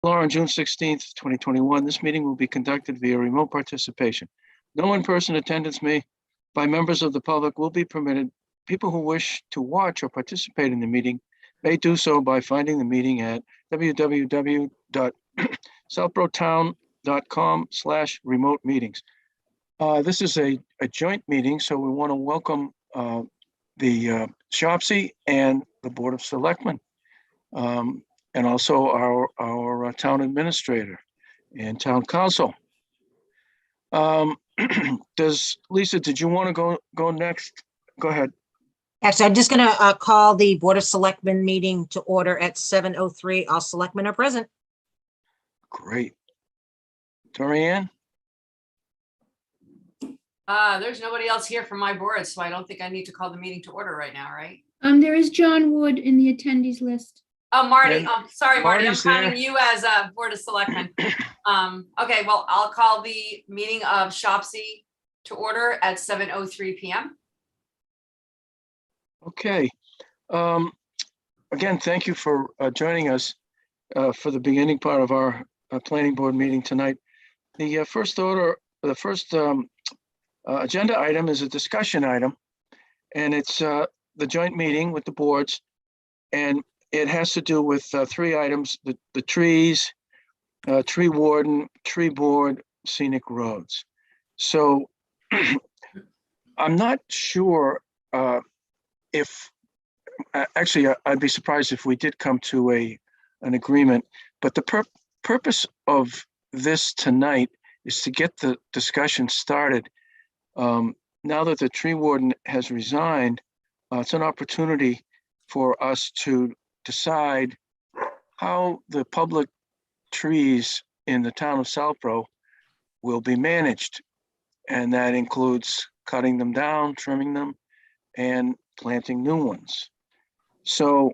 On June 16th, 2021, this meeting will be conducted via remote participation. No in-person attendance by members of the public will be permitted. People who wish to watch or participate in the meeting may do so by finding the meeting at www.southborotown.com/remote meetings. This is a joint meeting, so we want to welcome the SHOPSI and the Board of Selectmen. And also our town administrator and town council. Lisa, did you want to go next? Go ahead. Actually, I'm just going to call the Board of Selectmen meeting to order at 7:03. All selectmen are present. Great. Dorianne? There's nobody else here from my board, so I don't think I need to call the meeting to order right now, right? There is John Wood in the attendees list. Oh, Marty, And sorry, Marty, I'm Marty's there. counting you as a Board of Selectmen. Okay, well, I'll call the meeting of SHOPSI to order at 7:03 p.m. Okay. Again, thank you for joining us for the beginning part of our planning board meeting tonight. The first agenda item is a discussion item, and it's the joint meeting with the boards, and it has to do with three items: the trees, tree warden, tree board, scenic roads. So I'm not sure if actually I'd be surprised if we did come to an agreement, but the purpose of this tonight is to get the discussion started. Now that the tree warden has resigned, it's an opportunity for us to decide how the public trees in the town of Southborough will be managed. And that includes cutting them down, trimming them, and planting new ones. So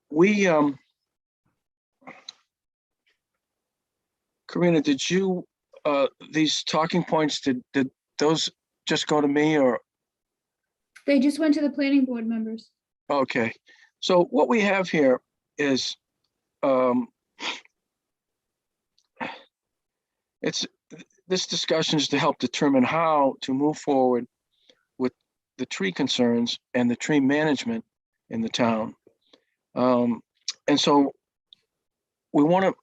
we, Karina, did you, these talking points, did those just go to me or? They just went to the planning board members. Okay. So what we have here is this discussion is to help determine how to move forward with the tree concerns and the tree management in the town. And so we want to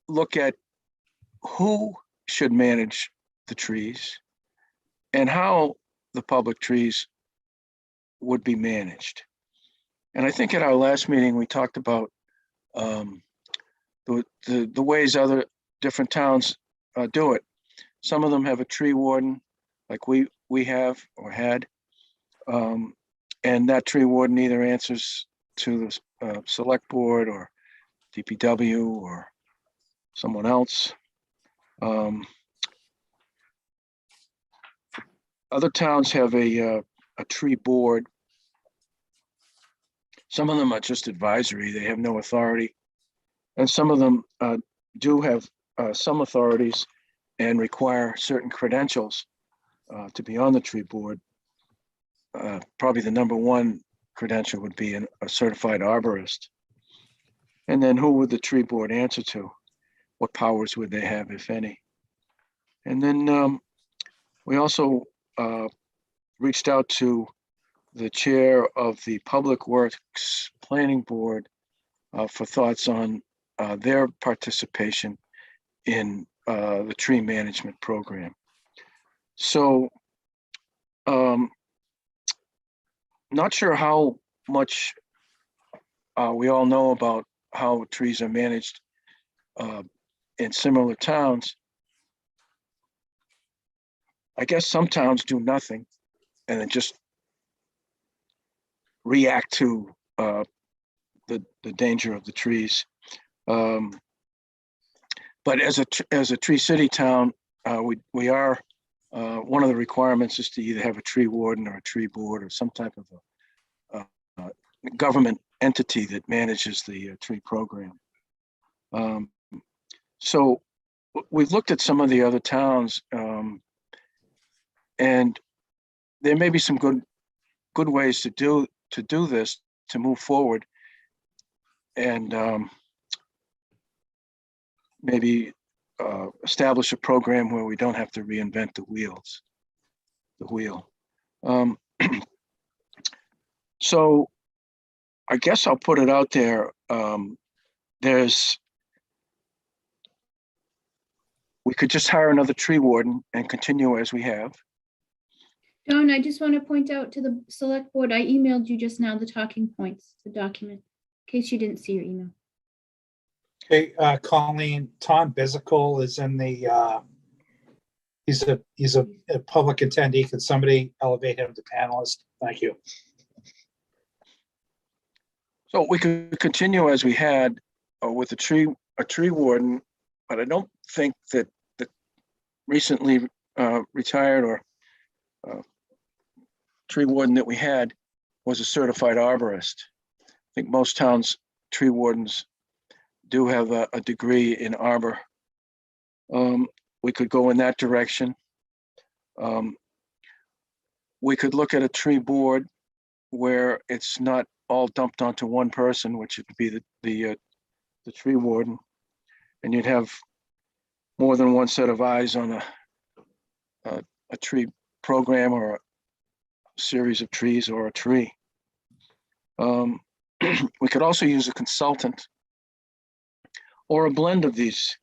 look at who should manage the trees and how the public trees would be managed. And I think at our last meeting, we talked about the ways other different towns do it. Some of them have a tree warden, like we have or had, and that tree warden either answers to the select board or DPW or someone else. Other towns have a tree board. Some of them are just advisory, they have no authority. And some of them do have some authorities and require certain credentials to be on the tree board. Probably the number one credential would be a certified arborist. And then who would the tree board answer to? What powers would they have, if any? And then we also reached out to the chair of the Public Works Planning Board for thoughts on their participation in the tree management program. So not sure how much we all know about how trees are managed in similar towns. I guess some towns do nothing and then just react to the danger of the trees. But as a tree city town, we are one of the requirements is to either have a tree warden or a tree board or some type of a government entity that manages the tree program. So we've looked at some of the other towns, and there may be some good ways to do this, to move forward. And maybe establish a program where we don't have to reinvent the wheel. So I guess I'll put it out there. We could just hire another tree warden and continue as we have. John, I just want to point out to the select board, I emailed you just now the talking points, the document, in case you didn't see your email. Okay, Colleen, Tom Bizicle is in the, he's a public attendee. Could somebody elevate him to panelist? Thank you. So we could continue as we had with a tree warden, but I don't think that the recently retired or tree warden that we had was a certified arborist. I think most towns' tree wardens do have a degree in arbor. We could go in that direction. We could look at a tree board where it's not all dumped onto one person, which would be the tree warden, and you'd have more than one set of eyes on a tree program or a series of trees or a tree. We could also use a consultant or a blend of these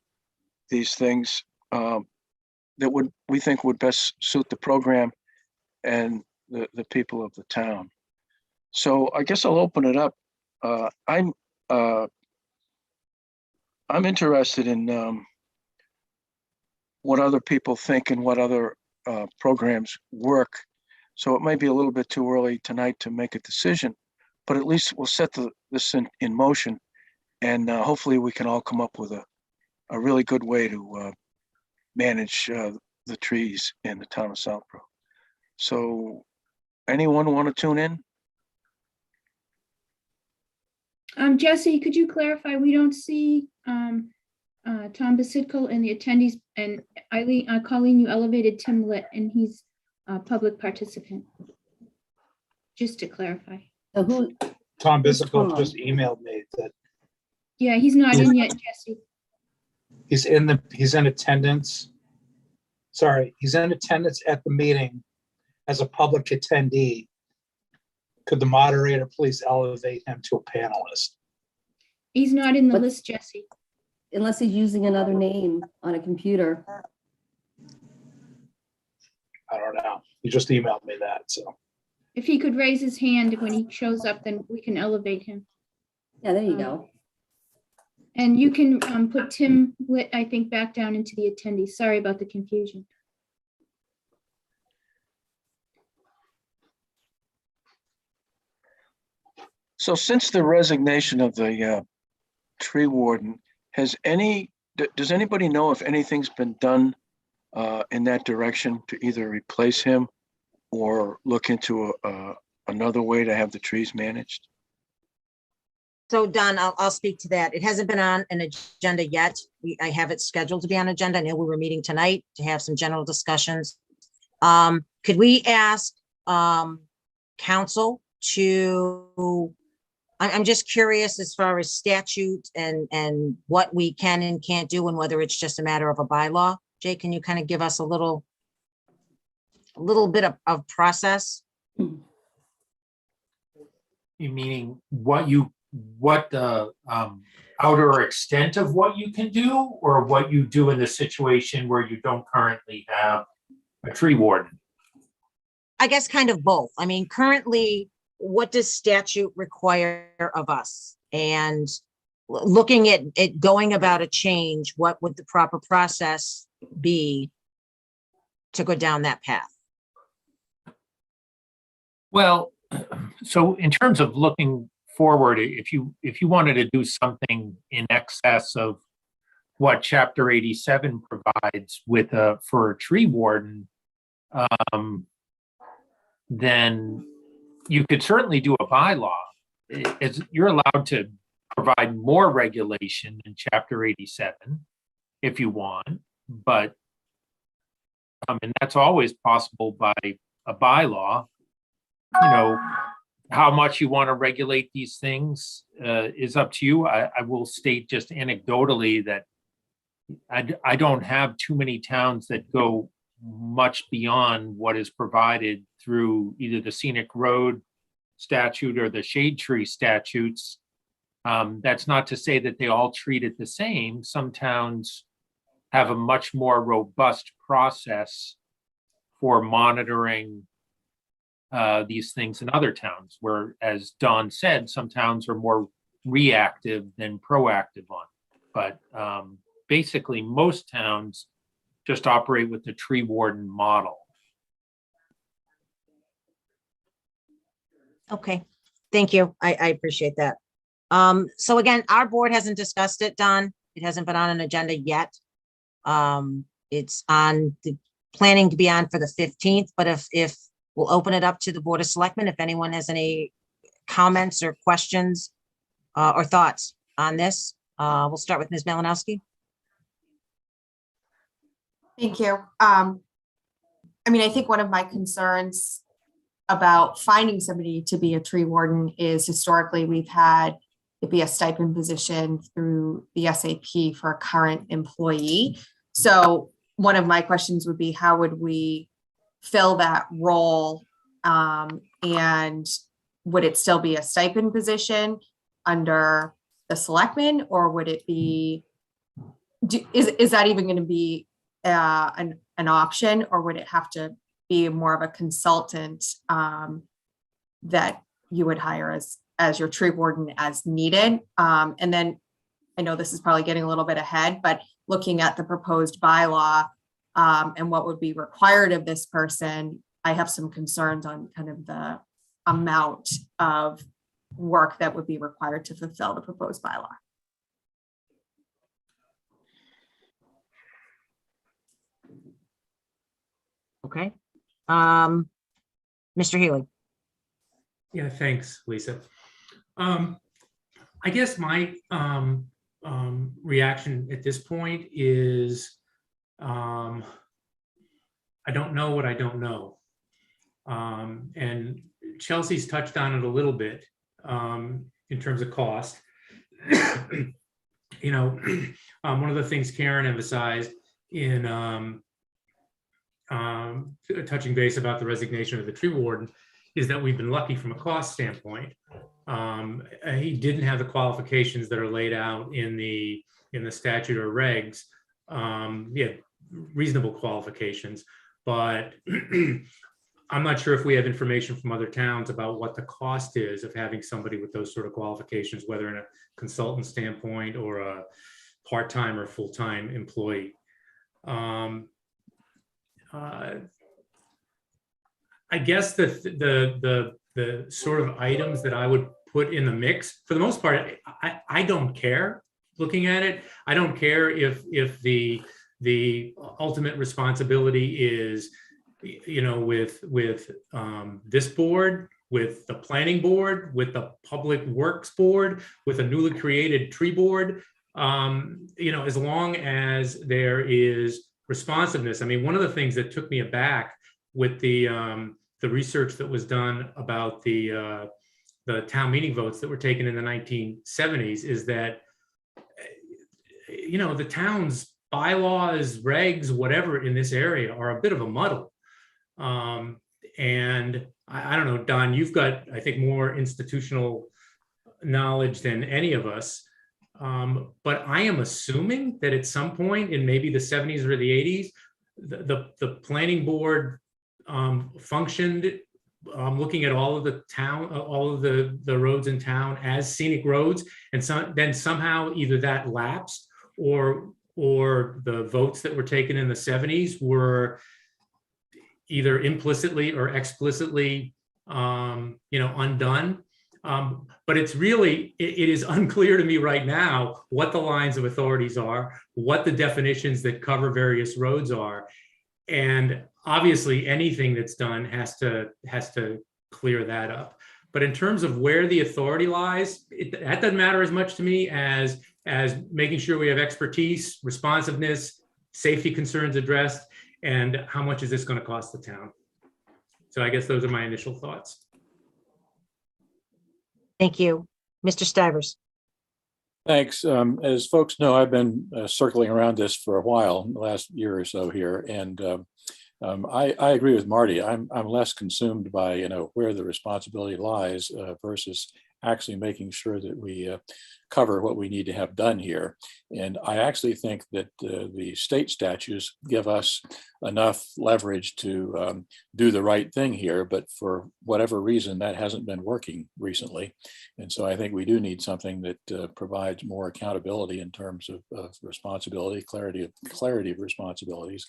things that we think would best suit the program and the people of the town. So I guess I'll open it up. I'm interested in what other people think and what other programs work. So it might be a little bit too early tonight to make a decision, but at least we'll set this in motion, and hopefully we can all come up with a really good way to manage the trees in the town of Southborough. So anyone want to tune in? Jesse, could you clarify? We don't see Tom Basitko in the attendees, and Eileen, Colleen, you elevated Tim Litt, and he's a public participant. Just to clarify. So who, Tom Who's Bizicle Tom? just emailed me that Yeah, he's not in yet, Jesse. he's in attendance. Sorry, he's in attendance at the meeting as a public attendee. Could the moderator please elevate him to a panelist? He's not in the But- list, Jesse. unless he's using another name on a computer. I don't know. He just emailed me that, so. If he could raise his hand when he shows up, then we can elevate him. Yeah, there you go. And you can put Tim Litt, I think, back down into the attendees. Sorry about the confusion. So since the resignation of the tree warden, does anybody know if anything's been done in that direction to either replace him or look into another way to have the trees managed? So Don, I'll speak to that. It hasn't been on an agenda yet. I have it scheduled to be on agenda. I know we were meeting tonight to have some general discussions. Could we ask council to, I'm just curious as far as statute and what we can and can't do and whether it's just a matter of a bylaw. Jay, can you kind of give us a little bit of process? You meaning what the outer extent of what you can do, or what you do in the situation where you don't currently have a tree warden? I guess kind of both. I mean, currently, what does statute require of us? And looking at it, going about a change, what would the proper process be to go down that path? Well, so in terms of looking forward, if you wanted to do something in excess of what Chapter 87 provides with for a tree warden, then you could certainly do a bylaw. You're allowed to provide more regulation in Chapter 87 if you want, but and that's always possible by a bylaw. You know, how much you want to regulate these things is up to you. I will state just anecdotally that I don't have too many towns that go much beyond what is provided through either the scenic road statute or the shade tree statutes. That's not to say that they all treat it the same. Some towns have a much more robust process for monitoring these things in other towns, where, as Don said, some towns are more reactive than proactive on it. But basically, most towns just operate with the tree warden model. Okay, thank you. I appreciate that. So again, our board hasn't discussed it, Don. It hasn't been on an agenda yet. It's on the planning to be on for the 15th, but if we'll open it up to the Board of Selectmen, if anyone has any comments or questions or thoughts on this. We'll start with Ms. Malinowski. Thank you. I mean, I think one of my concerns about finding somebody to be a tree warden is historically we've had it be a stipend position through the SAP for a current employee. So one of my questions would be, how would we fill that role? And would it still be a stipend position under the selectmen, or would it be, is that even going to be an option, or would it have to be more of a consultant that you would hire as your tree warden as needed? And then I know this is probably getting a little bit ahead, but looking at the proposed bylaw and what would be required of this person, I have some concerns on kind of the amount of work that would be required to fulfill the proposed bylaw. Okay. Mr. Healy. Yeah, thanks, Lisa. I guess my reaction at this point is I don't know what I don't know. And Chelsea's touched on it a little bit in terms of cost. You know, one of the things Karen emphasized in touching base about the resignation of the tree warden is that we've been lucky from a cost standpoint. He didn't have the qualifications that are laid out in the statute or regs. Yeah, reasonable qualifications, but I'm not sure if we have information from other towns about what the cost is of having somebody with those sort of qualifications, whether in a consultant standpoint or a part-time or full-time employee. I guess the sort of items that I would put in the mix, for the most part, I don't care looking at it. I don't care if the ultimate responsibility is, you know, with this board, with the planning board, with the public works board, with a newly created tree board, you know, as long as there is responsiveness. I mean, one of the things that took me aback with the research that was done about the town meeting votes that were taken in the 1970s is that, you know, the town's bylaws, regs, whatever in this area are a bit of a muddle. And I don't know, Don, you've got, I think, more institutional knowledge than any of us. But I am assuming that at some point in maybe the 70s or the 80s, the planning board functioned looking at all of the town, all of the roads in town as scenic roads, and then somehow either that lapsed or the votes that were taken in the 70s were either implicitly or explicitly, you know, undone. But it's really, it is unclear to me right now what the lines of authorities are, what the definitions that cover various roads are. And obviously anything that's done has to clear that up. But in terms of where the authority lies, that doesn't matter as much to me as making sure we have expertise, responsiveness, safety concerns addressed, and how much is this going to cost the town? So I guess those are my initial thoughts. Thank you. Mr. Stivers. Thanks. As folks know, I've been circling around this for a while, the last year or so here, and I agree with Marty. I'm less consumed by where the responsibility lies versus actually making sure that we cover what we need to have done here. And I actually think that the state statutes give us enough leverage to do the right thing here, but for whatever reason, that hasn't been working recently. And so I think we do need something that provides more accountability in terms of responsibility, clarity of responsibilities,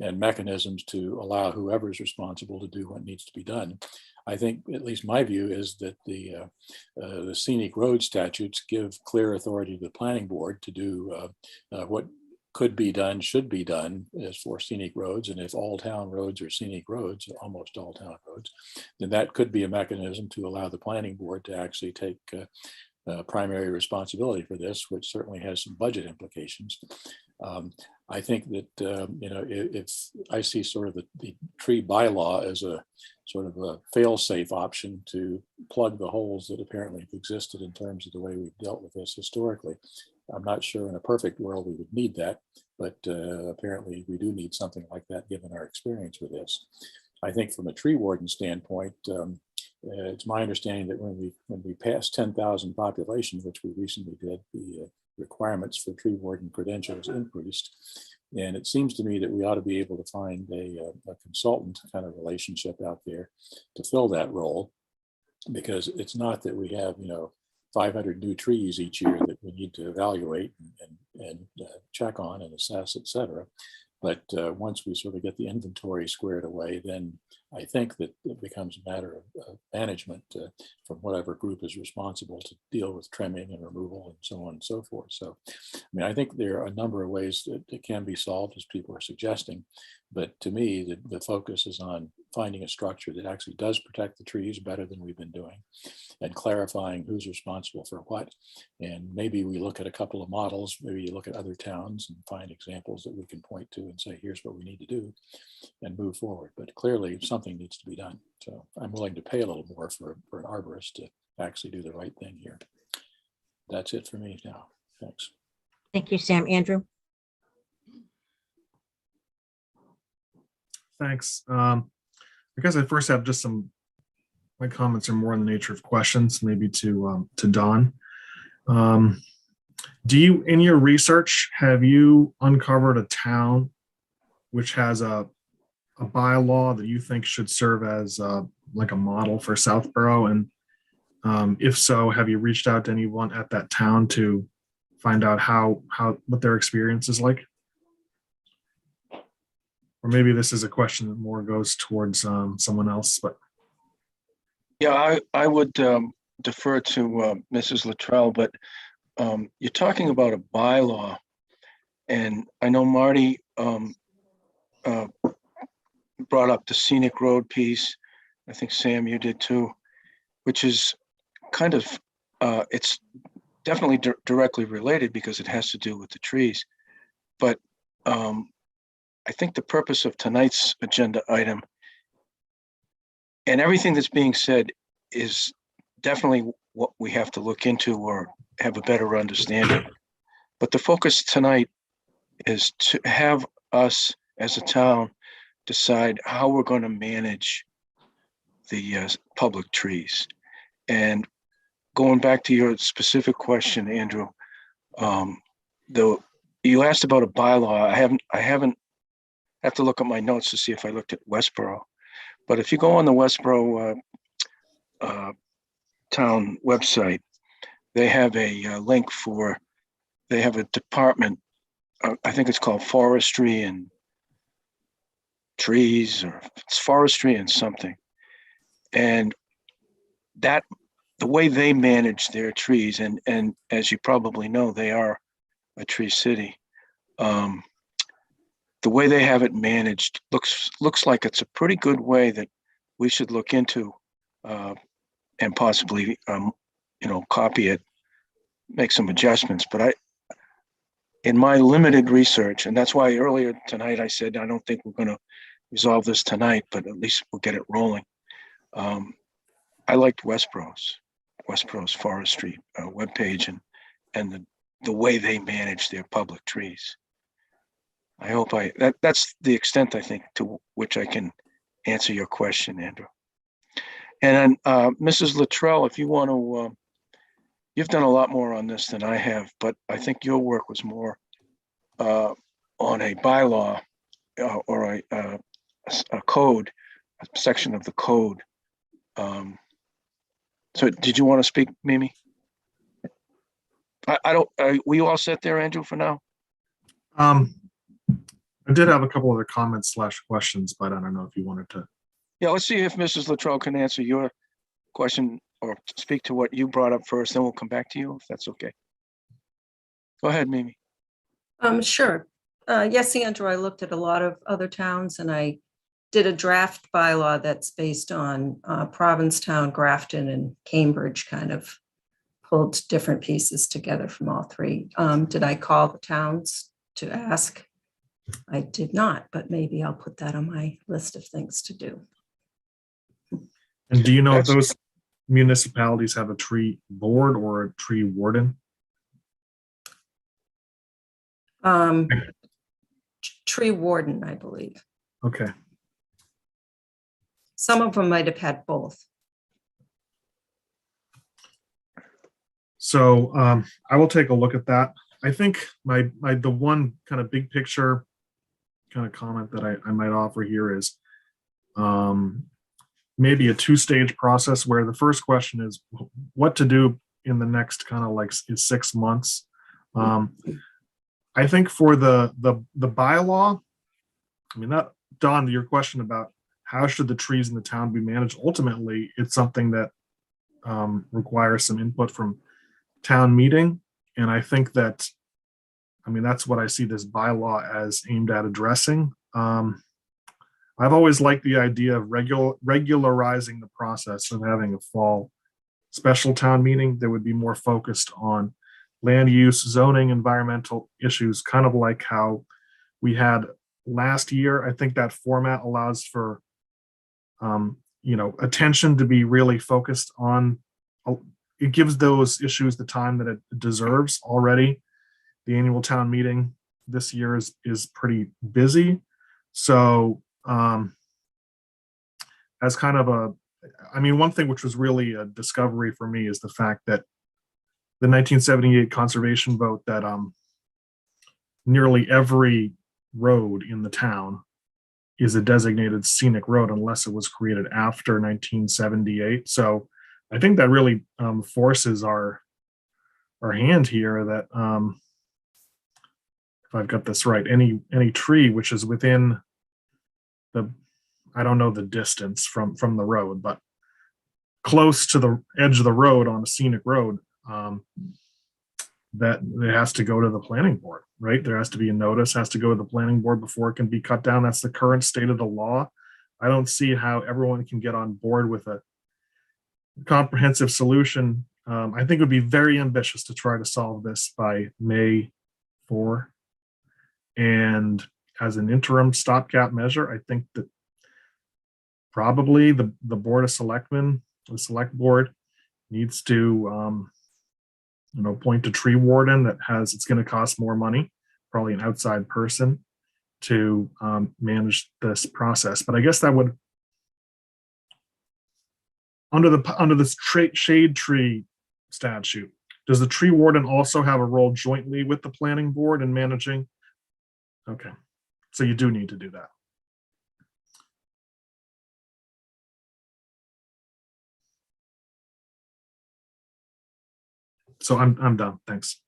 and mechanisms to allow whoever's responsible to do what needs to be done. I think, at least my view, is that the scenic road statutes give clear authority to the planning board to do what could be done, should be done as for scenic roads. And if all town roads are scenic roads, almost all town roads, then that could be a mechanism to allow the planning board to actually take primary responsibility for this, which certainly has some budget implications. I think that, I see sort of the tree bylaw as a sort of a fail-safe option to plug the holes that apparently have existed in terms of the way we've dealt with this historically. I'm not sure in a perfect world we would need that, but apparently we do need something like that given our experience with this. I think from a tree warden standpoint, it's my understanding that when we passed 10,000 population, which we recently did, the requirements for tree warden credentials increased. And it seems to me that we ought to be able to find a consultant kind of relationship out there to fill that role, because it's not that we have, 500 new trees each year that we need to evaluate and check on and assess, et cetera. But once we sort of get the inventory squared away, then I think that it becomes a matter of management from whatever group is responsible to deal with trimming and removal and so on and so forth. So, I mean, I think there are a number of ways that it can be solved, as people are suggesting. But to me, the focus is on finding a structure that actually does protect the trees better than we've been doing, and clarifying who's responsible for what. And maybe we look at a couple of models, maybe you look at other towns and find examples that we can point to and say, here's what we need to do, and move forward. But clearly something needs to be done. So I'm willing to pay a little more for an arborist to actually do the right thing here. That's it for me now. Thanks. Thank you, Sam. Andrew? Thanks. I guess I first have just my comments are more in the nature of questions, maybe to Don. Do you, in your research, have you uncovered a town which has a bylaw that you think should serve as like a model for Southborough? And if so, have you reached out to anyone at that town to find out what their experience is like? Or maybe this is a question that more goes towards someone else, but. Yeah, I would defer to Mrs. Luttrell, but you're talking about a bylaw, and I know Marty brought up the scenic road piece. I think Sam, you did too, which is kind of, it's definitely directly related because it has to do with the trees. But I think the purpose of tonight's agenda item and everything that's being said is definitely what we have to look into or have a better understanding. But the focus tonight is to have us as a town decide how we're going to manage the public trees. And going back to your specific question, Andrew, you asked about a bylaw. I haven't have to look at my notes to see if I looked at Westboro. But if you go on the Westboro town website, they have a link they have a department, I think it's called Forestry and Trees, or it's Forestry and something. And the way they manage their trees, and as you probably know, they are a tree city. The way they have it managed looks like it's a pretty good way that we should look into and possibly copy it, make some adjustments. But in my limited research, and that's why earlier tonight I said I don't think we're going to resolve this tonight, but at least we'll get it rolling. I liked Westboro's Forestry webpage, and the way they manage their public trees. I hope that's the extent, I think, to which I can answer your question, Andrew. And then Mrs. Luttrell, if you want to, you've done a lot more on this than I have, but I think your work was more on a bylaw or a code, a section of the code. So did you want to speak, Mimi? I don't, were you all set there, Andrew, for now? I did have a couple other comments / questions, but I don't know if you wanted to. Yeah, let's see if Mrs. Luttrell can answer your question or speak to what you brought up first, then we'll come back to you, if that's okay. Go ahead, Mimi. Sure. Yes, Andrew, I looked at a lot of other towns and I did a draft bylaw that's based on Provincetown, Grafton, and Cambridge, kind of pulled different pieces together from all three. Did I call the towns to ask? I did not, but maybe I'll put that on my list of things to do. And do you know if those municipalities have a tree board or a tree warden? Tree warden, I believe. Okay. Some of them might have had both. So I will take a look at that. I think the one kind of big picture kind of comment that I might offer here is maybe a two-stage process where the first question is what to do in the next kind of like 6 months. I think for the bylaw, I mean, that, Don, your question about how should the trees in the town be managed, ultimately, it's something that requires some input from town meeting. And I think that, I mean, that's what I see this bylaw as aimed at addressing. I've always liked the idea of regularizing the process of having a fall special town meeting that would be more focused on land use, zoning, environmental issues, kind of like how we had last year. I think that format allows for, attention to be really focused on, it gives those issues the time that it deserves already. The annual town meeting this year is pretty busy. So as kind of one thing which was really a discovery for me is the fact that the 1978 conservation vote that nearly every road in the town is a designated scenic road unless it was created after 1978. So I think that really forces our hand here that if I've got this right, any tree which is within I don't know the distance from the road, but close to the edge of the road on a scenic road, that it has to go to the planning board, right? There has to be a notice, has to go to the planning board before it can be cut down. That's the current state of the law. I don't see how everyone can get on board with a comprehensive solution. I think it would be very ambitious to try to solve this by May 4. And as an interim stopgap measure, I think that probably the Board of Selectmen, the select board, needs to appoint a tree warden it's going to cost more money, probably an outside person to manage this process. But I guess that would, under this shade tree statute, does the tree warden also have a role jointly with the planning board in managing? Okay, so you do need to do that. So I'm done. Thanks.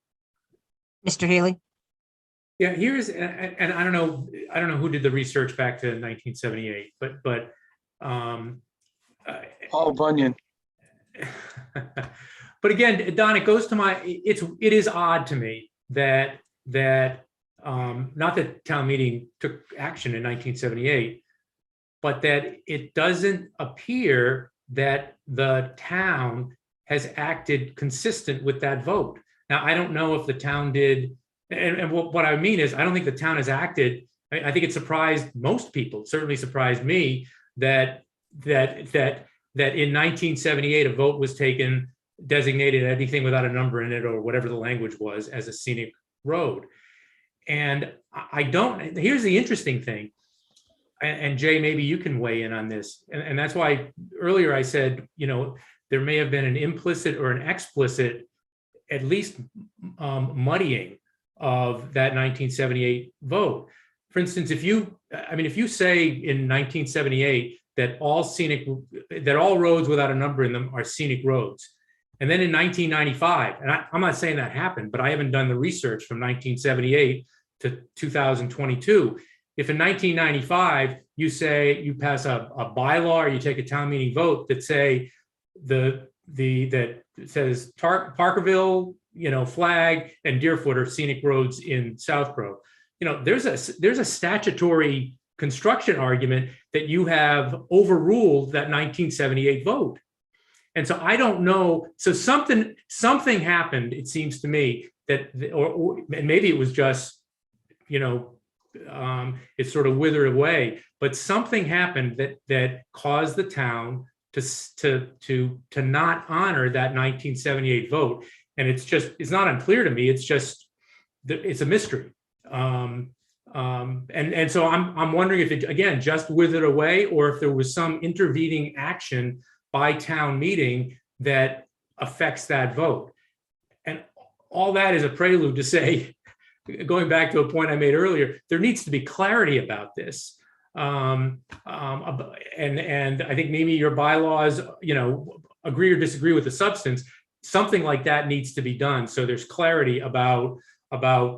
Mr. Haley? Yeah, here's, and I don't know who did the research back to 1978, but Paul Bunyan. But again, Don, it goes to it is odd to me that not that town meeting took action in 1978, but that it doesn't appear that the town has acted consistent with that vote. Now, I don't know if the town did, and what I mean is, I don't think the town has acted. I think it surprised most people, it certainly surprised me, that in 1978 a vote was taken designated anything without a number in it or whatever the language was as a scenic road. And I don't, here's the interesting thing, and Jay, maybe you can weigh in on this. And that's why earlier I said, there may have been an implicit or an explicit, at least muddying of that 1978 vote. For instance, if you say in 1978 that all roads without a number in them are scenic roads, and then in 1995, and I'm not saying that happened, but I haven't done the research from 1978 to 2022. If in 1995 you say you pass a bylaw or you take a town meeting vote that say that says Parkerville, Flag and Deerfoot are scenic roads in Southborough, there's a statutory construction argument that you have overruled that 1978 vote. And so I don't know. So something happened, it seems to me, that, or maybe it was just, it sort of withered away, but something happened that caused the town to not honor that 1978 vote. And it's not unclear to me. It's a mystery. And so I'm wondering if it, again, just withered away, or if there was some intervening action by town meeting that affects that vote. And all that is a prelude to say, going back to a point I made earlier, there needs to be clarity about this. And I think maybe your bylaws, agree or disagree with the substance. Something like that needs to be done, so there's clarity about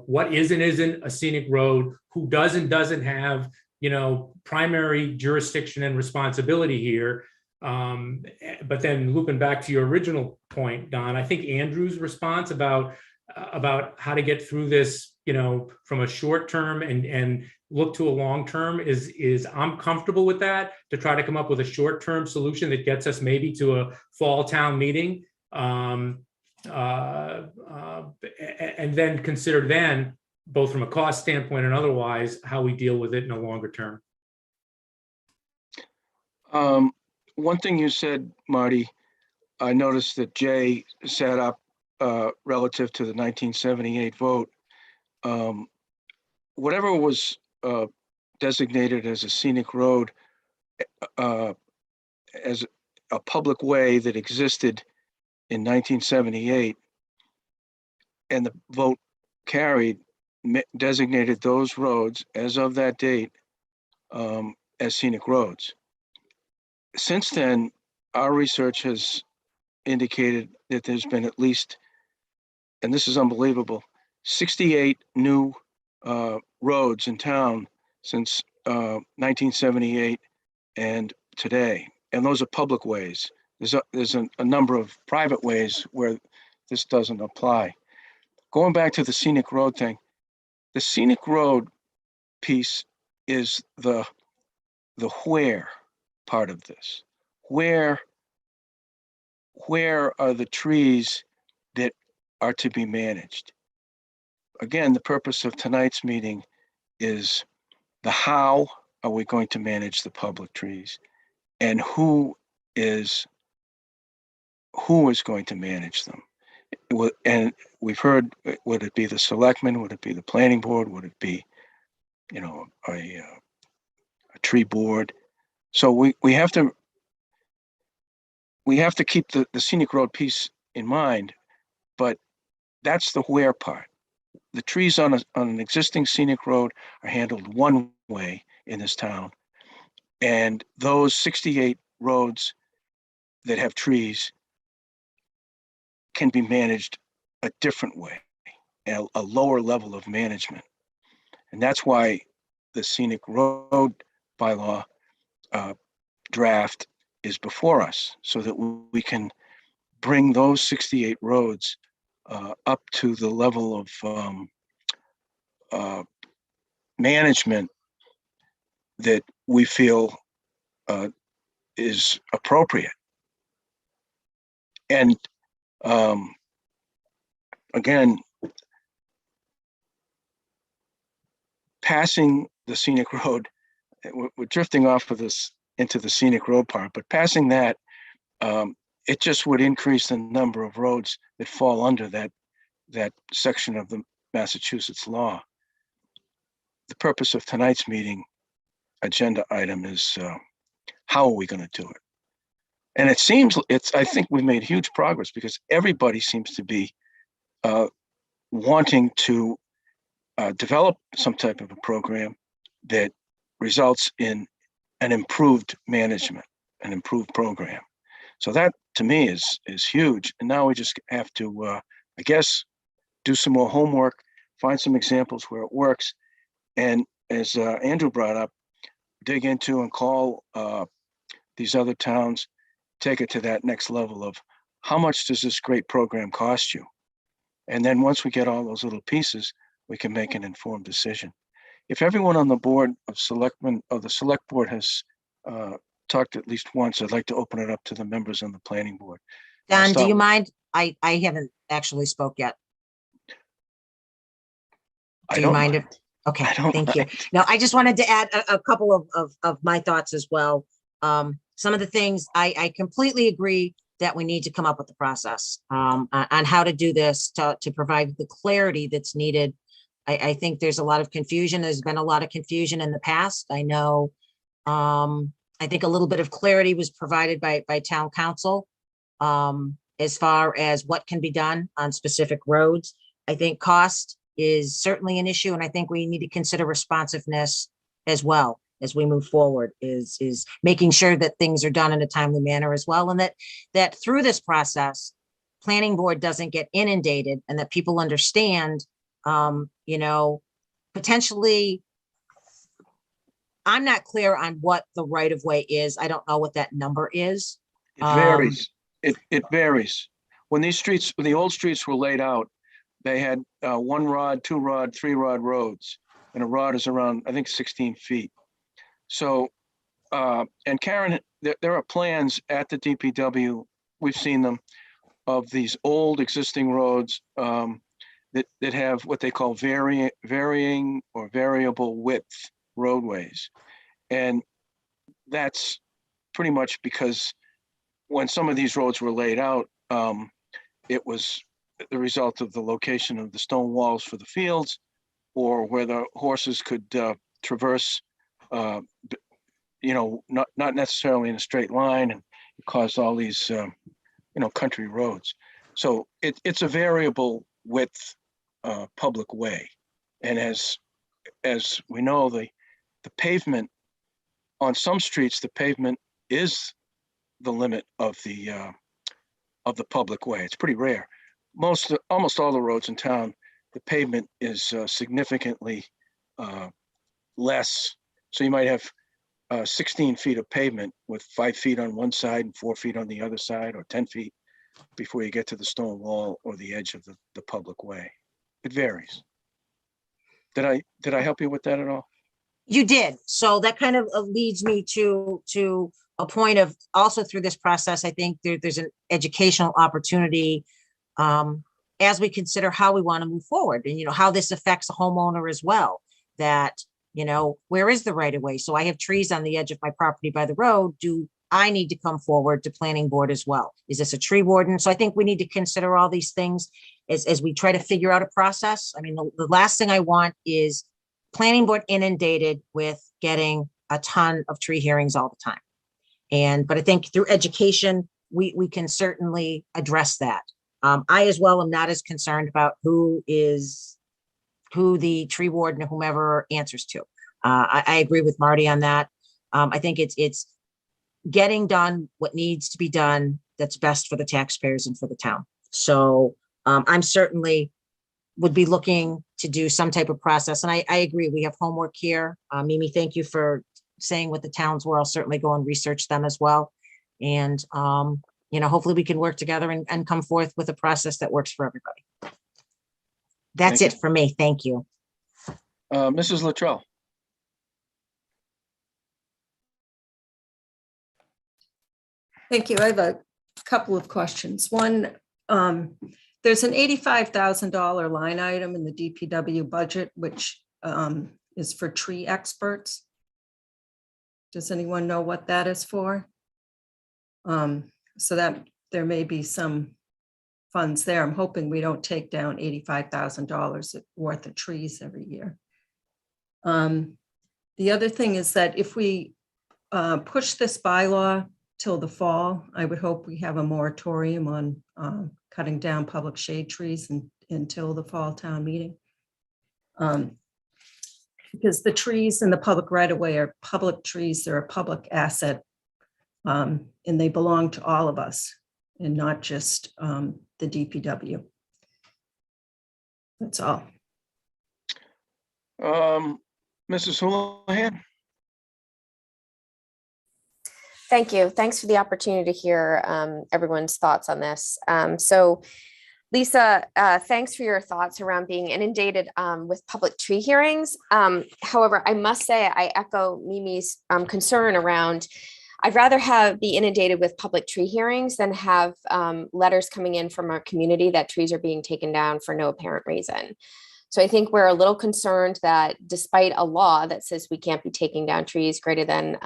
what is and isn't a scenic road, who does and doesn't have, primary jurisdiction and responsibility here. But then looping back to your original point, Don, I think Andrew's response about how to get through this, from a short term and look to a long term is I'm comfortable with that, to try to come up with a short term solution that gets us maybe to a fall town meeting. And then consider both from a cost standpoint and otherwise, how we deal with it in a longer term. One thing you said, Marty, I noticed that Jay set up relative to the 1978 vote. Whatever was designated as a scenic road, as a public way that existed in 1978, and the vote carried, designated those roads as of that date as scenic roads. Since then, our research has indicated that there's been at least, and this is unbelievable, 68 new roads in town since 1978 and today. And those are public ways. There's a number of private ways where this doesn't apply. Going back to the scenic road thing, the scenic road piece is the where part of this. Where are the trees that are to be managed? Again, the purpose of tonight's meeting is the how are we going to manage the public trees, and who is going to manage them. And we've heard, would it be the selectmen? Would it be the planning board? Would it be, a tree board? So we have to keep the scenic road piece in mind, but that's the where part. The trees on an existing scenic road are handled one way in this town, and those 68 roads that have trees can be managed a different way, a lower level of management. And that's why the scenic road bylaw draft is before us, so that we can bring those 68 roads up to the level of management that we feel is appropriate. And again, passing the scenic road, we're drifting off of this into the scenic road part, but passing that it just would increase the number of roads that fall under that section of the Massachusetts law. The purpose of tonight's meeting agenda item is how are we going to do it? And it seems I think we've made huge progress because everybody seems to be wanting to develop some type of a program that results in an improved management, an improved program. So that to me is huge. And now we just have to, I guess, do some more homework, find some examples where it works. And as Andrew brought up, dig into and call these other towns, take it to that next level of how much does this great program cost you? And then once we get all those little pieces, we can make an informed decision. If everyone on the board of selectmen of the select board has talked at least once, I'd like to open it up to the members on the planning board. I'll Don, do start you with- mind? I haven't actually spoke yet. I Do you don't mind mind. if? Okay, I don't thank you. mind. No, I just wanted to add a couple of my thoughts as well. Some of the things I completely agree that we need to come up with the process on how to do this to provide the clarity that's needed. I think there's a lot of confusion. There's been a lot of confusion in the past. I know. I think a little bit of clarity was provided by town council as far as what can be done on specific roads. I think cost is certainly an issue, and I think we need to consider responsiveness as well as we move forward, is making sure that things are done in a timely manner as well, and that through this process, planning board doesn't get inundated, and that people understand, potentially, I'm not clear on what the right of way is. I don't know what that number is. It varies. It varies. When the old streets were laid out, they had 1 rod, 2 rod, 3 rod roads, and a rod is around, I think, 16 feet. So, and Karen, there are plans at the DPW, we've seen them, of these old existing roads that have what they call varying or variable width roadways. And that's pretty much because when some of these roads were laid out, it was the result of the location of the stone walls for the fields, or where the horses could traverse, not necessarily in a straight line, and it caused all these, country roads. So it's a variable width public way. And as we know, the pavement on some streets, the pavement is the limit of the public way. It's pretty rare. Almost all the roads in town, the pavement is significantly less. So you might have 16 feet of pavement with 5 feet on one side and 4 feet on the other side, or 10 feet before you get to the stone wall or the edge of the public way. It varies. Did I help you with that at all? You did. So that kind of leads me to a point of also through this process, I think there's an educational opportunity as we consider how we want to move forward, and how this affects a homeowner as well, that where is the right of way? So I have trees on the edge of my property by the road. Do I need to come forward to planning board as well? Is this a tree warden? So I think we need to consider all these things as we try to figure out a process. I mean, the last thing I want is planning board inundated with getting a ton of tree hearings all the time. But I think through education, we can certainly address that. I as well am not as concerned about who the tree warden or whomever answers to. I agree with Marty on that. I think it's getting done what needs to be done that's best for the taxpayers and for the town. So I'm certainly would be looking to do some type of process. And I agree, we have homework here. Mimi, thank you for saying what the towns were. I'll certainly go and research them as well. And, hopefully we can work together and come forth with a process that works for everybody. That's Thank it for me. Thank you. Mrs. Luttrell. Thank you. I have a couple of questions. One, there's an $85,000 line item in the DPW budget, which is for tree experts. Does anyone know what that is for? So that there may be some funds there. I'm hoping we don't take down $85,000 worth of trees every year. The other thing is that if we push this bylaw till the fall, I would hope we have a moratorium on cutting down public shade trees until the fall town meeting. Because the trees in the public right of way are public trees, they're a public asset, and they belong to all of us and not just the DPW. That's all. Mrs. Houlihan? Thank you. Thanks for the opportunity to hear everyone's thoughts on this. So Lisa, thanks for your thoughts around being inundated with public tree hearings. However, I must say I echo Mimi's concern around, I'd rather be inundated with public tree hearings than have letters coming in from our community that trees are being taken down for no apparent reason. So I think we're a little concerned that despite a law that says we can't be taking down trees greater than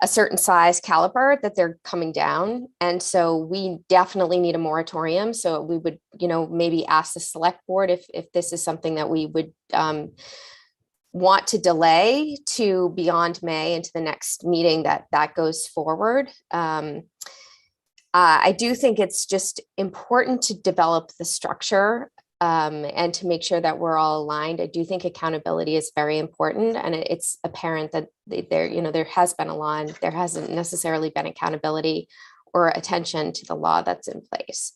a certain size caliber, that they're coming down. And so we definitely need a moratorium. So we would, maybe ask the select board if this is something that we would want to delay to beyond May into the next meeting that goes forward. I do think it's just important to develop the structure and to make sure that we're all aligned. I do think accountability is very important, and it's apparent that there has been a law and there hasn't necessarily been accountability or attention to the law that's in place.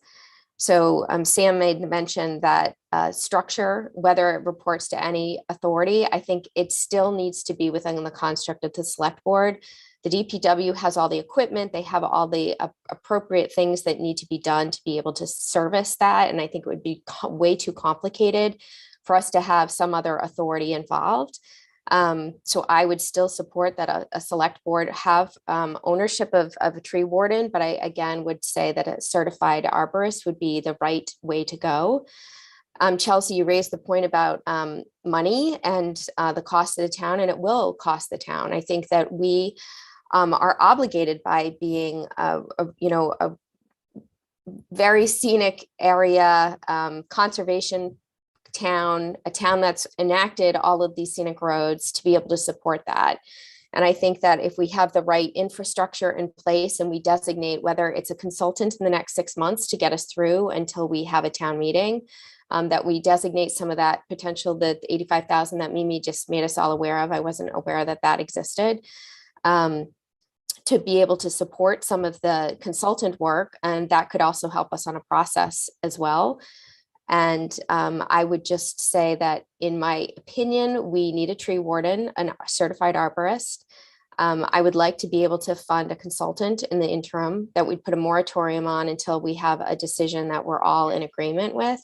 So Sam made the mention that structure, whether it reports to any authority, I think it still needs to be within the construct of the select board. The DPW has all the equipment, they have all the appropriate things that need to be done to be able to service that. And I think it would be way too complicated for us to have some other authority involved. So I would still support that a select board have ownership of a tree warden, but I again would say that a certified arborist would be the right way to go. Chelsea, you raised the point about money and the cost of the town, and it will cost the town. I think that we are obligated by being a very scenic area, conservation town, a town that's enacted all of these scenic roads, to be able to support that. And I think that if we have the right infrastructure in place and we designate whether it's a consultant in the next 6 months to get us through until we have a town meeting, that we designate some of that potential, the 85,000 that Mimi just made us all aware of. I wasn't aware that existed. To be able to support some of the consultant work, and that could also help us on a process as well. And I would just say that, in my opinion, we need a tree warden, a certified arborist. I would like to be able to fund a consultant in the interim that we'd put a moratorium on until we have a decision that we're all in agreement with.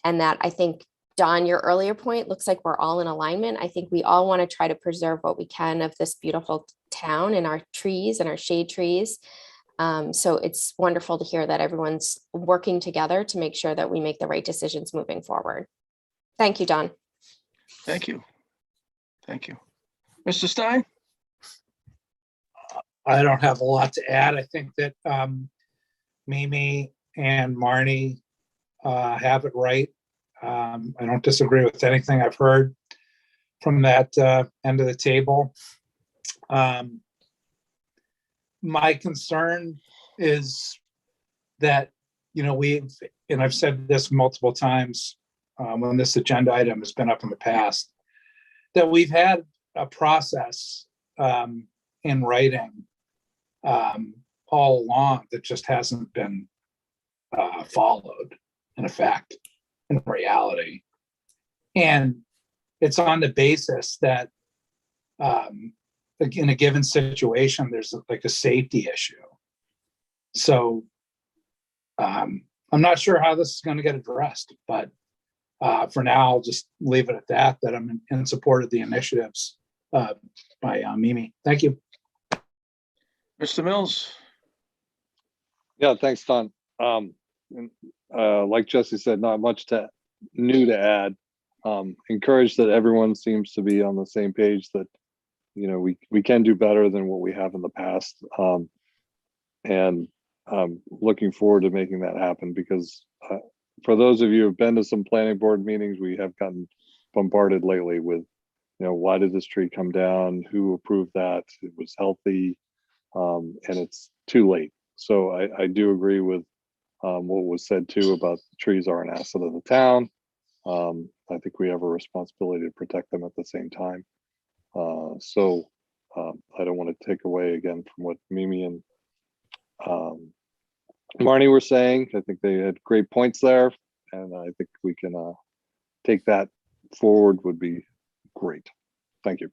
And that, I think, Don, your earlier point, looks like we're all in alignment. I think we all want to try to preserve what we can of this beautiful town and our trees and our shade trees. So it's wonderful to hear that everyone's working together to make sure that we make the right decisions moving forward. Thank you, Don. Thank you. Thank you. Mr. Stein? I don't have a lot to add. I think that Mimi and Marnie have it right. I don't disagree with anything I've heard from that end of the table. My concern is that, and I've said this multiple times when this agenda item has been up in the past, that we've had a process in writing all along that just hasn't been followed in effect, in reality. And it's on the basis that in a given situation, there's like a safety issue. So I'm not sure how this is going to get addressed, but for now, I'll just leave it at that I'm in support of the initiatives by Mimi. Thank you. Mr. Mills? Yeah, thanks, Don. Like Jesse said, not much new to add. Encouraged that everyone seems to be on the same page that, we can do better than what we have in the past. And looking forward to making that happen because for those of you who've been to some planning board meetings, we have gotten bombarded lately with, why did this tree come down? Who approved that? It was healthy, and it's too late. So I do agree with what was said too about the trees are an asset of the town. I think we have a responsibility to protect them at the same time. So I don't want to take away again from what Mimi and Marnie were saying. I think they had great points there, and I think we can take that forward would be great. Thank you.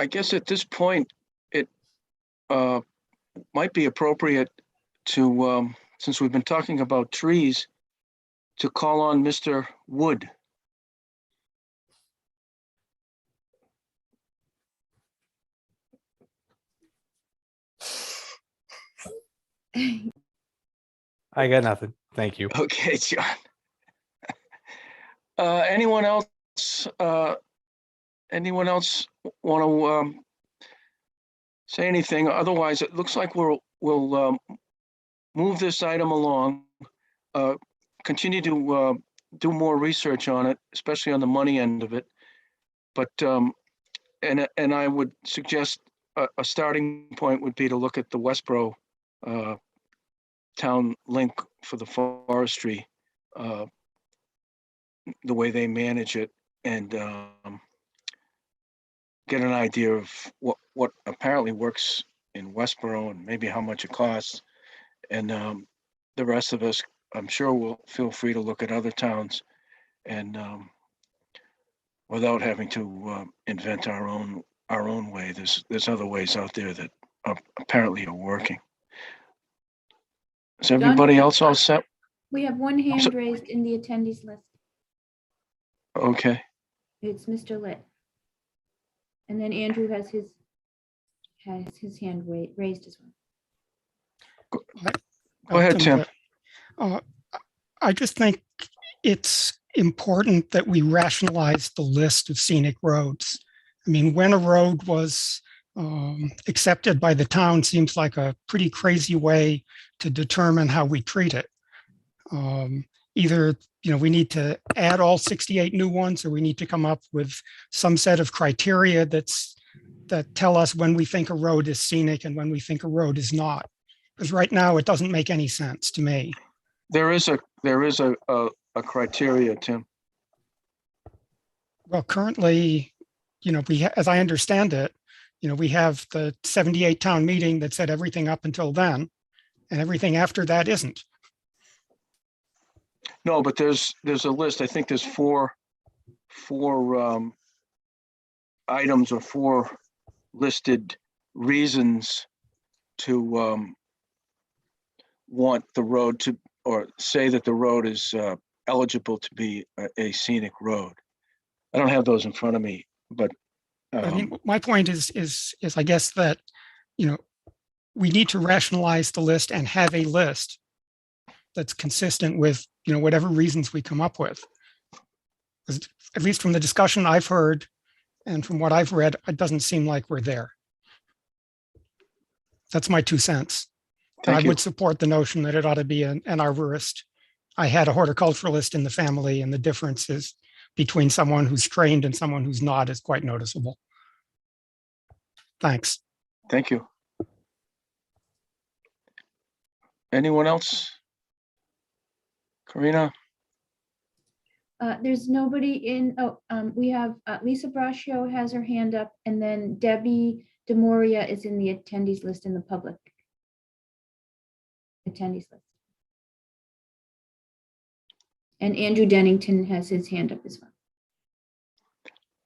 I guess at this point, it might be appropriate to, since we've been talking about trees, to call on Mr. Wood. I got nothing. Thank you. Okay, John. Anyone else? Anyone else want to say anything? Otherwise, it looks like we'll move this item along. Continue to do more research on it, especially on the money end of it. But and I would suggest a starting point would be to look at the Westboro town link for the forestry, the way they manage it, and get an idea of what apparently works in Westboro and maybe how much it costs. And the rest of us, I'm sure, will feel free to look at other towns and without having to invent our own way. There's other ways out there that apparently are working. Is everybody else all set? We have one hand raised in the attendees list. Okay. It's Mr. Litt. And then Andrew has his hand raised as well. Go ahead, Tim. I just think it's important that we rationalize the list of scenic roads. I mean, when a road was accepted by the town seems like a pretty crazy way to determine how we treat it. Either, we need to add all 68 new ones, or we need to come up with some set of criteria that tell us when we think a road is scenic and when we think a road is not. Because right now it doesn't make any sense to me. There is a criteria, Tim. Well, currently, as I understand it, we have the 78 town meeting that said everything up until then, and everything after that isn't. No, but there's a list. I think there's four items or four listed reasons to want the road to, or say that the road is eligible to be a scenic road. I don't have those in front of me, but I mean, my point is I guess that, we need to rationalize the list and have a list that's consistent with, whatever reasons we come up with. At least from the discussion I've heard and from what I've read, it doesn't seem like we're there. That's my 2 cents. I would support the notion that it ought to be an arborist. I had a horticulturalist in the family, and the differences between someone who's trained and someone who's not is quite noticeable. Thanks. Thank you. Anyone else? Karina? There's nobody in, we have Lisa Braccio has her hand up, and then Debbie DeMoria is in the attendees list in the public attendees list. And Andrew Dennington has his hand up as well.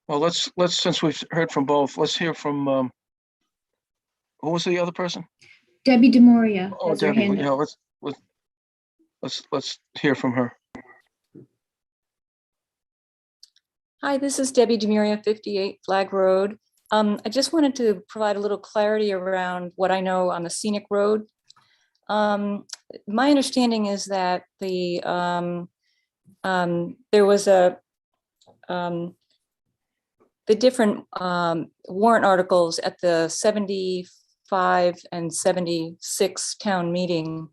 Well, let's since we've heard from both, let's hear from who was the other person? Debbie DeMoria. Oh, Debbie. Yeah, let's hear from her. Hi, this is Debbie DeMuria, 58 Flag Road. I just wanted to provide a little clarity around what I know on the scenic road. My understanding is that there was a the different warrant articles at the 75 and 76 town meeting,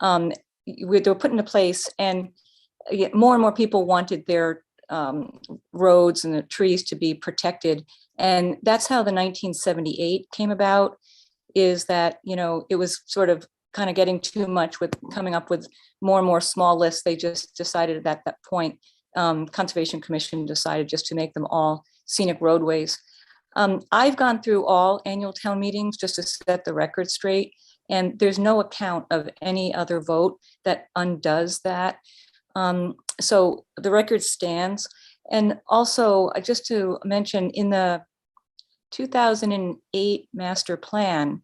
they were put into place, and more and more people wanted their roads and the trees to be protected. And that's how the 1978 came about, is that, it was sort of kind of getting too much with coming up with more and more small lists. They just decided at that point, Conservation Commission decided just to make them all scenic roadways. I've gone through all annual town meetings just to set the record straight, and there's no account of any other vote that undoes that. So the record stands. And also, just to mention, in the 2008 master plan,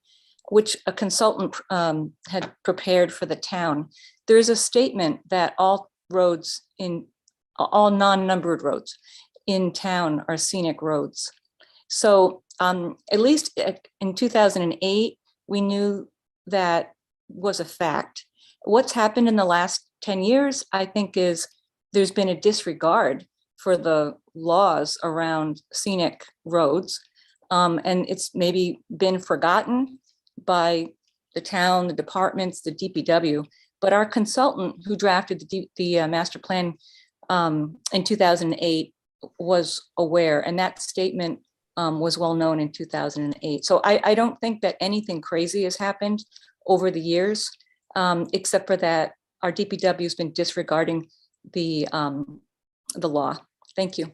which a consultant had prepared for the town, there's a statement that all roads all non-numbered roads in town are scenic roads. So at least in 2008, we knew that was a fact. What's happened in the last 10 years, I think, is there's been a disregard for the laws around scenic roads. And it's maybe been forgotten by the town, the departments, the DPW, but our consultant who drafted the master plan in 2008 was aware, and that statement was well known in 2008. So I don't think that anything crazy has happened over the years, except for that our DPW has been disregarding the law. Thank you.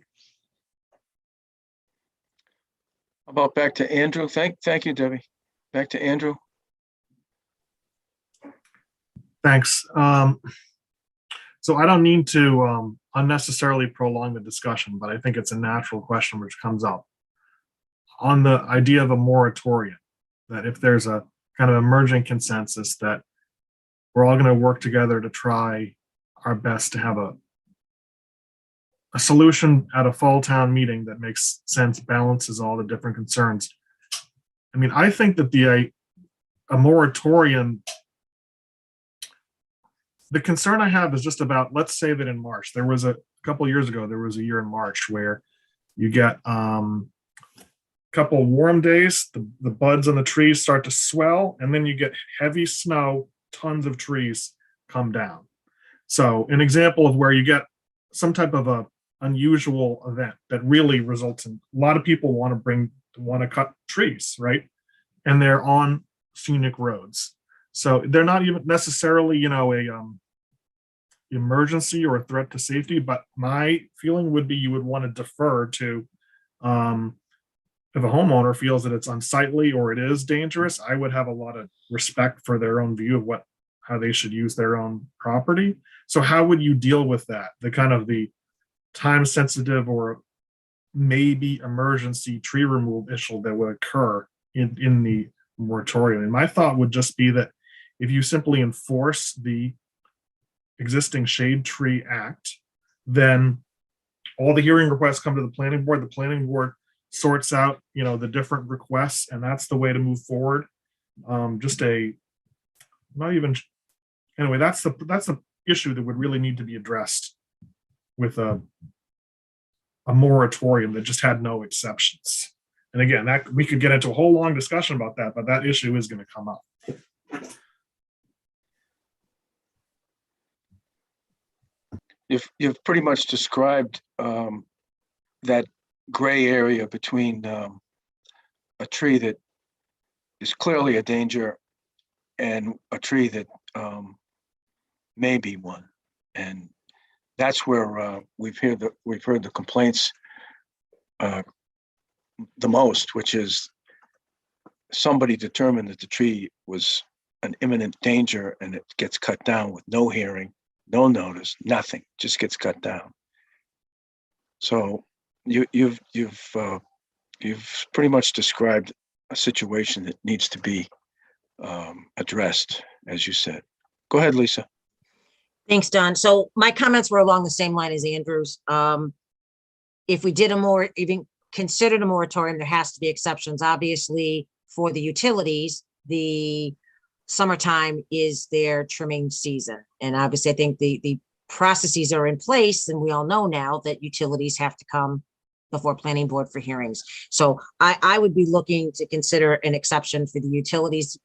How about back to Andrew? Thank you, Debbie. Back to Andrew. Thanks. So I don't need to unnecessarily prolong the discussion, but I think it's a natural question which comes up on the idea of a moratorium, that if there's a kind of emerging consensus that we're all going to work together to try our best to have a solution at a fall town meeting that makes sense, balances all the different concerns. I mean, I think that a moratorium, the concern I have is just about, let's say that in March, there was a couple of years ago, there was a year in March where you get couple of warm days, the buds on the trees start to swell, and then you get heavy snow, tons of trees come down. So an example of where you get some type of a unusual event that really results in a lot of people want to cut trees, right? And they're on scenic roads. So they're not even necessarily, a emergency or a threat to safety, but my feeling would be you would want to defer to if a homeowner feels that it's unsightly or it is dangerous, I would have a lot of respect for their own view of how they should use their own property. So how would you deal with that? The kind of the time sensitive or maybe emergency tree removal issue that would occur in the moratorium. And my thought would just be that if you simply enforce the existing Shade Tree Act, then all the hearing requests come to the planning board sorts out, the different requests, and that's the way to move forward. That's the issue that would really need to be addressed with a moratorium that just had no exceptions. And again, that we could get into a whole long discussion about that, but that issue is going to come up. You've pretty much described that gray area between a tree that is clearly a danger and a tree that may be one, and that's where we've heard the complaints the most, which is somebody determined that the tree was an imminent danger and it gets cut down with no hearing, no notice, nothing, just gets cut down. So you've pretty much described a situation that needs to be addressed, as you said. Go ahead, Lisa. Thanks, Don. So my comments were along the same line as Andrew's. If we did even considered a moratorium, there has to be exceptions. Obviously, for the utilities, the summertime is their trimming season. And obviously, I think the processes are in place, and we all know now that utilities have to come before planning board for hearings. So I would be looking to consider an exception for the utilities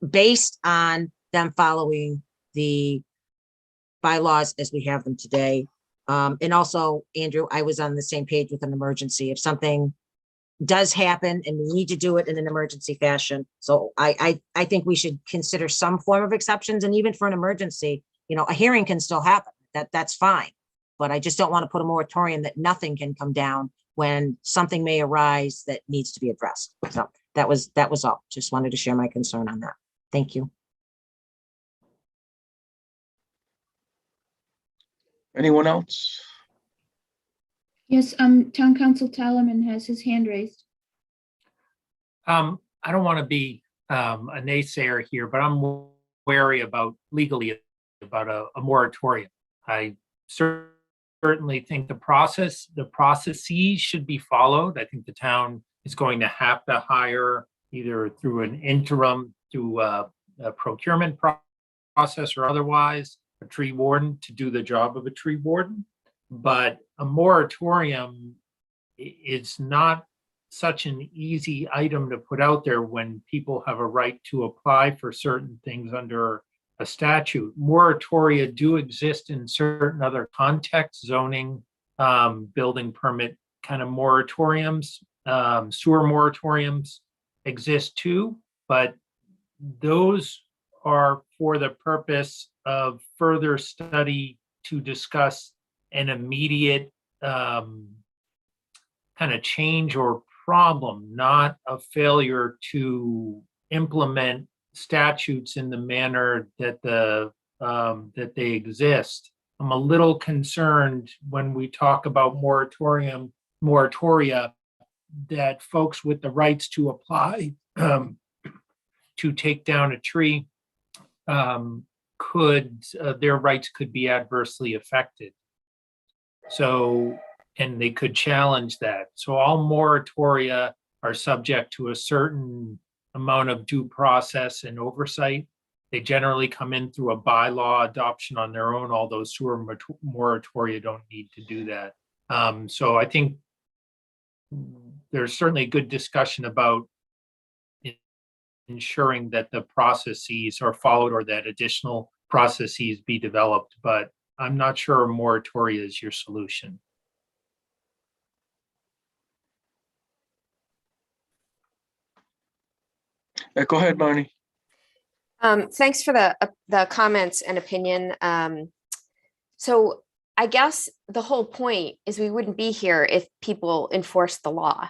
based on them following the bylaws as we have them today. And also, Andrew, I was on the same page with an emergency. If something does happen and we need to do it in an emergency fashion. So I think we should consider some form of exceptions, and even for an emergency, you know, a hearing can still happen. That's fine. But I just don't want to put a moratorium that nothing can come down when something may arise that needs to be addressed. So that was all. Just wanted to share my concern on that. Thank you. Anyone else? Yes, Town Council Talaman has his hand raised. I don't want to be a naysayer here, but I'm wary about legally about a moratorium. I certainly think the processes should be followed. I think the town is going to have to hire either through an interim, through a procurement process or otherwise, a tree warden to do the job of a tree warden. But a moratorium is not such an easy item to put out there when people have a right to apply for certain things under a statute. Moratoria do exist in certain other contexts, zoning, building permit kind of moratoriums, sewer moratoriums exist too, but those are for the purpose of further study to discuss an immediate kind of change or problem, not a failure to implement statutes in the manner that that they exist. I'm a little concerned when we talk about moratoria, that folks with the rights to apply to take down a tree their rights could be adversely affected. So, and they could challenge that. So all moratoria are subject to a certain amount of due process and oversight. They generally come in through a bylaw adoption on their own, although sewer moratoria don't need to do that. So I think there's certainly a good discussion about ensuring that the processes are followed or that additional processes be developed, but I'm not sure a moratoria is your solution. Go ahead, Marnie. Thanks for the comments and opinion. So I guess the whole point is we wouldn't be here if people enforced the law.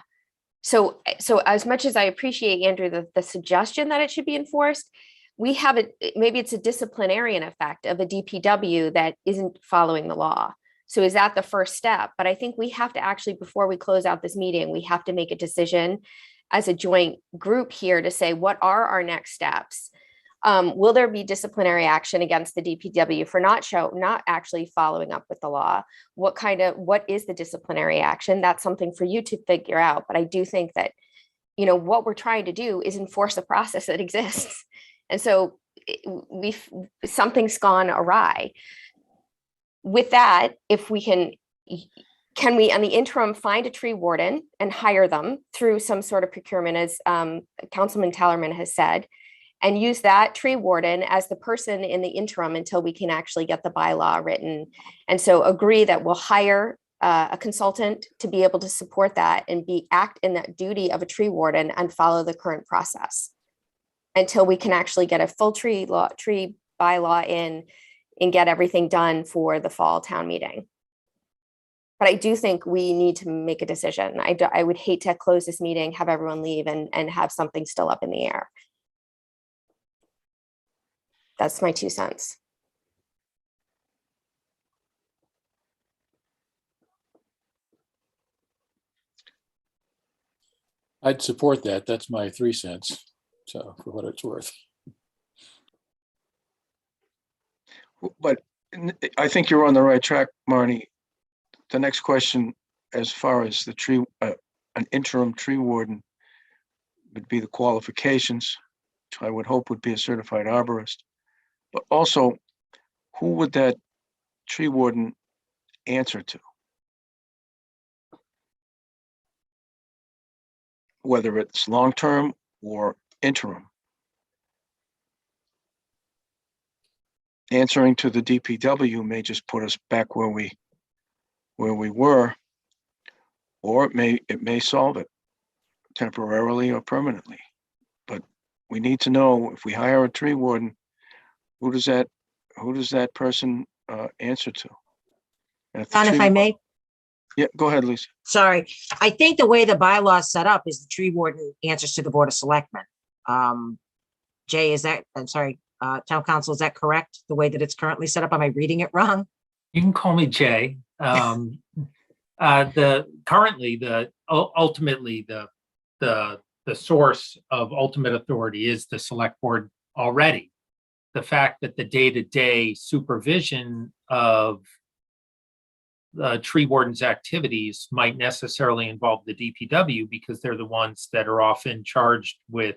So as much as I appreciate, Andrew, the suggestion that it should be enforced, we have it, maybe it's a disciplinarian effect of a DPW that isn't following the law. So is that the first step? But I think we have to actually, before we close out this meeting, we have to make a decision as a joint group here to say, what are our next steps? Will there be disciplinary action against the DPW for not actually following up with the law? What is the disciplinary action? That's something for you to figure out. But I do think that, you know, what we're trying to do is enforce a process that exists. And so something's gone awry. With that, if we can we, on the interim, find a tree warden and hire them through some sort of procurement, as Councilman Tellerman has said, and use that tree warden as the person in the interim until we can actually get the bylaw written. And so agree that we'll hire a consultant to be able to support that and act in that duty of a tree warden and follow the current process until we can actually get a full tree bylaw in and get everything done for the fall town meeting. But I do think we need to make a decision. I would hate to close this meeting, have everyone leave and have something still up in the air. That's my 2 cents. I'd support that. That's my 3 cents. So for what it's worth. But I think you're on the right track, Marnie. The next question, as far as the tree, an interim tree warden, would be the qualifications, which I would hope would be a certified arborist. But also, who would that tree warden answer to? whether it's long-term or interim. Answering to the DPW may just put us back where we were, or it may solve it temporarily or permanently. But we need to know, if we hire a tree warden, who does that person answer to? And the Don, if tree I warden- may, Yeah, go ahead, Lisa. sorry. I think the way the bylaw is set up is the tree warden answers to the Board of Selectmen. Jay, I'm sorry, Town Council, is that correct? The way that it's currently set up? Am I reading it wrong? You can call me Jay. Ultimately the source of ultimate authority is the select board already. The fact that the day-to-day supervision of the tree warden's activities might necessarily involve the DPW, because they're the ones that are often charged with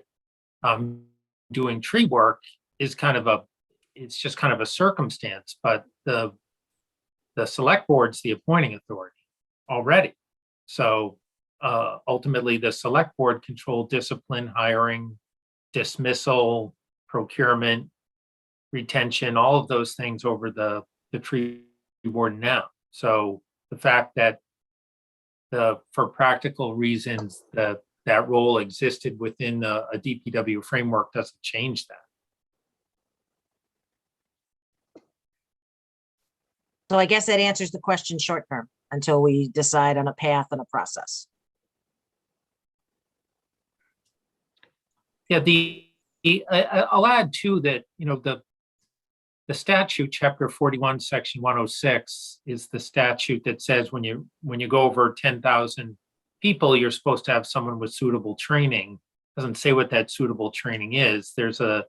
doing tree work, is it's just kind of a circumstance. But the select board's the appointing authority already. So ultimately the select board control discipline, hiring, dismissal, procurement, retention, all of those things over the tree warden now. So the fact that for practical reasons that role existed within a DPW framework doesn't change that. So I guess that answers the question short term until we decide on a path and a process. Yeah, I'll add too that, the statute, chapter 41, section 106, is the statute that says when you go over 10,000 people, you're supposed to have someone with suitable training. Doesn't say what that suitable training is. There's a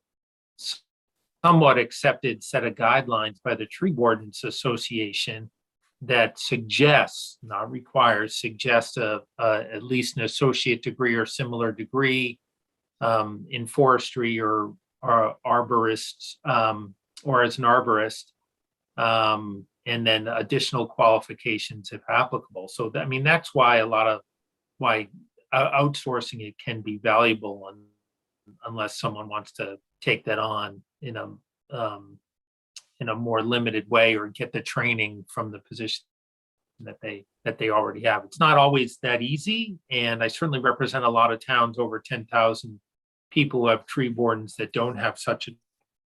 somewhat accepted set of guidelines by the Tree Wardens Association that suggests, not requires, suggests at least an associate degree or similar degree in forestry or arborists, or as an arborist, and then additional qualifications if applicable. So that's why outsourcing it can be valuable, unless someone wants to take that on in a more limited way, or get the training from the position that they already have. It's not always that easy, and I certainly represent a lot of towns over 10,000 people who have tree wardens that don't have such a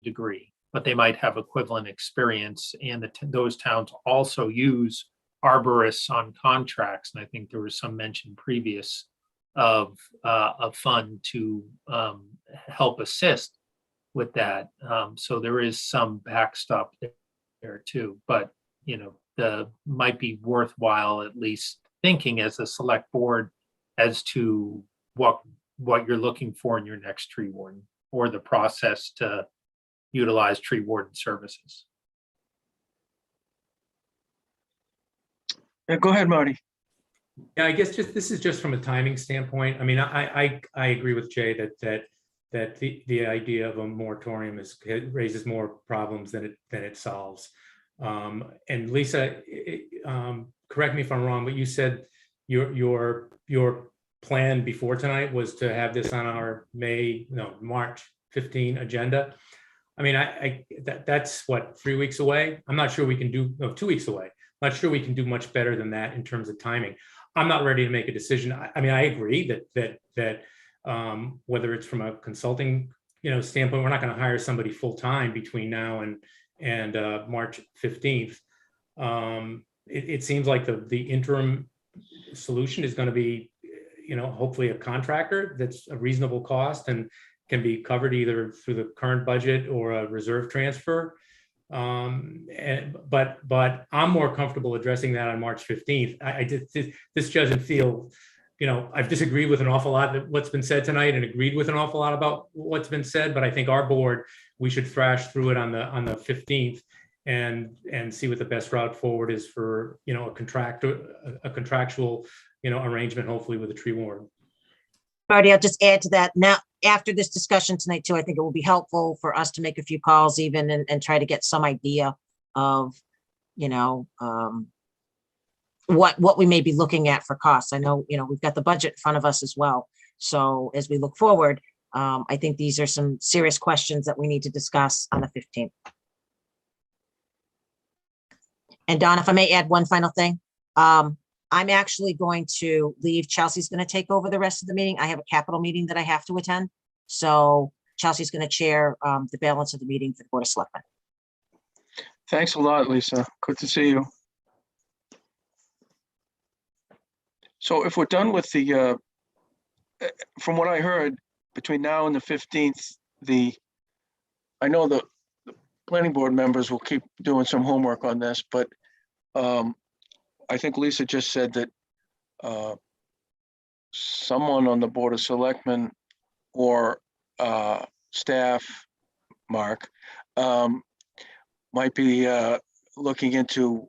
degree, but they might have equivalent experience, and those towns also use arborists on contracts. And I think there was some mention previous of a fund to help assist with that. So there is some backstop there too, but might be worthwhile at least thinking as a select board as to what you're looking for in your next tree warden, or the process to utilize tree warden services. Go ahead, Marty. Yeah, I guess this is just from a timing standpoint. I mean, I agree with Jay that the idea of a moratorium raises more problems than it solves. And Lisa, correct me if I'm wrong, but you said your plan before tonight was to have this on our March 15 agenda. I mean, that's what, 3 weeks away? I'm not sure we can do, 2 weeks away. I'm not sure we can do much better than that in terms of timing. I'm not ready to make a decision. I mean, I agree that whether it's from a consulting, standpoint, we're not going to hire somebody full-time between now and March 15th. It seems like the interim solution is going to be, hopefully a contractor that's a reasonable cost and can be covered either through the current budget or a reserve transfer. But I'm more comfortable addressing that on March 15th. This doesn't feel, I've disagreed with an awful lot of what's been said tonight and agreed with an awful lot about what's been said, but I think our board, we should thrash through it on the 15th and see what the best route forward is for, a contractual, arrangement, hopefully with a tree warden. Marty, I'll just add to that. Now, after this discussion tonight too, I think it will be helpful for us to make a few calls even and try to get some idea of, what we may be looking at for costs. I know, we've got the budget in front of us as well. So as we look forward, I think these are some serious questions that we need to discuss on the 15th. And Don, if I may add one final thing, I'm actually going to leave. Chelsea's going to take over the rest of the meeting. I have a capital meeting that I have to attend. So Chelsea's going to chair the balance of the meeting for the Board of Selectmen. Thanks a lot, Lisa. Good to see you. So if we're done with the, from what I heard, between now and the 15th, I know the planning board members will keep doing some homework on this, but I think Lisa just said that someone on the Board of Selectmen or staff, Mark, might be looking into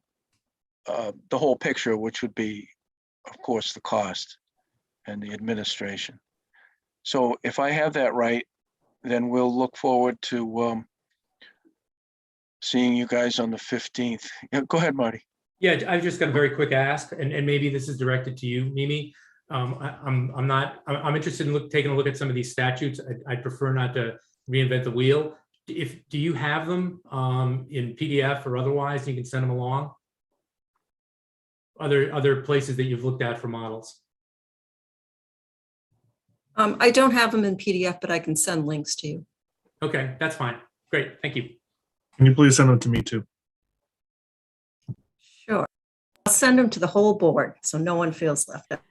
the whole picture, which would be, of course, the cost and the administration. So if I have that right, then we'll look forward to seeing you guys on the 15th. Yeah, go ahead, Marty. Yeah, I've just got a very quick ask, and maybe this is directed to you, Mimi. I'm interested in taking a look at some of these statutes. I'd prefer not to reinvent the wheel. Do you have them in PDF or otherwise? You can send them along. Other places that you've looked at for models. I don't have them in PDF, but I can send links to you. Okay, that's fine. Great, thank you. Can you please send them to me too? Sure. I'll send them to the whole board so no one feels left out.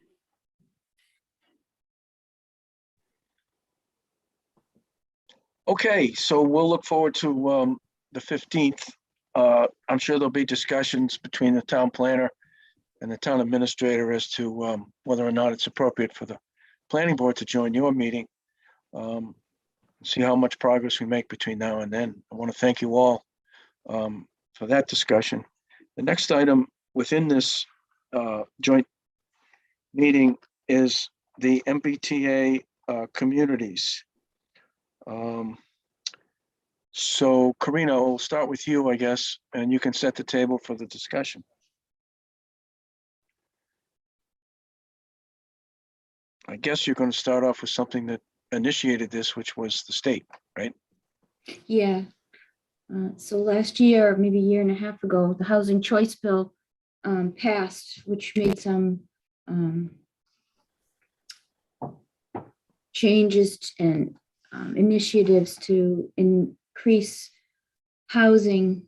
Okay, so we'll look forward to the 15th. I'm sure there'll be discussions between the town planner and the town administrator as to whether or not it's appropriate for the planning board to join your meeting. See how much progress we make between now and then. I want to thank you all for that discussion. The next item within this joint meeting is the Mbta communities. So Karina, we'll start with you, I guess, and you can set the table for the discussion. I guess you're going to start off with something that initiated this, which was the state, right? Yeah. So last year, maybe a year and a half ago, the Housing Choice Bill passed, which made some changes and initiatives to increase housing.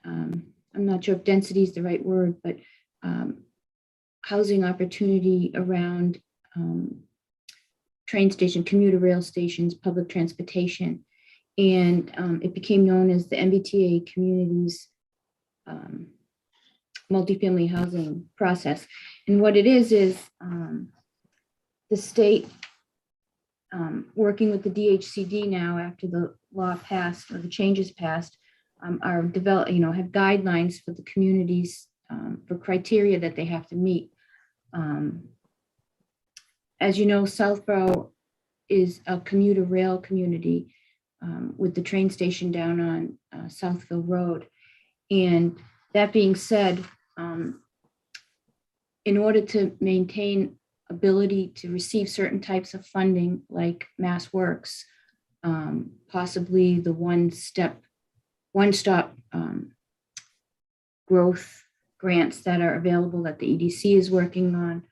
I'm not sure if density is the right word, but housing opportunity around train station, commuter rail stations, public transportation. And it became known as the Mbta communities multifamily housing process. And what it is the state working with the DHCD now after the law passed or the changes passed are have guidelines for the communities for criteria that they have to meet. As you know, Southborough is a commuter rail community with the train station down on Southville Road. And that being said, in order to maintain ability to receive certain types of funding like Mass Works, possibly the one-stop growth grants that are available that the EDC is working on,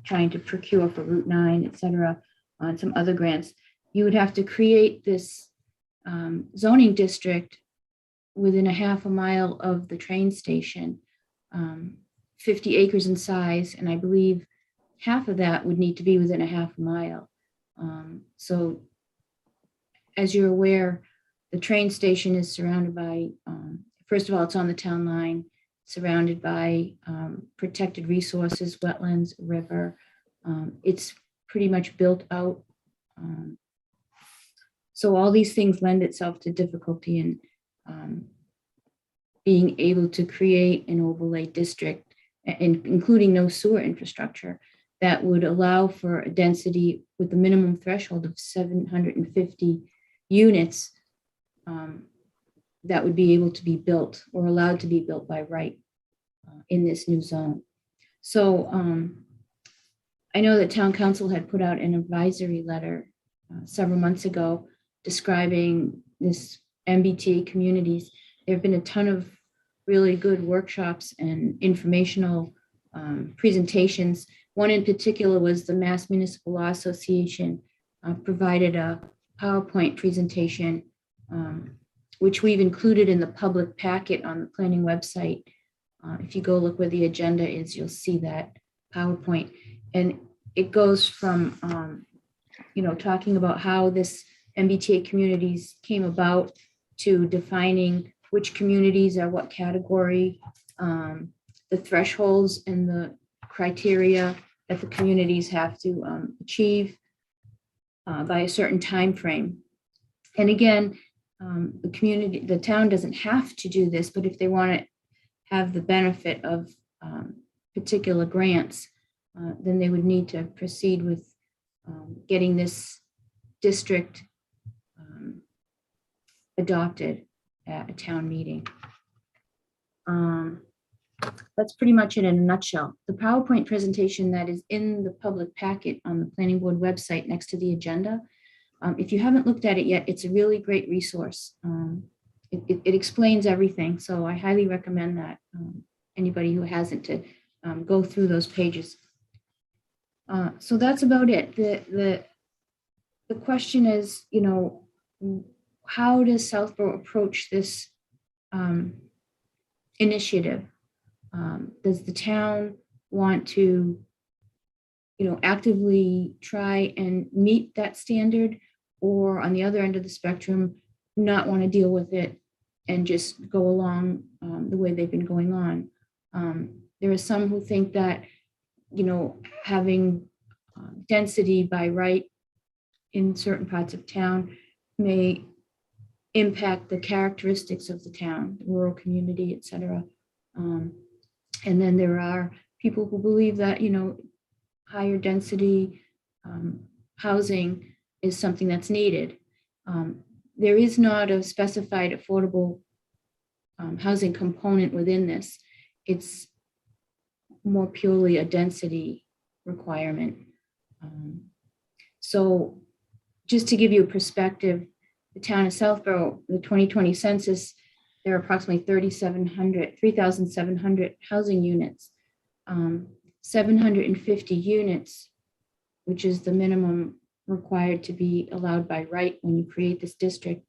trying to procure for Route 9, et cetera, on some other grants, you would have to create this zoning district within a half a mile of the train station, 50 acres in size, and I believe half of that would need to be within a half a mile. So as you're aware, the train station is surrounded by, first of all, it's on the town line, surrounded by protected resources, wetlands, river. It's pretty much built out. So all these things lend itself to difficulty in being able to create an overlay district, including no sewer infrastructure, that would allow for a density with a minimum threshold of 750 units that would be able to be built or allowed to be built by right in this new zone. So I know that town council had put out an advisory letter several months ago describing this MBTA communities. There have been a ton of really good workshops and informational presentations. One in particular was the Mass Municipal Law Association provided a PowerPoint presentation, which we've included in the public packet on the planning website. If you go look where the agenda is, you'll see that PowerPoint. And it goes from, talking about how this MBTA communities came about to defining which communities are what category, the thresholds and the criteria that the communities have to achieve by a certain time frame. And again, the town doesn't have to do this, but if they want to have the benefit of particular grants, then they would need to proceed with getting this district adopted at a town meeting. That's pretty much it in a nutshell. The PowerPoint presentation that is in the public packet on the planning board website next to the agenda, if you haven't looked at it yet, it's a really great resource. It explains everything, so I highly recommend that anybody who hasn't to go through those pages. So that's about it. The question is, how does Southborough approach this initiative? Does the town want to, actively try and meet that standard, or on the other end of the spectrum, not want to deal with it and just go along the way they've been going on? There are some who think that, having density by right in certain parts of town may impact the characteristics of the town, the rural community, et cetera. And then there are people who believe that, higher density housing is something that's needed. There is not a specified affordable housing component within this. It's more purely a density requirement. So just to give you a perspective, the town of Southborough, the 2020 census, there are approximately 3,700 housing units. 750 units, which is the minimum required to be allowed by right when you create this district,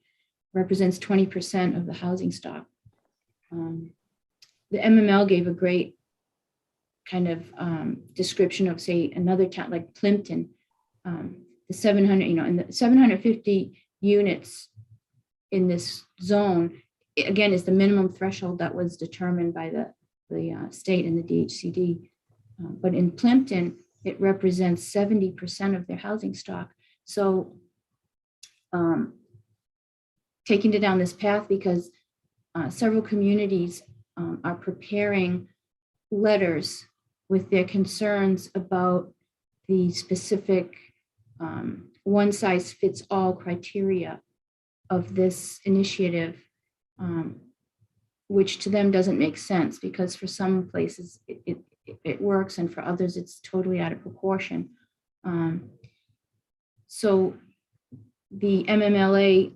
represents 20% of the housing stock. The MML gave a great kind of description of, say, another town like Plimpton, the 700, and the 750 units in this zone, again, is the minimum threshold that was determined by the state and the DHCD. But in Plimpton, it represents 70% of their housing stock. So taking it down this path, because several communities are preparing letters with their concerns about the specific one-size-fits-all criteria of this initiative, which to them doesn't make sense, because for some places it works and for others it's totally out of proportion. So the MMLA,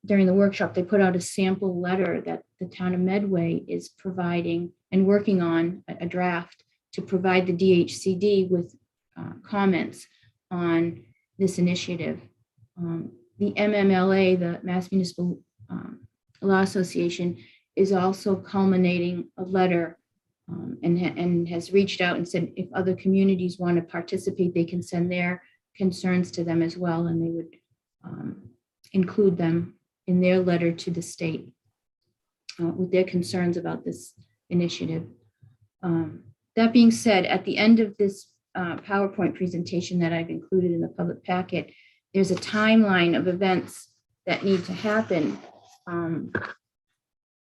during the workshop, they put out a sample letter that the town of Midway is providing and working on a draft to provide the DHCD with comments on this initiative. The MMLA, the Mass Municipal Law Association, is also culminating a letter and has reached out and said if other communities want to participate, they can send their concerns to them as well, and they would include them in their letter to the state with their concerns about this initiative. That being said, at the end of this PowerPoint presentation that I've included in the public packet, there's a timeline of events that need to happen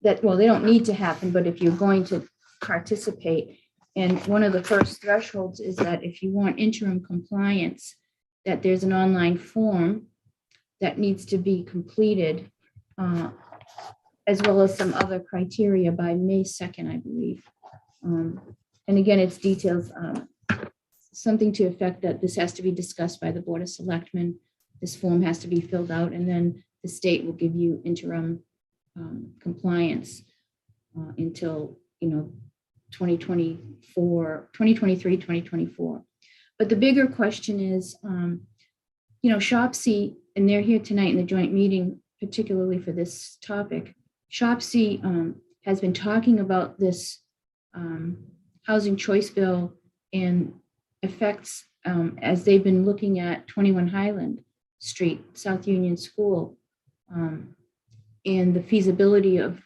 that, well, they don't need to happen, but if you're going to participate, and one of the first thresholds is that if you want interim compliance, that there's an online form that needs to be completed, as well as some other criteria by May 2nd, I believe. And again, it's details something to effect that this has to be discussed by the Board of Selectmen. This form has to be filled out, and then the state will give you interim compliance until, 2024, 2023, 2024. But the bigger question is, SHOPC, and they're here tonight in the joint meeting, particularly for this topic. SHOPC has been talking about this housing choice bill and effects as they've been looking at 21 Highland Street, South Union School, and the feasibility of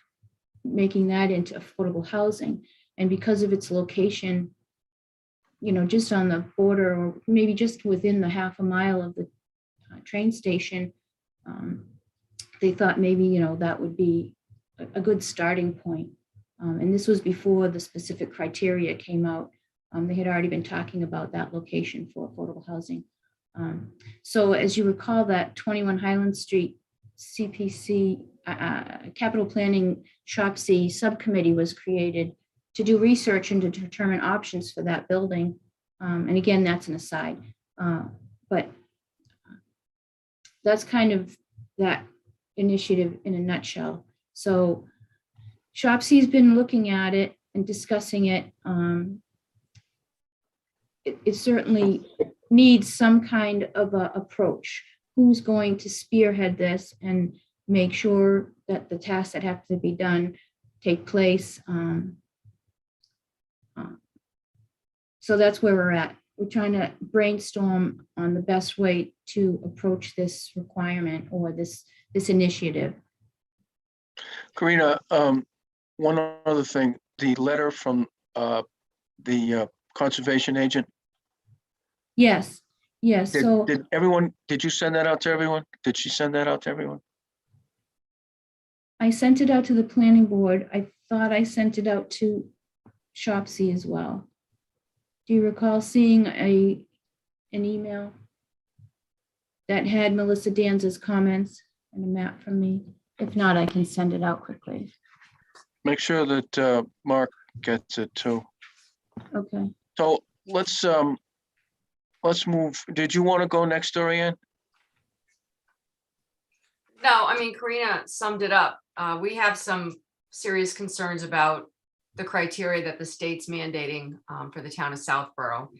making that into affordable housing. And because of its location, just on the border, or maybe just within the half a mile of the train station, they thought maybe, that would be a good starting point. And this was before the specific criteria came out. They had already been talking about that location for affordable housing. So as you recall, that 21 Highland Street CPC Capital Planning SHOPC subcommittee was created to do research and to determine options for that building. And again, that's an aside. But that's kind of that initiative in a nutshell. So SHOPC's been looking at it and discussing it. It certainly needs some kind of a approach. Who's going to spearhead this and make sure that the tasks that have to be done take place? So that's where we're at. We're trying to brainstorm on the best way to approach this requirement or this initiative. Karina, one other thing, the letter from the conservation agent. Yes. So did you send that out to everyone? Did she send that out to everyone? I sent it out to the planning board. I thought I sent it out to SHOPC as well. Do you recall seeing an email that had Melissa Danza's comments and a map from me? If not, I can send it out quickly. Make sure that Mark gets it too. Okay. So let's move. Did you want to go next, Dorian? No, I mean, Karina summed it up. We have some serious concerns about the criteria that the state's mandating for the town of Southborough.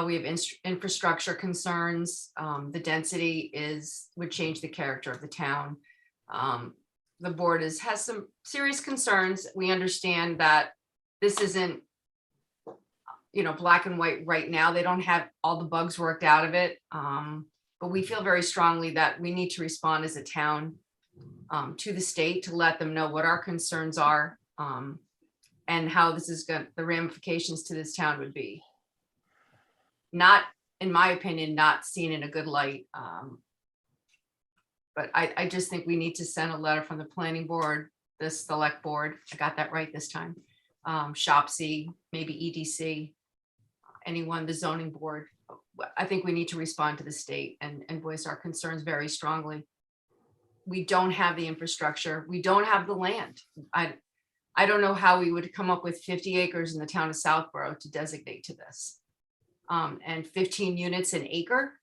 We have infrastructure concerns. The density would change the character of the town. The board has some serious concerns. We understand that this isn't, black and white right now. They don't have all the bugs worked out of it. But we feel very strongly that we need to respond as a town to the state to let them know what our concerns are and how this is the ramifications to this town would be. Not, in my opinion, not seen in a good light. But I just think we need to send a letter from the planning board, the select board. I got that right this time. SHOPC, maybe EDC, anyone, the zoning board. I think we need to respond to the state and voice our concerns very strongly. We don't have the infrastructure. We don't have the land. I don't know how we would come up with 50 acres in the town of Southborough to designate to this. And 15 units an acre,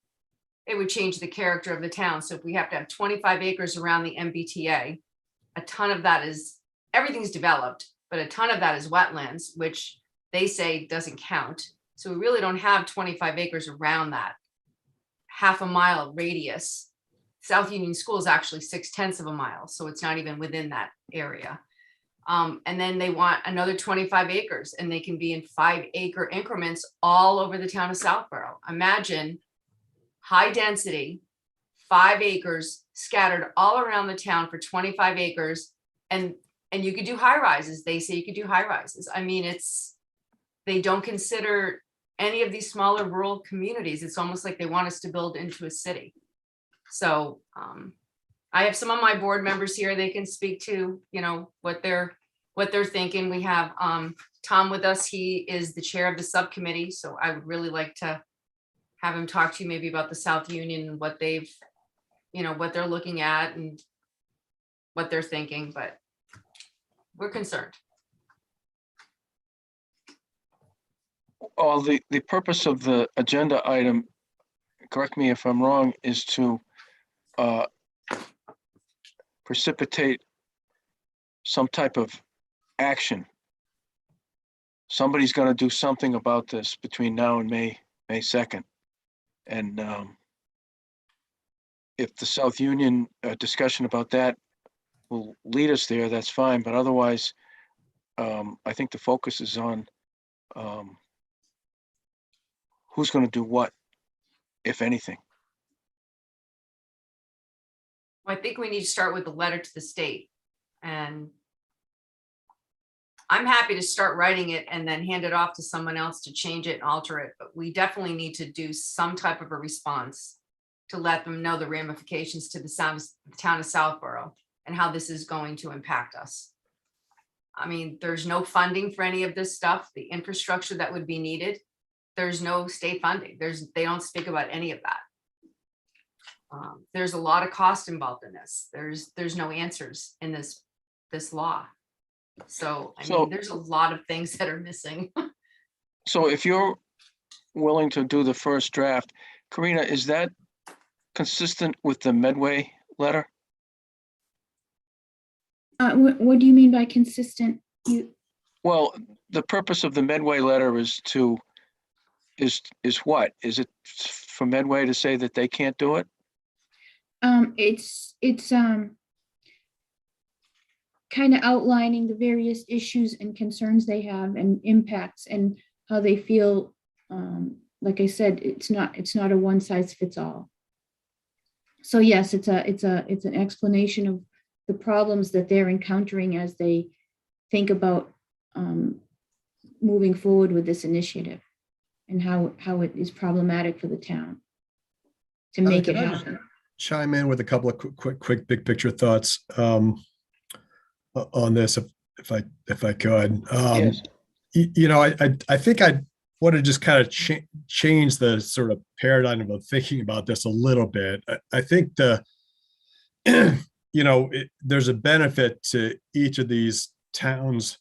it would change the character of the town. So if we have to have 25 acres around the MBTA, a ton of that is, everything's developed, but a ton of that is wetlands, which they say doesn't count. So we really don't have 25 acres around that half a mile radius. South Union School is actually 6/10 of a mile. So it's not even within that area. And then they want another 25 acres and they can be in 5-acre increments all over the town of Southborough. Imagine high density, 5 acres scattered all around the town for 25 acres. And you could do high rises. They say you could do high rises. I mean, they don't consider any of these smaller rural communities. It's almost like they want us to build into a city. So I have some of my board members here. They can speak to, what they're thinking. We have Tom with us. He is the chair of the subcommittee. So I would really like to have him talk to you maybe about the South Union and what they've, what they're looking at and what they're thinking, but we're concerned. Well, the purpose of the agenda item, correct me if I'm wrong, is to precipitate some type of action. Somebody's going to do something about this between now and May 2nd. And if the South Union discussion about that will lead us there, that's fine. But otherwise, I think the focus is on who's going to do what, if anything. I think we need to start with the letter to the state. And I'm happy to start writing it and then hand it off to someone else to change it and alter it. But we definitely need to do some type of a response to let them know the ramifications to the town of Southborough and how this is going to impact us. I mean, there's no funding for any of this stuff, the infrastructure that would be needed. There's no state funding. They don't speak about any of that. There's a lot of cost involved in this. There's no answers in this law. So, I mean, there's a lot of things that are missing. So if you're willing to do the first draft, Karina, is that consistent with the Midway letter? What do you mean by consistent? Well, the purpose of the Midway letter is what? Is it for Midway to say that they can't do it? It's kind of outlining the various issues and concerns they have and impacts and how they feel. Like I said, it's not a one size fits all. So yes, it's an explanation of the problems that they're encountering as they think about moving forward with this initiative and how it is problematic for the town to make it happen. Chime in with a couple of quick big picture thoughts on this, if I could. Yes. I think I want to just kind of change the sort of paradigm of thinking about this a little bit. I think there's a benefit to each of these towns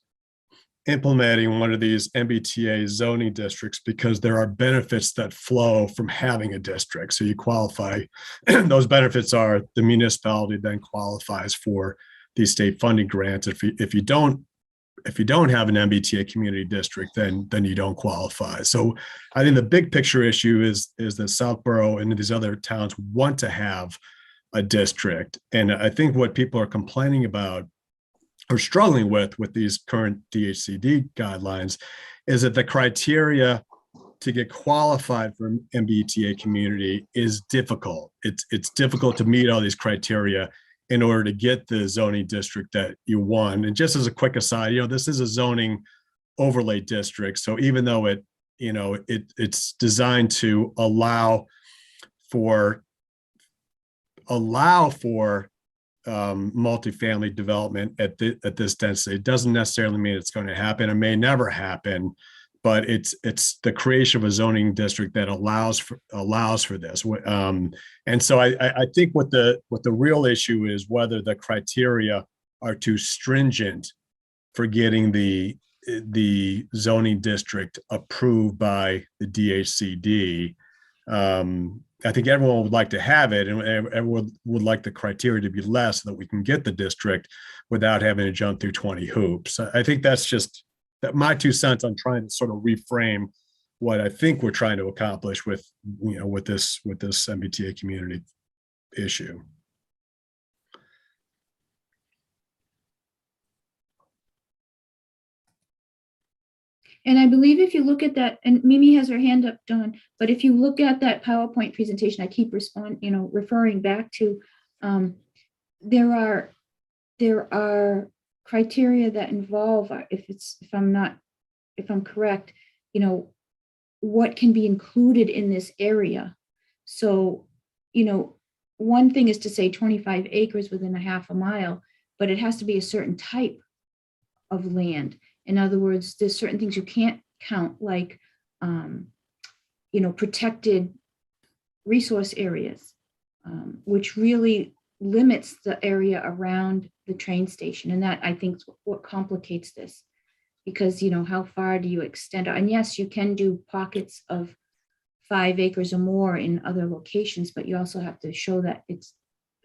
implementing one of these MBTA zoning districts because there are benefits that flow from having a district. So you qualify, those benefits are the municipality then qualifies for these state funding grants. If you don't have an MBTA community district, then you don't qualify. So I think the big picture issue is that Southborough and these other towns want to have a district. And I think what people are complaining about or struggling with these current DHCD guidelines is that the criteria to get qualified for MBTA community is difficult. It's difficult to meet all these criteria in order to get the zoning district that you want. And just as a quick aside, this is a zoning overlay district. So even though it's designed to allow for multifamily development at this density, it doesn't necessarily mean it's going to happen. It may never happen, but it's the creation of a zoning district that allows for this. And so I think what the real issue is whether the criteria are too stringent for getting the zoning district approved by the DHCD. I think everyone would like to have it, and everyone would like the criteria to be less so that we can get the district without having to jump through 20 hoops. I think that's just my 2 cents on trying to sort of reframe what I think we're trying to accomplish with this MBTA community issue. And I believe if you look at that, and Mimi has her hand up, Dawn, but if you look at that PowerPoint presentation, I keep referring back to, there are criteria that involve, if I'm correct, what can be included in this area. So, one thing is to say 25 acres within a half a mile, but it has to be a certain type of land. In other words, there's certain things you can't count, like, protected resource areas, which really limits the area around the train station. And that, I think, is what complicates this. because, you know, how far do you extend? And yes, you can do pockets of 5 acres or more in other locations, but you also have to show that it's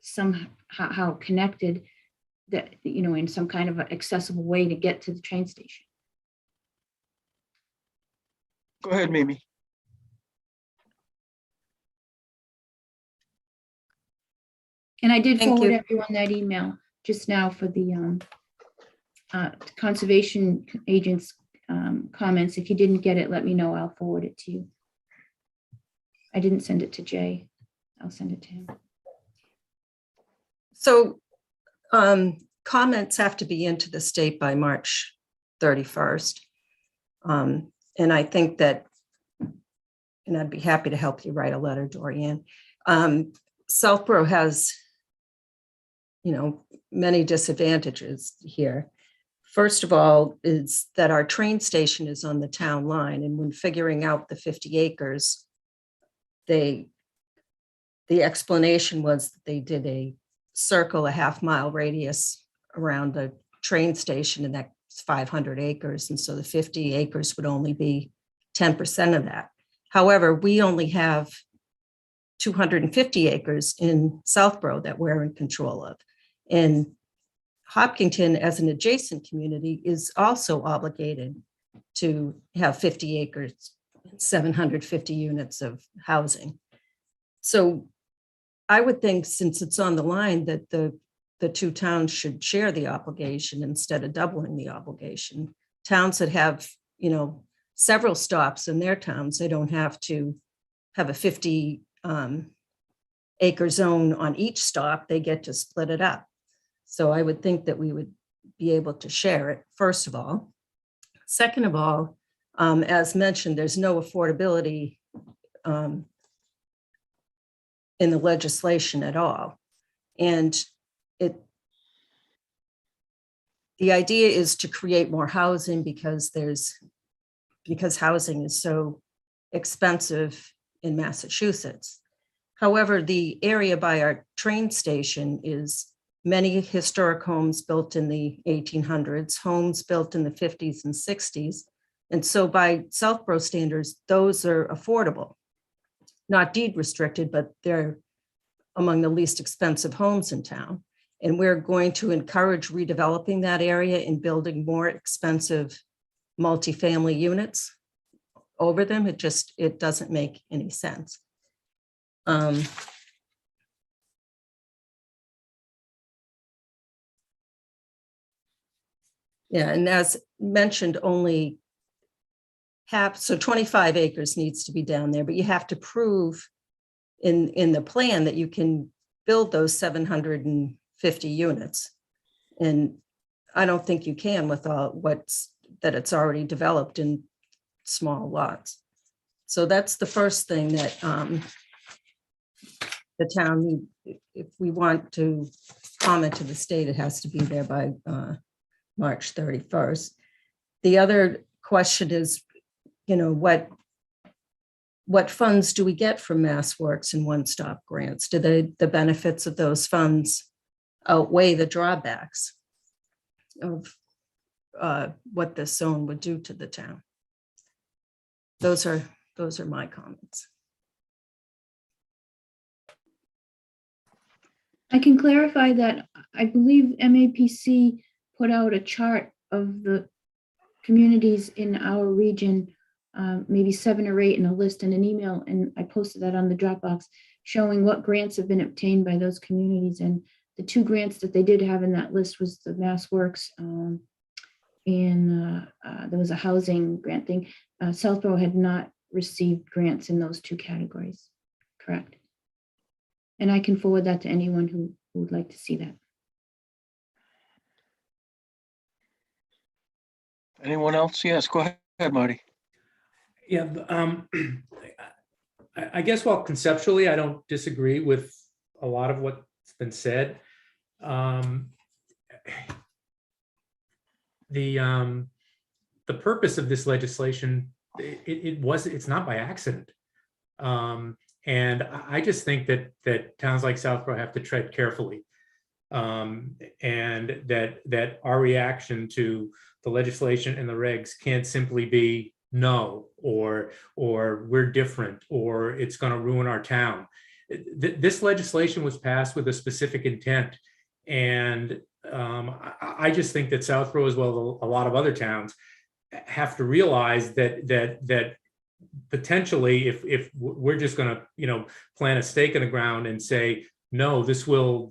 somehow connected, that, you know, in some kind of accessible way to get to the train station. Go ahead, Mimi. And I did Thank forward you. everyone that email just now for the conservation agents comments. If you didn't get it, let me know. I'll forward it to you. I didn't send it to Jay. I'll send it to him. So comments have to be into the state by March 31st. And I think that, and I'd be happy to help you write a letter, Dorian. Southborough has, you know, many disadvantages here. First of all, is that our train station is on the town line, and when figuring out the 50 acres, the explanation was that they did a circle, a half-mile radius around the train station, and that's 500 acres. And so the 50 acres would only be 10% of that. However, we only have 250 acres in Southborough that we're in control of. And Hopkinton, as an adjacent community, is also obligated to have 50 acres, 750 units of housing. So I would think, since it's on the line, that the two towns should share the obligation instead of doubling the obligation. Towns that have, you know, several stops in their towns, they don't have to have a 50 acre zone on each stop. They get to split it up. So I would think that we would be able to share it, first of all. Second of all, as mentioned, there's no affordability in the legislation at all. And the idea is to create more housing because housing is so expensive in Massachusetts. However, the area by our train station is many historic homes built in the 1800s, homes built in the 50s and 60s. And so by Southborough standards, those are affordable, not deed restricted, but they're among the least expensive homes in town. And we're going to encourage redeveloping that area and building more expensive multifamily units over them. It doesn't make any sense. Yeah, and as mentioned, only so 25 acres needs to be down there, but you have to prove in the plan that you can build those 750 units. And I don't think you can with that it's already developed in small lots. So that's the first thing that the town need. If we want to comment to the state, it has to be there by March 31st. The other question is, you know, what funds do we get from MassWorks and one-stop grants? Do the benefits of those funds outweigh the drawbacks of what this zone would do to the town? Those are my comments. I can clarify that I believe MAPC put out a chart of the communities in our region, maybe 7 or 8 in a list in an email, and I posted that on the Dropbox, showing what grants have been obtained by those communities. And the 2 grants that they did have in that list was the MassWorks, and there was a housing grant thing. Southborough had not received grants in those 2 categories, correct? And I can forward that to anyone who would like to see that. Anyone else? Yes, go ahead, Marty. Yeah, I guess while conceptually I don't disagree with a lot of what's been said, the purpose of this legislation, it's not by accident. And I just think that towns like Southborough have to tread carefully, and that our reaction to the legislation and the regs can't simply be no, or we're different, or it's going to ruin our town. This legislation was passed with a specific intent. And I just think that Southborough, as well as a lot of other towns, have to realize that potentially, if we're just going to, plant a stake in the ground and say, no, this will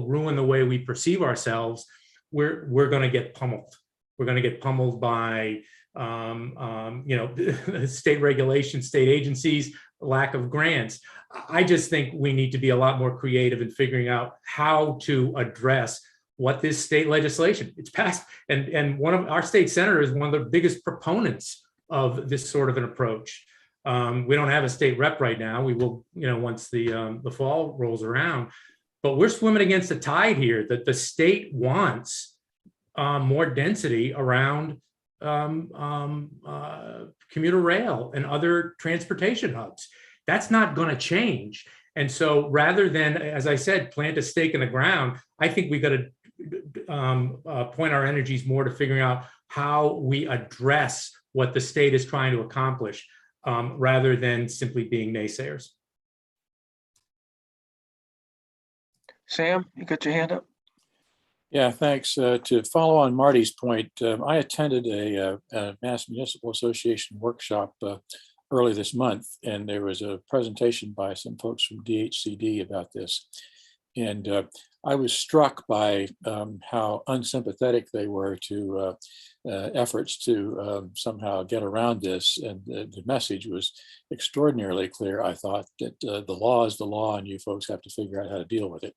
ruin the way we perceive ourselves, we're going to get pummeled. We're going to get pummeled by state regulations, state agencies, lack of grants. I just think we need to be a lot more creative in figuring out how to address what this state legislation it's passed. And one of our state senators is one of the biggest proponents of this sort of an approach. We don't have a state rep right now. We will, once the fall rolls around, but we're swimming against the tide here that the state wants more density around commuter rail and other transportation hubs. That's not going to change. And so rather than, as I said, plant a stake in the ground, I think we got to point our energies more to figuring out how we address what the state is trying to accomplish, rather than simply being naysayers. Sam, you got your hand up? Yeah, thanks. To follow on Marty's point, I attended a Mass Municipal Association workshop early this month, and there was a presentation by some folks from DHCD about this. And I was struck by how unsympathetic they were to efforts to somehow get around this. And the message was extraordinarily clear. I thought that the law is the law and you folks have to figure out how to deal with it,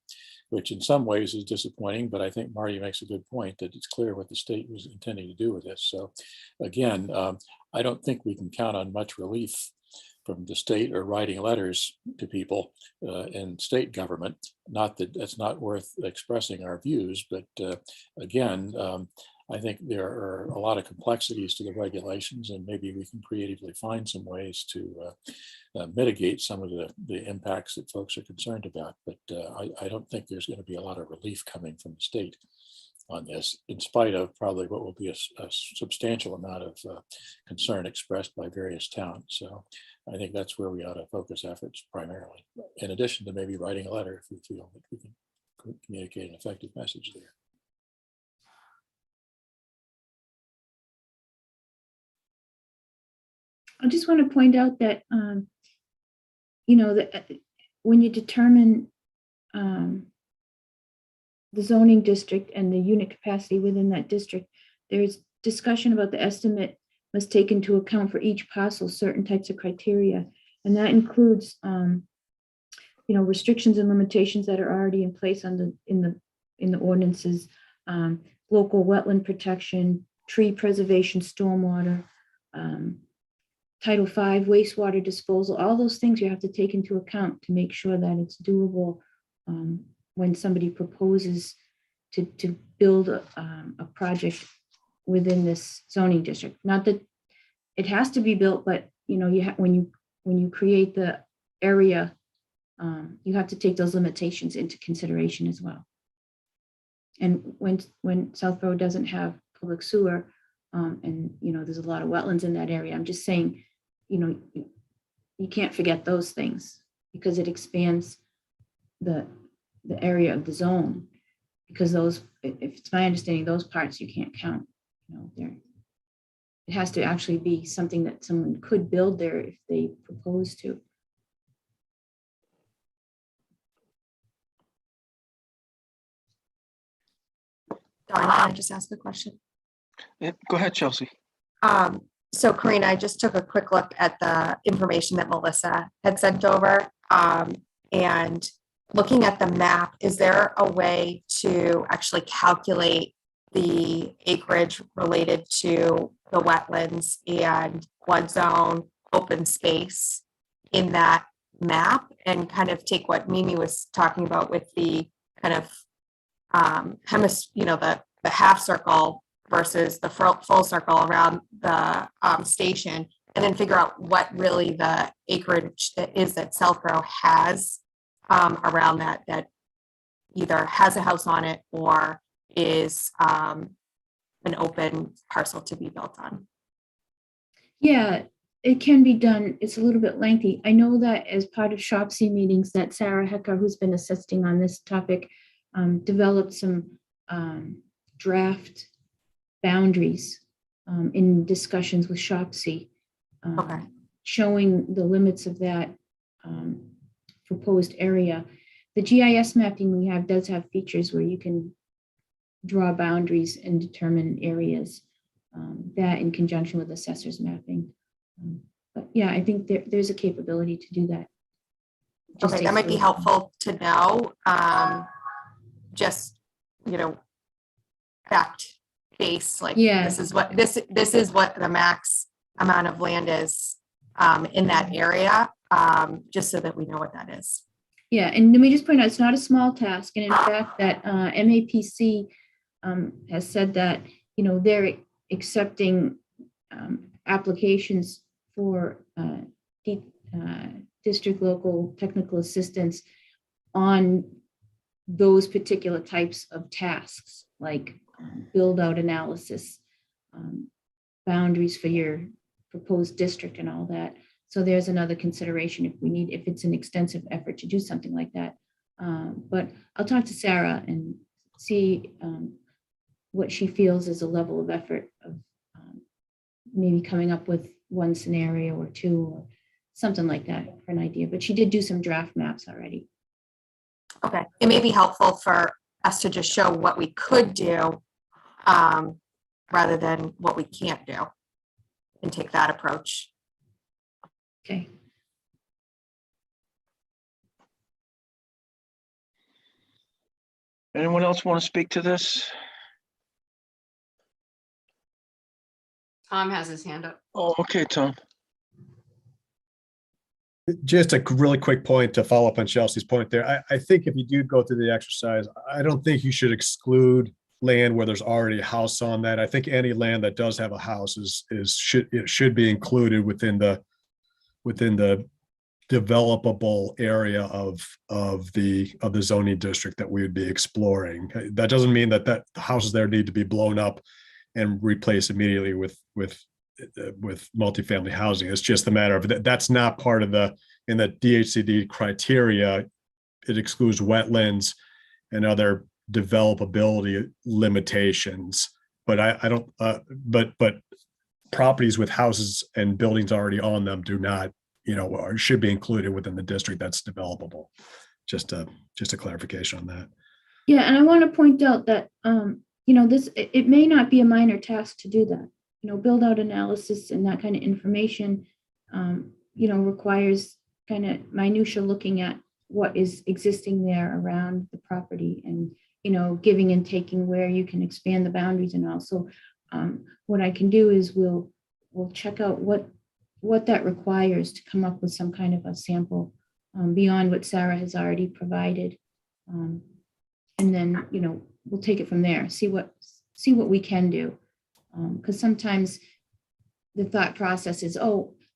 which in some ways is disappointing, but I think Marty makes a good point that it's clear what the state was intending to do with this. So again, I don't think we can count on much relief from the state or writing letters to people in state government. Not that it's not worth expressing our views, but again, I think there are a lot of complexities to the regulations, and maybe we can creatively find some ways to mitigate some of the impacts that folks are concerned about. But I don't think there's going to be a lot of relief coming from the state on this, in spite of probably what will be a substantial amount of concern expressed by various towns. So I think that's where we ought to focus efforts primarily, in addition to maybe writing a letter if we feel that we can communicate an effective message there. I just want to point out that, that when you determine the zoning district and the unit capacity within that district, there's discussion about the estimate must take into account for each parcel certain types of criteria. And that includes, restrictions and limitations that are already in place in the ordinances, local wetland protection, tree preservation, stormwater, Title V, wastewater disposal, all those things you have to take into account to make sure that it's doable when somebody proposes to build a project within this zoning district. Not that it has to be built, but when you create the area, you have to take those limitations into consideration as well. And when Southborough doesn't have public sewer, and there's a lot of wetlands in that area, I'm just saying, you can't forget those things because it expands the area of the zone, because those, if it's my understanding, those parts you can't count. It has to actually be something that someone could build there if they propose to. Dawn, can I just ask a question? Yeah, go ahead, Chelsea. So Karina, I just took a quick look at the information that Melissa had sent over. And looking at the map, is there a way to actually calculate the acreage related to the wetlands and flood zone open space in that map, and kind of take what Mimi was talking about with the kind of the half circle versus the full circle around the station, and then figure out what really the acreage that is that Southborough has around that either has a house on it or is an open parcel to be built on. Yeah, it can be done. It's a little bit lengthy. I know that as part of SHOPC meetings that Sarah Hecker, who's been assisting on this topic, developed some draft boundaries in discussions with SHOPC, Okay. showing the limits of that proposed area. The GIS mapping we have does have features where you can draw boundaries and determine areas, that in conjunction with assessors mapping. But yeah, I think there's a capability to do that. Just Okay, takes that might a be little time. helpful to know. Just, fact base, like Yeah. this is what the max amount of land is in that area, just so that we know what that is. Yeah, and let me just point out, it's not a small task. And in fact, that MAPC has said that, they're accepting applications for district local technical assistance on those particular types of tasks, like build out analysis, boundaries for your proposed district and all that. So there's another consideration if it's an extensive effort to do something like that. But I'll talk to Sarah and see what she feels is a level of effort of maybe coming up with one scenario or two or something like that for an idea. But she did do some draft maps already. Okay, it may be helpful for us to just show what we could do rather than what we can't do and take that approach. Okay. Anyone else want to speak to this? Tom has his hand up. Oh, okay, Tom. Just a really quick point to follow up on Chelsea's point there. I think if you do go through the exercise, I don't think you should exclude land where there's already a house on that. I think any land that does have a house should be included within the developable area of the zoning district that we would be exploring. That doesn't mean that the houses there need to be blown up and replaced immediately with multifamily housing. It's just a matter of that's not part of in the DHCD criteria. It excludes wetlands and other developability limitations. But I don't. But properties with houses and buildings already on them do not, or should be included within the district that's developable. Just a clarification on that. Yeah, and I want to point out that it may not be a minor task to do that. Build out analysis and that kind of information, requires kind of minutia looking at what is existing there around the property and, giving and taking where you can expand the boundaries. And also what I can do is we'll check out what that requires to come up with some kind of a sample beyond what Sarah has already provided. And then, we'll take it from there, see what we can do. Because sometimes the thought process is,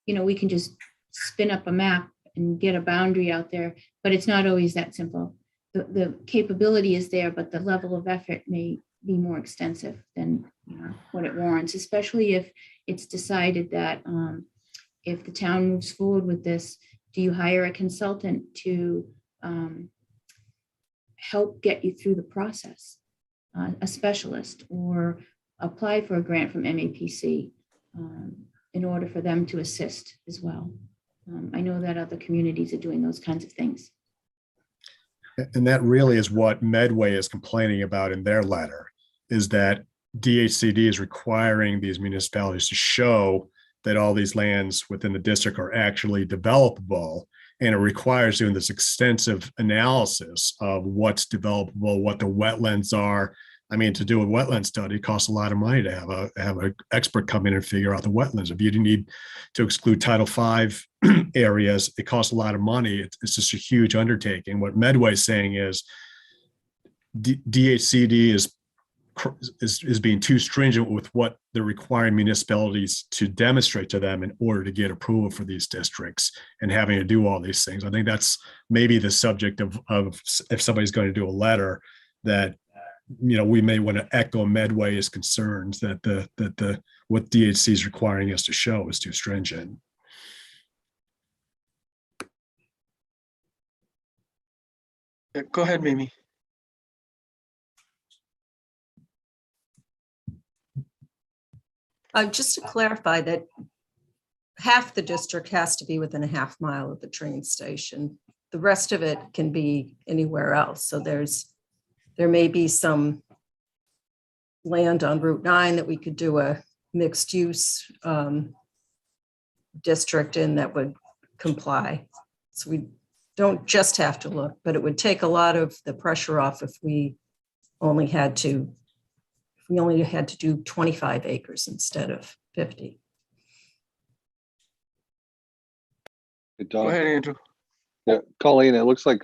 we can just spin up a map and get a boundary out there, but it's not always that simple. The capability is there, but the level of effort may be more extensive than what it warrants, especially if it's decided that if the town moves forward with this, do you hire a consultant to help get you through the process, a specialist, or apply for a grant from MAPC in order for them to assist as well. I know that other communities are doing those kinds of things. And that really is what Midway is complaining about in their letter, is that DHCD is requiring these municipalities to show that all these lands within the district are actually developable. And it requires doing this extensive analysis of what's developable, what the wetlands are. I mean, to do a wetland study costs a lot of money to have an expert come in and figure out the wetlands. If you need to exclude Title V areas, it costs a lot of money. It's just a huge undertaking. What Midway is saying is DHCD is being too stringent with what they're requiring municipalities to demonstrate to them in order to get approval for these districts and having to do all these things. I think that's maybe the subject of if somebody's going to do a letter, that we may want to echo Medway's concerns that what DHC is requiring us to show is too stringent. Go ahead, Mimi. Just to clarify that half the district has to be within a half mile of the train station. The rest of it can be anywhere else. So there may be some land on Route 9 that we could do a mixed use district in that would comply. So we don't just have to look, but it would take a lot of the pressure off if we only had to do 25 acres instead of 50. Go ahead, Andrew. Yeah, Colleen, it looks like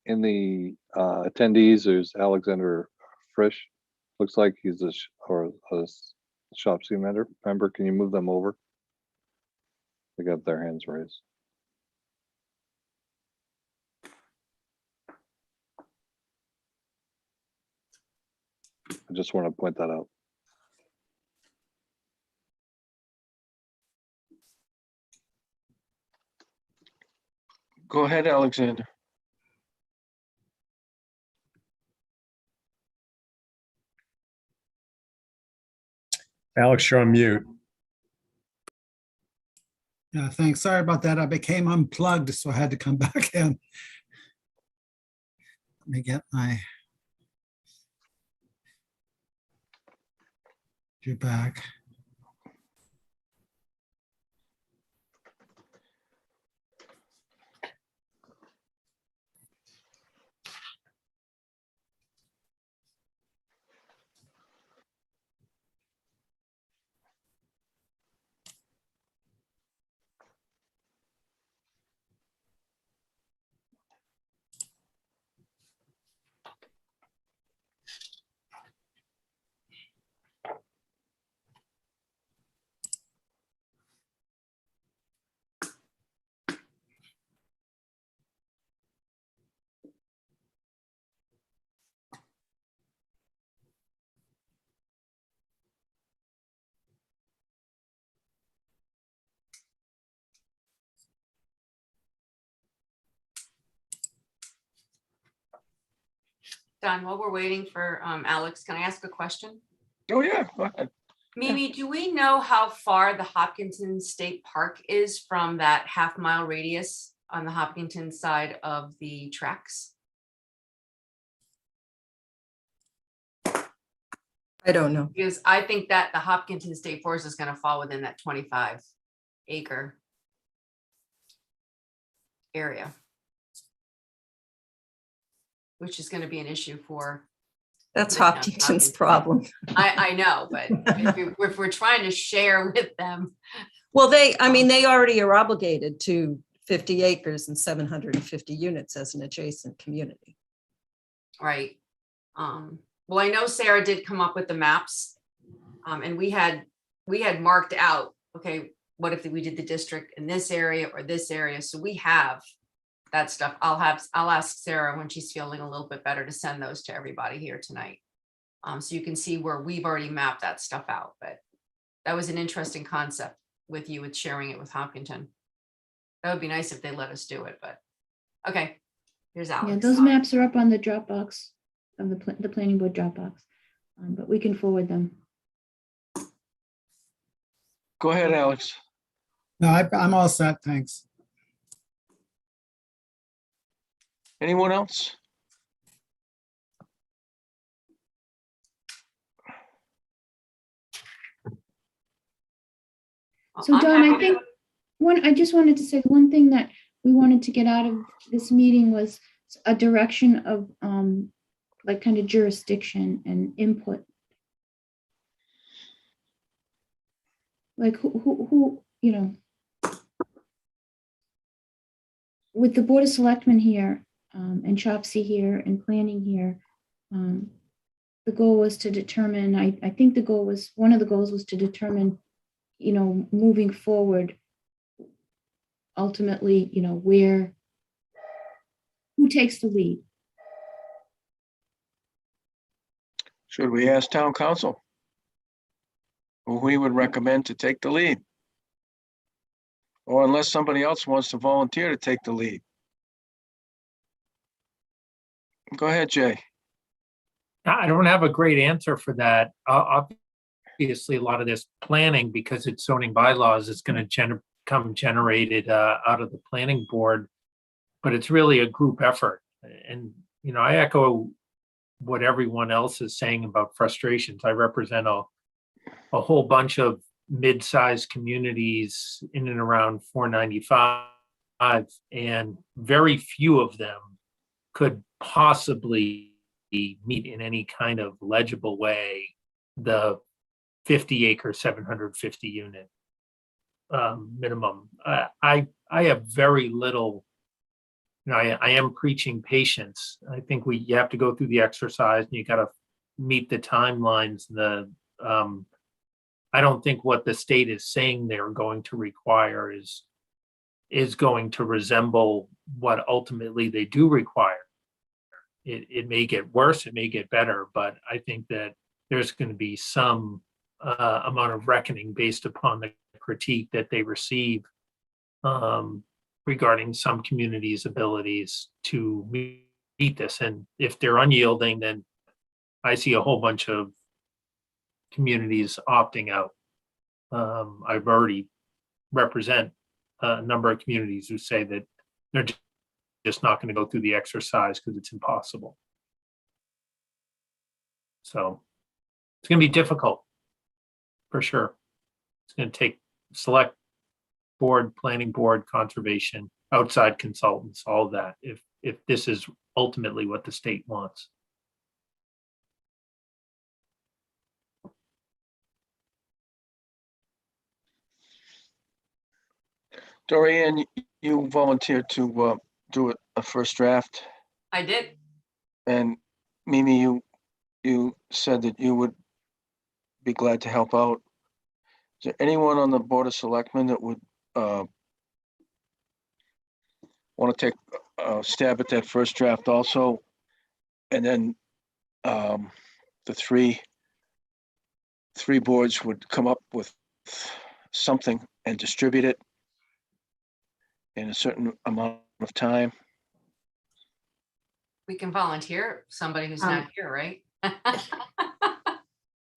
in the attendees, there's Alexander Frisch. Looks like he's a shop C member. Can you move them over? They got their hands raised. I just want to point that out. Go ahead, Alexander. Alex, you're on mute. Yeah, thanks. Sorry about that. I became unplugged, so I had to come back in. Let me get you back. Don, while we're waiting for Alex, can I ask a question? Oh, yeah, go ahead. Mimi, do we know how far the Hopkinton State Park is from that half-mile radius on the Hopkinton side of the tracks? I don't know. Because I think that the Hopkinton State Forest is going to fall within that 25-acre area, which is going to be an issue for. That's Hopkinton's problem. I know, but if we're trying to share with them. Well, they already are obligated to 50 acres and 750 units as an adjacent community. Right. Well, I know Sarah did come up with the maps, and we had marked out, okay, what if we did the district in this area or this area? So we have that stuff. I'll ask Sarah when she's feeling a little bit better to send those to everybody here tonight. So you can see where we've already mapped that stuff out, but that was an interesting concept with sharing it with Hopkinton. That would be nice if they let us do it, but okay, here's Alex. Yeah, those maps are up on the Dropbox of the planning board Dropbox, but we can forward them. Go ahead, Alex. No, I'm all set. Thanks. Anyone else? So Don, I think I just wanted to say one thing that we wanted to get out of this meeting was a direction of like kind of jurisdiction and input. Like who with the Board of Selectmen here and CHOPSI here and planning here, the goal was to determine, I think one of the goals was to determine, moving forward, ultimately, who takes the lead. Should we ask town council? Who we would recommend to take the lead? Or unless somebody else wants to volunteer to take the lead. Go ahead, Jay. I don't have a great answer for that. Obviously, a lot of this planning, because it's zoning bylaws, is going to come generated out of the planning board, but it's really a group effort. And, you know, I echo what everyone else is saying about frustrations. I represent a whole bunch of mid-sized communities in and around 495, and very few of them could possibly meet in any kind of legible way the 50-acre, 750 unit minimum. I have very little, you know, I am preaching patience. I think you have to go through the exercise and you got to meet the timelines. I don't think what the state is saying they're going to require is going to resemble what ultimately they do require. It may get worse, it may get better, but I think that there's going to be some amount of reckoning based upon the critique that they receive regarding some communities' abilities to meet this. And if they're unyielding, then I see a whole bunch of communities opting out. I've already represent a number of communities who say that they're just not going to go through the exercise because it's impossible. So it's going to be difficult for sure. It's going to take select board, planning board, conservation, outside consultants, all of that, if this is ultimately what the state wants. Dorian, you volunteered to do a first draft, I did. and Mimi, you said that you would be glad to help out. Is there anyone on the Board of Selectmen that would want to take a stab at that first draft also? And then the three boards would come up with something and distribute it in a certain amount of time. We can volunteer somebody who's not here, right?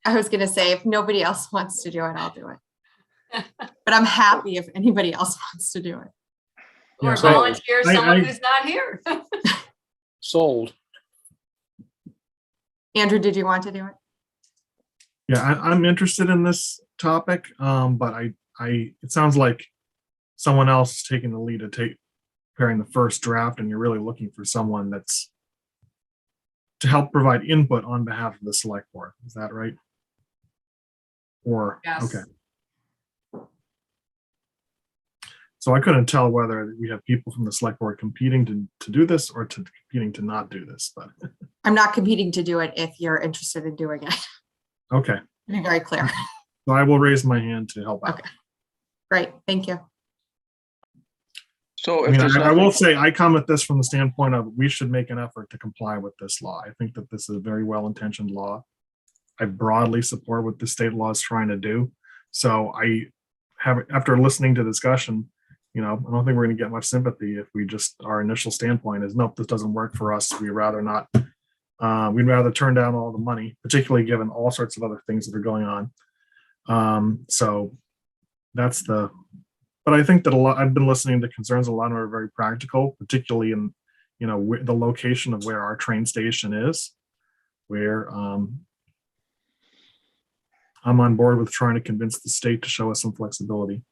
I was gonna say, if nobody else wants to do it, I'll do it. But I'm happy if anybody else wants to do it. Or Yeah, volunteer someone who's not here. Sold. Andrew, did you want to do it? Yeah, I'm interested in this topic, but it sounds like someone else is taking the lead to preparing the first draft, and you're really looking for someone that's to help provide input on behalf of the select board. Is that right? Or, Yes. okay. So I couldn't tell whether we have people from the select board competing to do this or competing to not do this, but I'm not competing to do it if you're interested in doing it. okay. Be very clear. So I will raise my hand to help out. Okay. Great, thank you. So I if mean, there's I will nothing, say, I come at this from the standpoint of we should make an effort to comply with this law. I think that this is a very well-intentioned law. I broadly support what the state law is trying to do. So after listening to discussion, I don't think we're going to get much sympathy if we just, our initial standpoint is, nope, this doesn't work for us. We'd rather not. We'd rather turn down all the money, particularly given all sorts of other things that are going on. So that's but I think that I've been listening to concerns, a lot of them are very practical, particularly in, the location of where our train station is, where I'm on board with trying to convince the state to show us some flexibility.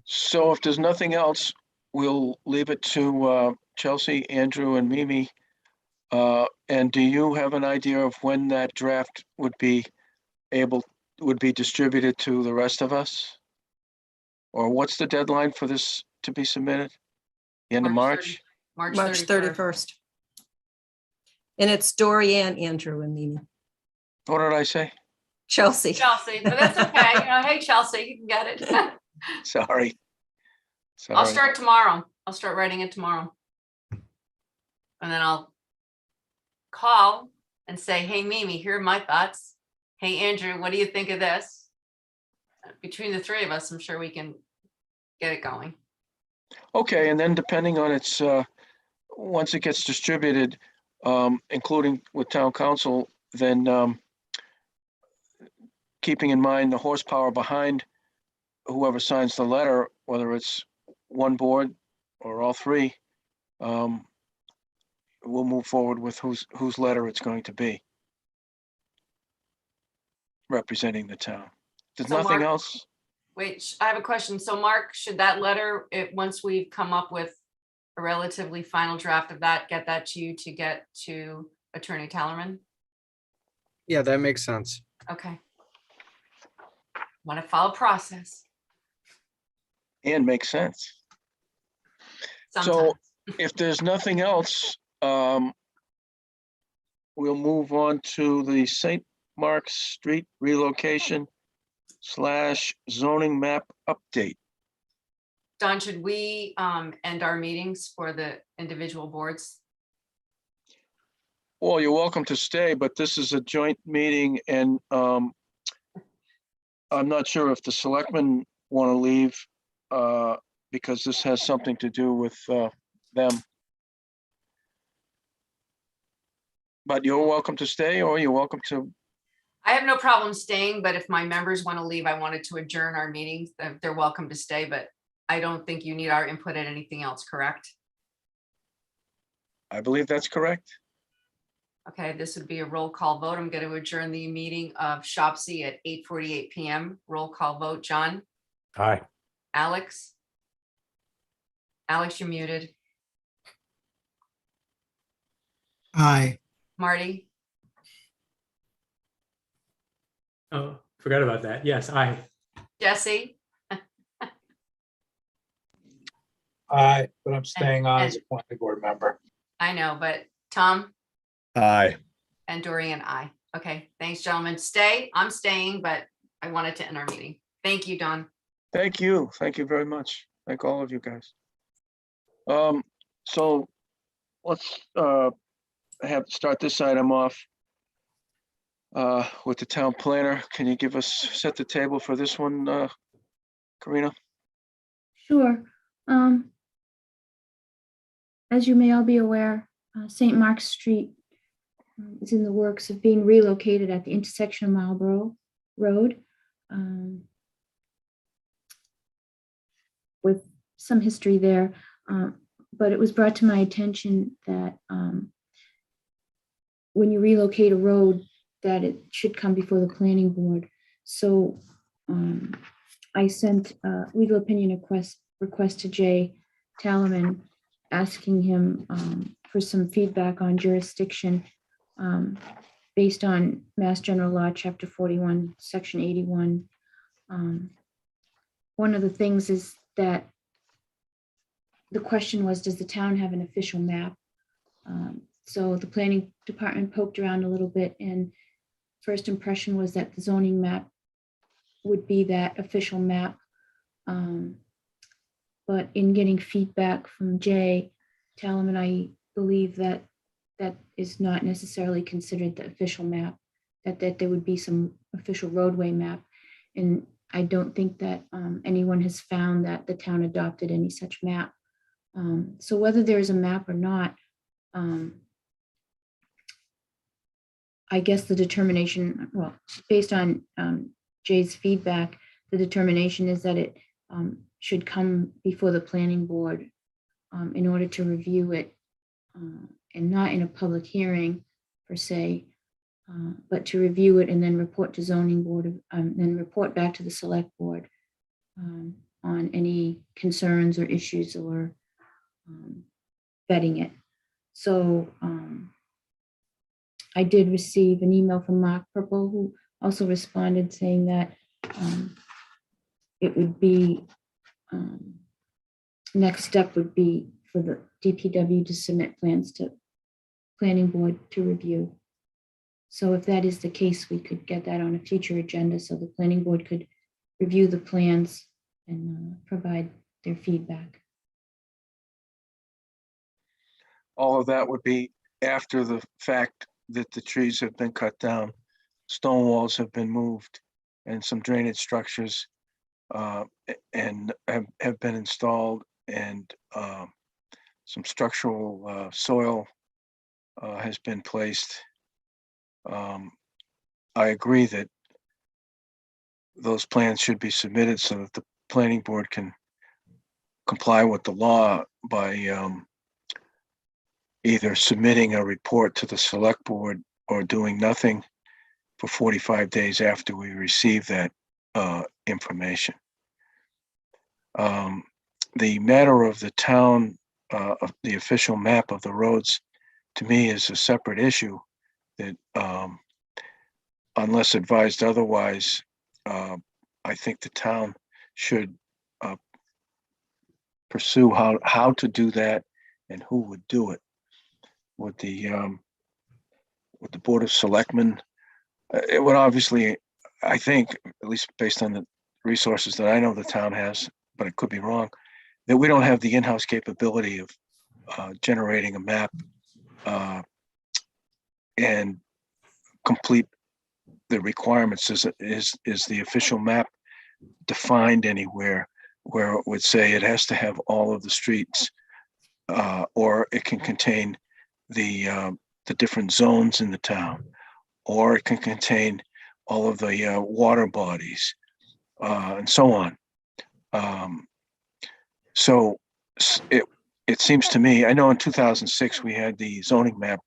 so if there's nothing else, we'll leave it to Chelsea, Andrew, and Mimi. And do you have an idea of when that draft would be distributed to the rest of us? Or what's the deadline for this to be submitted? The end of March? March 31st. And it's Dorian, Andrew, and Mimi. What did I say? Chelsea. Chelsea, but that's okay. Hey, Chelsea, you can get it. Sorry. I'll start tomorrow. I'll start writing it tomorrow. And then I'll call and say, hey, Mimi, here are my thoughts. Hey, Andrew, what do you think of this? Between the three of us, I'm sure we can get it going. Okay, and then depending on its, once it gets distributed, including with town council, then keeping in mind the horsepower behind whoever signs the letter, whether it's one board or all three, we'll move forward with whose letter it's going to be representing the town. There's So nothing Mark- else? Wait, I have a question. So Mark, should that letter, once we've come up with a relatively final draft of that, get that to you to get to Attorney Tellerman? Yeah, that makes sense. Okay. Want to follow process. And makes sense. Sometimes. So if there's nothing else, we'll move on to the St. Mark's Street relocation / zoning map update. Don, should we end our meetings for the individual boards? Well, you're welcome to stay, but this is a joint meeting and I'm not sure if the selectmen want to leave because this has something to do with them. But you're welcome to stay or you're welcome to. I have no problem staying, but if my members want to leave, I wanted to adjourn our meetings. They're welcome to stay, but I don't think you need our input at anything else, correct? I believe that's correct. Okay, this would be a roll call vote. I'm going to adjourn the meeting of Shopsy at 8:48 p.m. Roll call vote. John? Aye. Alex? Alex, you're muted. Aye. Marty? Oh, forgot about that. Yes, aye. Jesse? Aye, but I'm staying on And- as a planning board member. I know, but Tom Aye. and Dorian, I. Okay, thanks, gentlemen. Stay. I'm staying, but I wanted to end our meeting. Thank you, Don. Thank you. Thank you very much. Thank all of you guys. So let's start this item off with the town planner. Can you set the table for this one, Karina? Sure. As you may all be aware, St. Mark's Street is in the works of being relocated at the intersection of Marlborough Road, with some history there. But it was brought to my attention that when you relocate a road, that it should come before the planning board. So I sent a legal opinion request to Jay Tallerman, asking him for some feedback on jurisdiction based on Mass General Law, Chapter 41, Section 81. One of the things is that the question was, does the town have an official map? So the planning department poked around a little bit, and first impression was that the zoning map would be that official map. But in getting feedback from Jay Tallerman, I believe that that is not necessarily considered the official map, that there would be some official roadway map. And I don't think that anyone has found that the town adopted any such map. So whether there is a map or not, I guess the determination, well, based on Jay's feedback, the determination is that it should come before the planning board in order to review it, and not in a public hearing per se, but to review it and then report to zoning board, then report back to the select board on any concerns or issues or vetting it. So I did receive an email from Mark Purple, who also responded saying that it would be, next step would be for the DPW to submit plans to planning board to review. So if that is the case, we could get that on a future agenda so the planning board could review the plans and provide their feedback. all of that would be after the fact that the trees have been cut down, stone walls have been moved, and some drainage structures and have been installed, and some structural soil has been placed. I agree that those plans should be submitted so that the planning board can comply with the law by either submitting a report to the select board or doing nothing for 45 days after we receive that information. The matter of the town, of the official map of the roads, to me is a separate issue that, unless advised otherwise, I think the town should pursue how to do that and who would do it. Would the Board of Selectmen, it would obviously, I think, at least based on the resources that I know the town has, but it could be wrong, that we don't have the in-house capability of generating a map and complete the requirements. Is the official map defined anywhere where it would say it has to have all of the streets, or it can contain the different zones in the town, or it can contain all of the water bodies, and so on. So it seems to me, I know in 2006 we had the zoning map.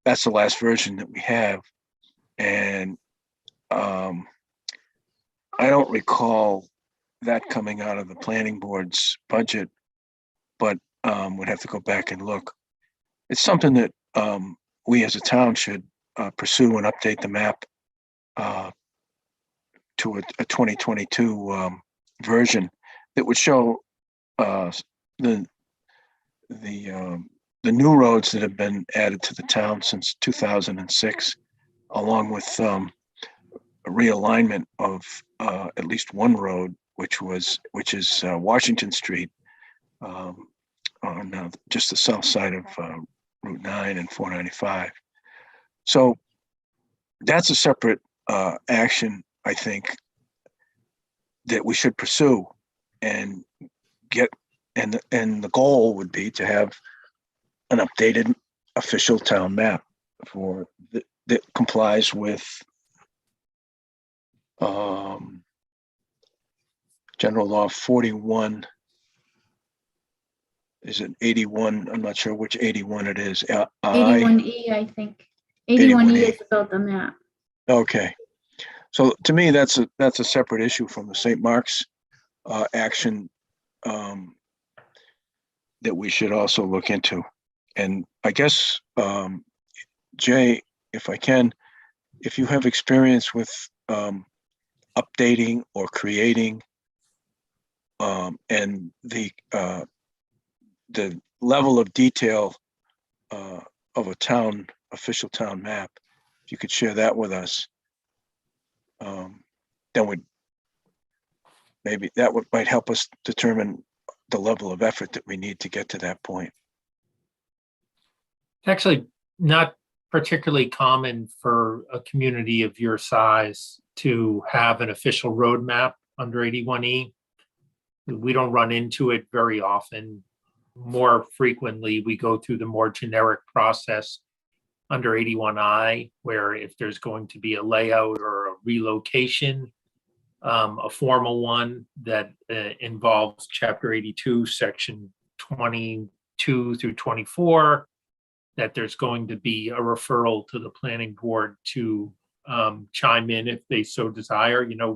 That's the last version that we have, and I don't recall that coming out of the planning board's budget, but would have to go back and look. It's something that we as a town should pursue and update the map to a 2022 version that would show the new roads that have been added to the town since 2006, along with a realignment of at least one road, which is Washington Street, on just the south side of Route 9 and 495. So that's a separate action, I think, that we should pursue and get, and the goal would be to have an updated official town map for that complies with General Law 41. Is it 81? I'm not sure which 81 it is. 81E, I think. 81E is about the map. Okay. So to me, that's a separate issue from the St. Mark's action that we should also look into. And I guess, Jay, if I can, if you have experience with updating or creating and the level of detail of a town, official town map, if you could share that with us, then might help us determine the level of effort that we need to get to that point. It's actually not particularly common for a community of your size to have an official roadmap under 81E. We don't run into it very often. More frequently, we go through the more generic process under 81I, where if there's going to be a layout or a relocation, a formal one that involves Chapter 82, Section 22 through 24, that there's going to be a referral to the planning board to chime in if they so desire. You know,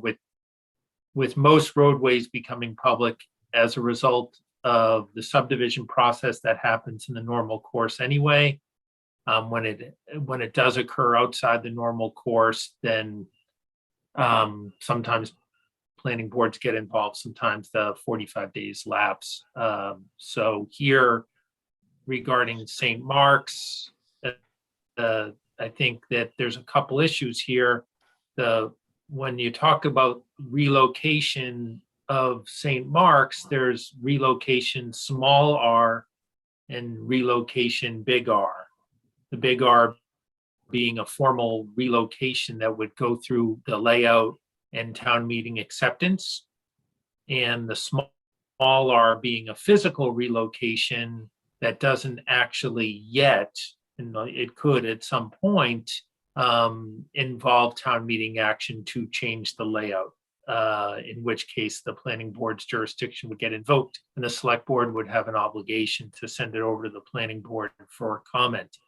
with most roadways becoming public as a result of the subdivision process that happens in the normal course anyway, when it does occur outside the normal course, then sometimes planning boards get involved. Sometimes the 45 days lapse. So here, regarding St. Mark's, I think that there's a couple issues here. When you talk about relocation of St. Mark's, there's relocation small r and relocation big R. The big R being a formal relocation that would go through the layout and town meeting acceptance. And the small R being a physical relocation that doesn't actually yet, and it could at some point, involve town meeting action to change the layout. In which case the planning board's jurisdiction would get invoked and the select board would have an obligation to send it over to the planning board for comment.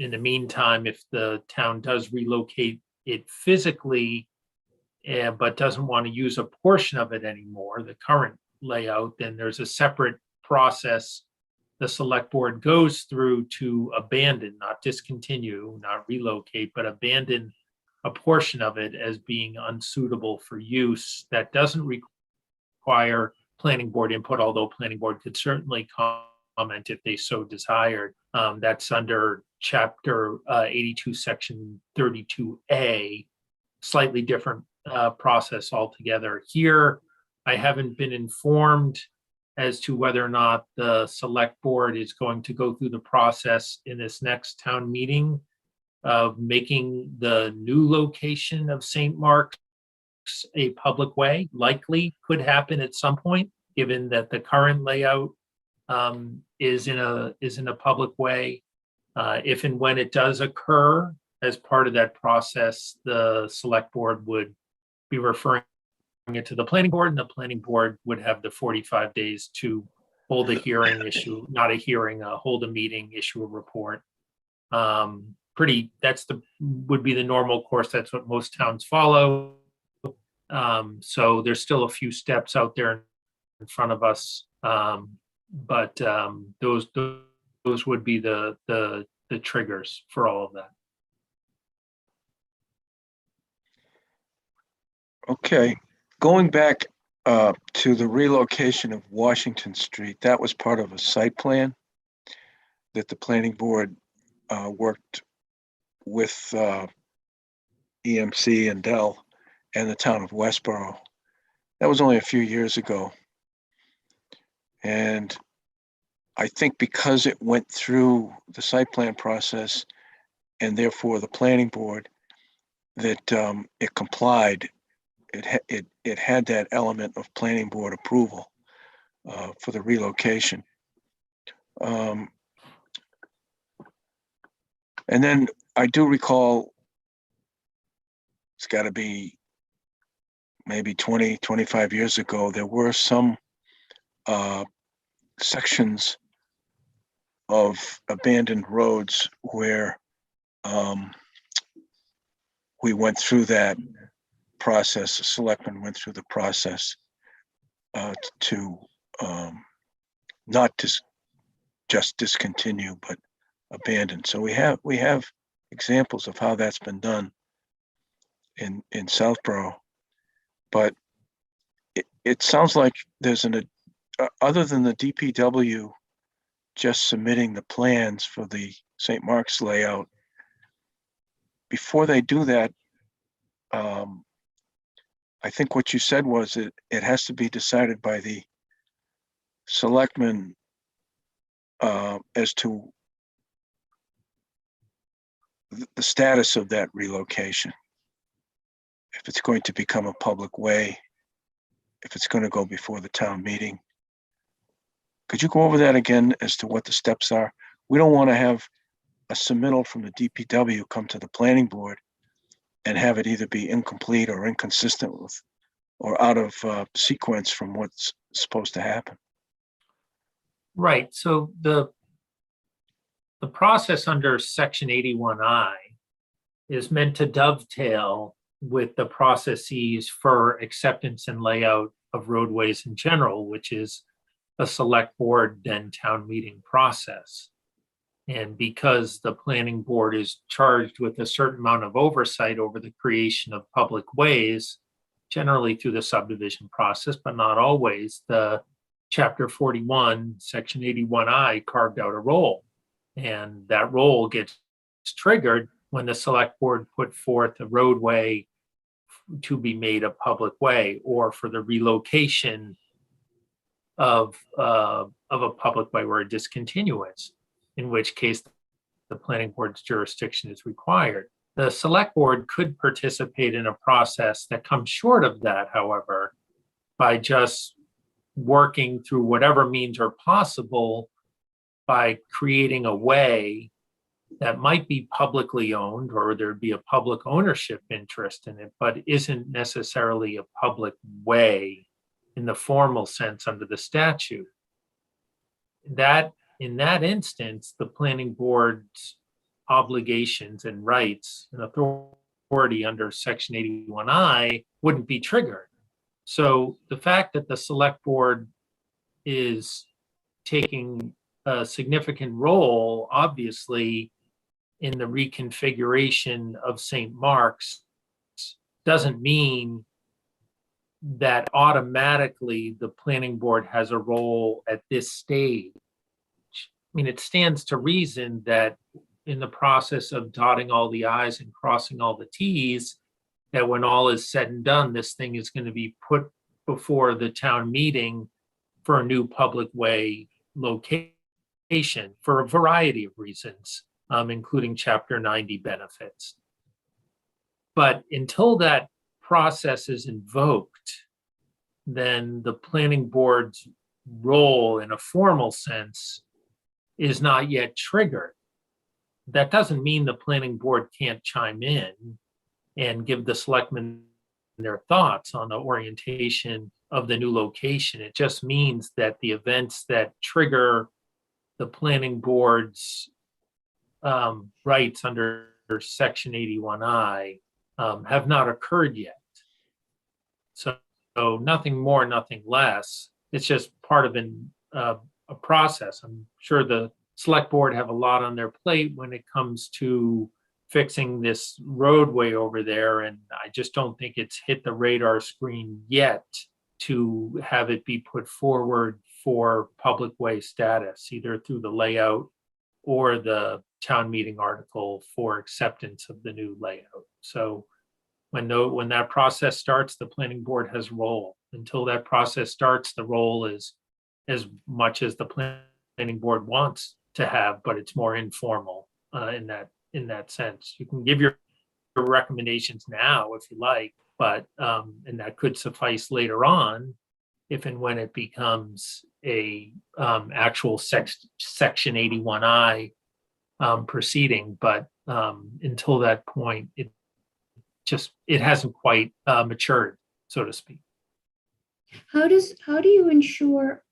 In the meantime, if the town does relocate it physically, but doesn't want to use a portion of it anymore, the current layout, then there's a separate process the select board goes through to abandon, not discontinue, not relocate, but abandon a portion of it as being unsuitable for use. That doesn't require planning board input, although planning board could certainly comment if they so desired. That's under chapter 82, section 32A, slightly different process altogether. Here, I haven't been informed as to whether or not the select board is going to go through the process in this next town meeting of making the new location of St. Mark's a public way. Likely could happen at some point, given that the current layout is in a public way. If and when it does occur, as part of that process, the select board would be referring it to the planning board, and the planning board would have the 45 days to hold a hearing, not a hearing, hold a meeting, issue a report. Would be the normal course. That's what most towns follow. So there's still a few steps out there in front of us. But those would be the triggers for all of that. Okay, going back to the relocation of Washington Street, that was part of a site plan that the planning board worked with EMC and Dell and the town of Westboro. That was only a few years ago. And I think because it went through the site plan process and therefore the planning board, that it complied. It had that element of planning board approval for the relocation. And then I do recall, it's got to be maybe 20, 25 years ago, there were some sections of abandoned roads where we went through that process, the selectmen went through the process to not just discontinue, but abandon. So we have examples of how that's been done in Southborough, but it sounds like there's other than the DPW just submitting the plans for the St. Mark's layout, before they do that, I think what you said was it has to be decided by the selectmen as to the status of that relocation. If it's going to become a public way, if it's going to go before the town meeting. Could you go over that again as to what the steps are? We don't want to have a submittal from the DPW come to the planning board and have it either be incomplete or inconsistent with, or out of sequence from what's supposed to happen. Right. So the process under section 81I is meant to dovetail with the processes for acceptance and layout of roadways in general, which is a select board then town meeting process. And because the planning board is charged with a certain amount of oversight over the creation of public ways, generally through the subdivision process, but not always, the chapter 41, section 81I carved out a role. And that role gets triggered when the select board put forth a roadway to be made a public way, or for the relocation of a public way or a discontinuance, in which case the planning board's jurisdiction is required. The select board could participate in a process that comes short of that, however, by just working through whatever means are possible by creating a way that might be publicly owned, or there'd be a public ownership interest in it, but isn't necessarily a public way in the formal sense under the statute. That, in that instance, the planning board's obligations and rights and authority under Section 81I wouldn't be triggered. So the fact that the select board is taking a significant role, obviously, in the reconfiguration of St. Mark's doesn't mean that automatically the planning board has a role at this stage. I mean, it stands to reason that in the process of dotting all the I's and crossing all the T's, that when all is said and done, this thing is going to be put before the town meeting for a new public way location for a variety of reasons, including Chapter 90 benefits. But until that process is invoked, then the planning board's role in a formal sense is not yet triggered. That doesn't mean the planning board can't chime in and give the selectmen their thoughts on the orientation of the new location. It just means that the events that trigger the planning board's rights under Section 81I have not occurred yet. So nothing more, nothing less. It's just part of a process. I'm sure the select board have a lot on their plate when it comes to fixing this roadway over there, and I just don't think it's hit the radar screen yet to have it be put forward for public way status, either through the layout or the town meeting article for acceptance of the new layout. So when that process starts, the planning board has a role. Until that process starts, the role is as much as the planning board wants to have, but it's more informal in that sense. You can give your recommendations now if you like, but and that could suffice later on if and when it becomes a actual Section 81I proceeding. But until that point, it hasn't quite matured, so to speak. How do you ensure,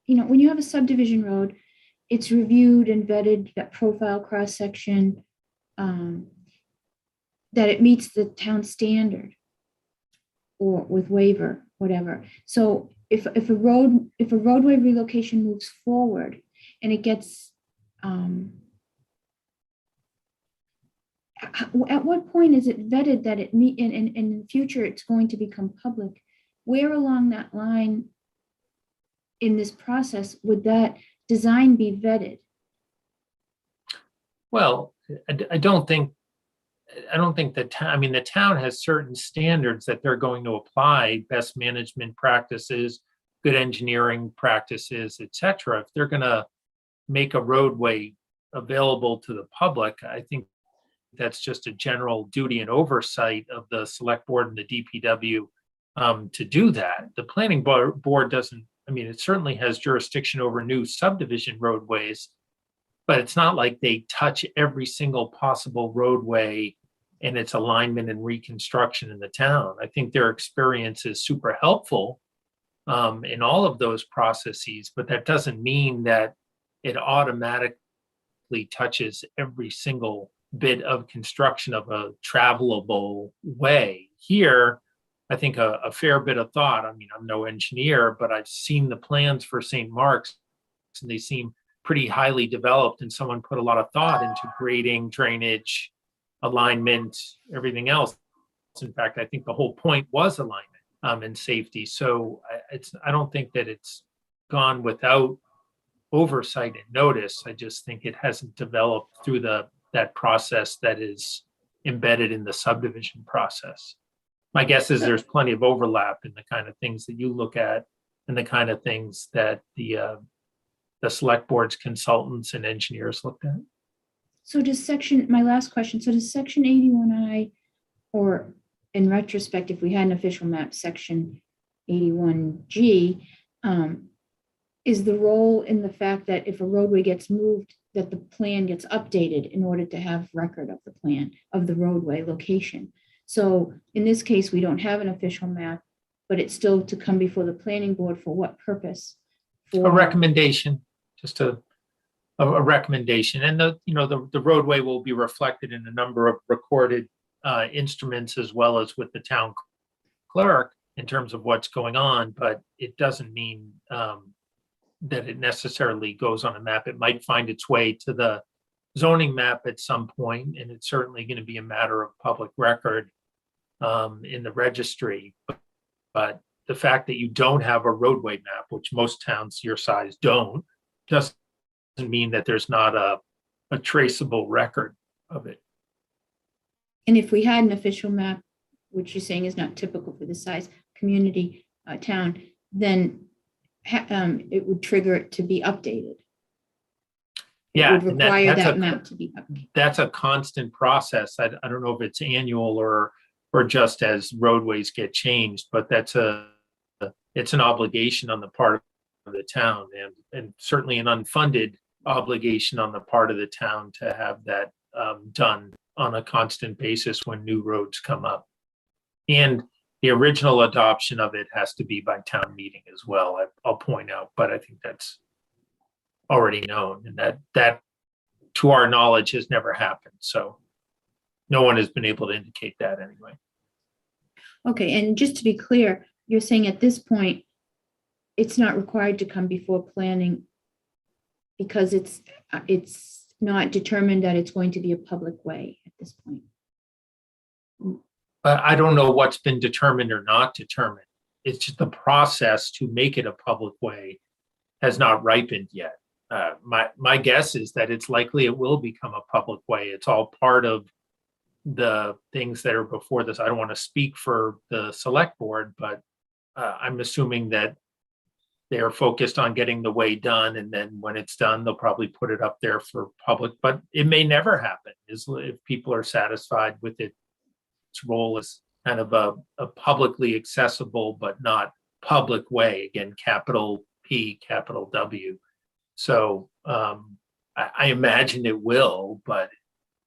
when you have a subdivision road, it's reviewed and vetted, that profile cross section, that it meets the town standard or with waiver, whatever. So if a roadway relocation moves forward and it gets, at what point is it vetted that it meet in the future it's going to become public? Where along that line in this process would that design be vetted? Well, I don't think the town has certain standards that they're going to apply, best management practices, good engineering practices, et cetera. If they're going to make a roadway available to the public, I think that's just a general duty and oversight of the select board and the DPW to do that. The planning board doesn't, it certainly has jurisdiction over new subdivision roadways, but it's not like they touch every single possible roadway and its alignment and reconstruction in the town. I think their experience is super helpful in all of those processes, but that doesn't mean that it automatically touches every single bit of construction of a travelable way. Here, I think a fair bit of thought. I'm no engineer, but I've seen the plans for St. Mark's and they seem pretty highly developed, and someone put a lot of thought into grading, drainage, alignment, everything else. In fact, I think the whole point was alignment and safety. So I don't think that it's gone without oversight and notice. I just think it hasn't developed through that process that is embedded in the subdivision process. My guess is there's plenty of overlap in the kind of things that you look at and the kind of things that the select board's consultants and engineers looked at. So does my last question, so does section 81I, or in retrospect, if we had an official map, section 81G, is the role in the fact that if a roadway gets moved, that the plan gets updated in order to have record of the plan of the roadway location? So in this case, we don't have an official map, but it's still to come before the planning board for what purpose? A recommendation, just a recommendation. And the roadway will be reflected in a number of recorded instruments, as well as with the town clerk in terms of what's going on, but it doesn't mean that it necessarily goes on a map. It might find its way to the zoning map at some point, and it's certainly going to be a matter of public record in the registry. But the fact that you don't have a roadway map, which most towns your size don't, doesn't mean that there's not a traceable record of it. And if we had an official map, which you're saying is not typical for this size community town, then it would trigger it to be updated. Yeah, It would require that map to be updated. That's a constant process. I don't know if it's annual or just as roadways get changed, but it's an obligation on the part of the town, and certainly an unfunded obligation on the part of the town to have that done on a constant basis when new roads come up. And the original adoption of it has to be by town meeting as well, I'll point out, but I think that's already known, and that to our knowledge has never happened. So no one has been able to indicate that anyway. Okay, and just to be clear, you're saying at this point, it's not required to come before planning because it's not determined that it's going to be a public way at this point. I don't know what's been determined or not determined. It's just the process to make it a public way has not ripened yet. My guess is that it's likely it will become a public way. It's all part of the things that are before this. I don't want to speak for the select board, but I'm assuming that they are focused on getting the way done, and then when it's done, they'll probably put it up there for public, but it may never happen if people are satisfied with its role as kind of a publicly accessible but not public way, again, capital P, capital W. So I imagine it will, but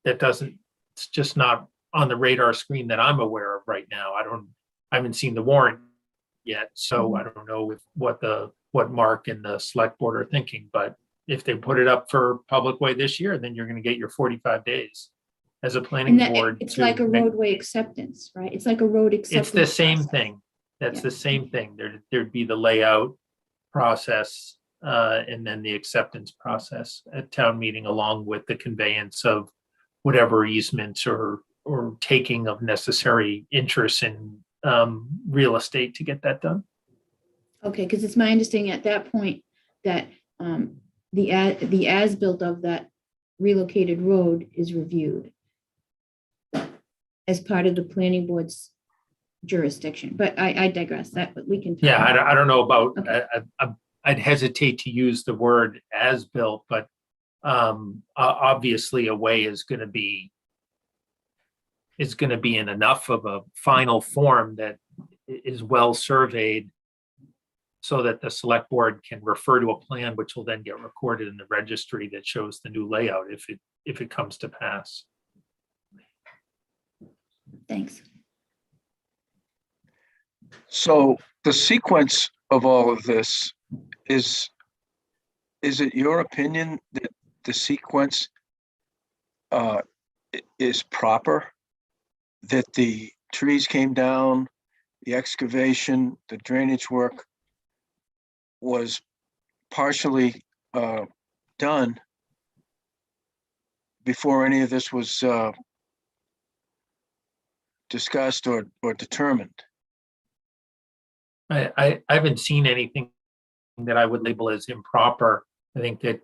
it's just not on the radar screen that I'm aware of right now. I haven't seen the warrant yet, so I don't know what Mark and the select board are thinking, but if they put it up for public way this year, then you're going to get your 45 days as a planning board. It's like a roadway acceptance, right? It's like a road acceptance. It's the same thing. That's the same thing. There'd be the layout process and then the acceptance process at town meeting, along with the conveyance of whatever easements or taking of necessary interest in real estate to get that done. Okay, because it's my understanding at that point that the as-built of that relocated road is reviewed as part of the planning board's jurisdiction, but I digress. But we can. Yeah, I don't know about, okay. I'd hesitate to use the word as built, but obviously a way is going to be in enough of a final form that is well surveyed so that the select board can refer to a plan, which will then get recorded in the registry that shows the new layout if it comes to pass. Thanks. So the sequence of all of this is it your opinion that the sequence is proper? That the trees came down, the excavation, the drainage work was partially done before any of this was discussed or determined? I haven't seen anything that I would label as improper. I think that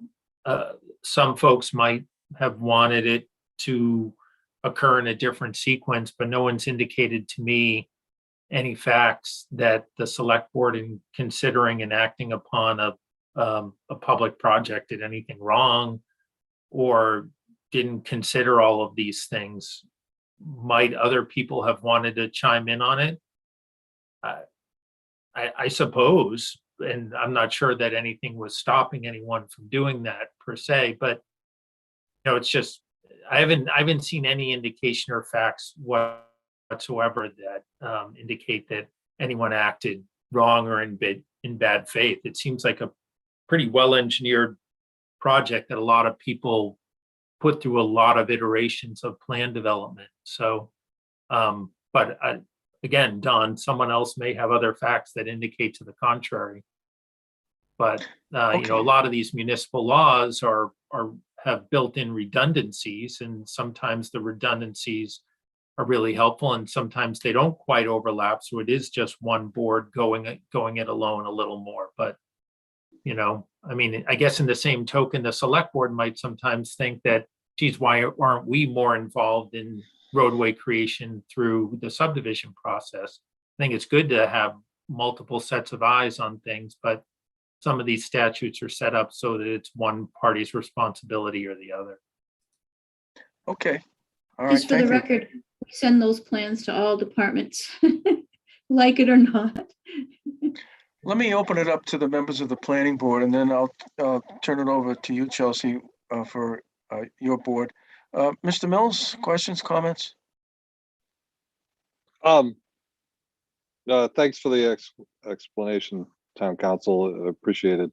some folks might have wanted it to occur in a different sequence, but no one's indicated to me any facts that the select board in considering and acting upon a public project did anything wrong or didn't consider all of these things. Might other people have wanted to chime in on it? I suppose, and I'm not sure that anything was stopping anyone from doing that per se, but it's just, I haven't seen any indication or facts whatsoever that indicate that anyone acted wrong or in bad faith. It seems like a pretty well-engineered project that a lot of people put through a lot of iterations of plan development. So, again, Don, someone else may have other facts that indicate to the contrary. But a lot of these municipal laws have built-in redundancies, and sometimes the redundancies are really helpful, and sometimes they don't quite overlap. So it is just one board going it alone a little more. But I guess in the same token, the select board might sometimes think that, geez, why aren't we more involved in roadway creation through the subdivision process? I think it's good to have multiple sets of eyes on things, but some of these statutes are set up so that it's one party's responsibility or the other. Okay. All right. Just for the Thank you. record, we send those plans to all departments, like it or not. Let me open it up to the members of the planning board, and then I'll turn it over to you, Chelsea, for your board. Mr. Mills, questions, comments? Thanks for the explanation, Town Council. Appreciate it.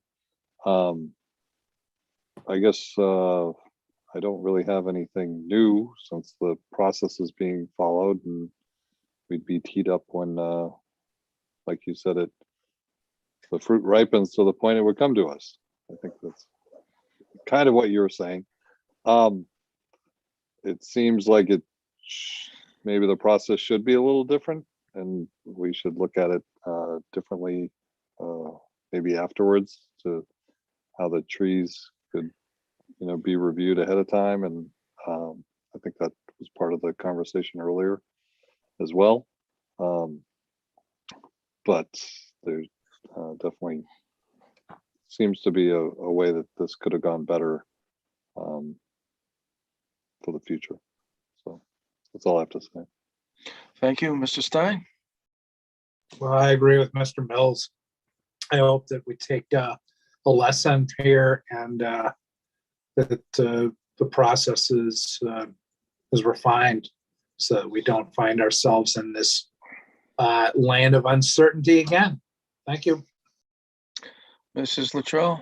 I guess I don't really have anything new since the process is being followed, and we'd be teed up when, like you said, the fruit ripens to the point it would come to us. I think that's kind of what you were saying. It seems like maybe the process should be a little different, and we should look at it differently, maybe afterwards, to how the trees could, be reviewed ahead of time. And I think that was part of the conversation earlier as well. But there's definitely seems to be a way that this could have gone better for the future. So that's all I have to say. Thank you, Mr. Stein. Well, I agree with Mr. Mills. I hope that we take a lesson here, and that the process is refined, so that we don't find ourselves in this land of uncertainty again. Thank you. Mrs. Luttrell.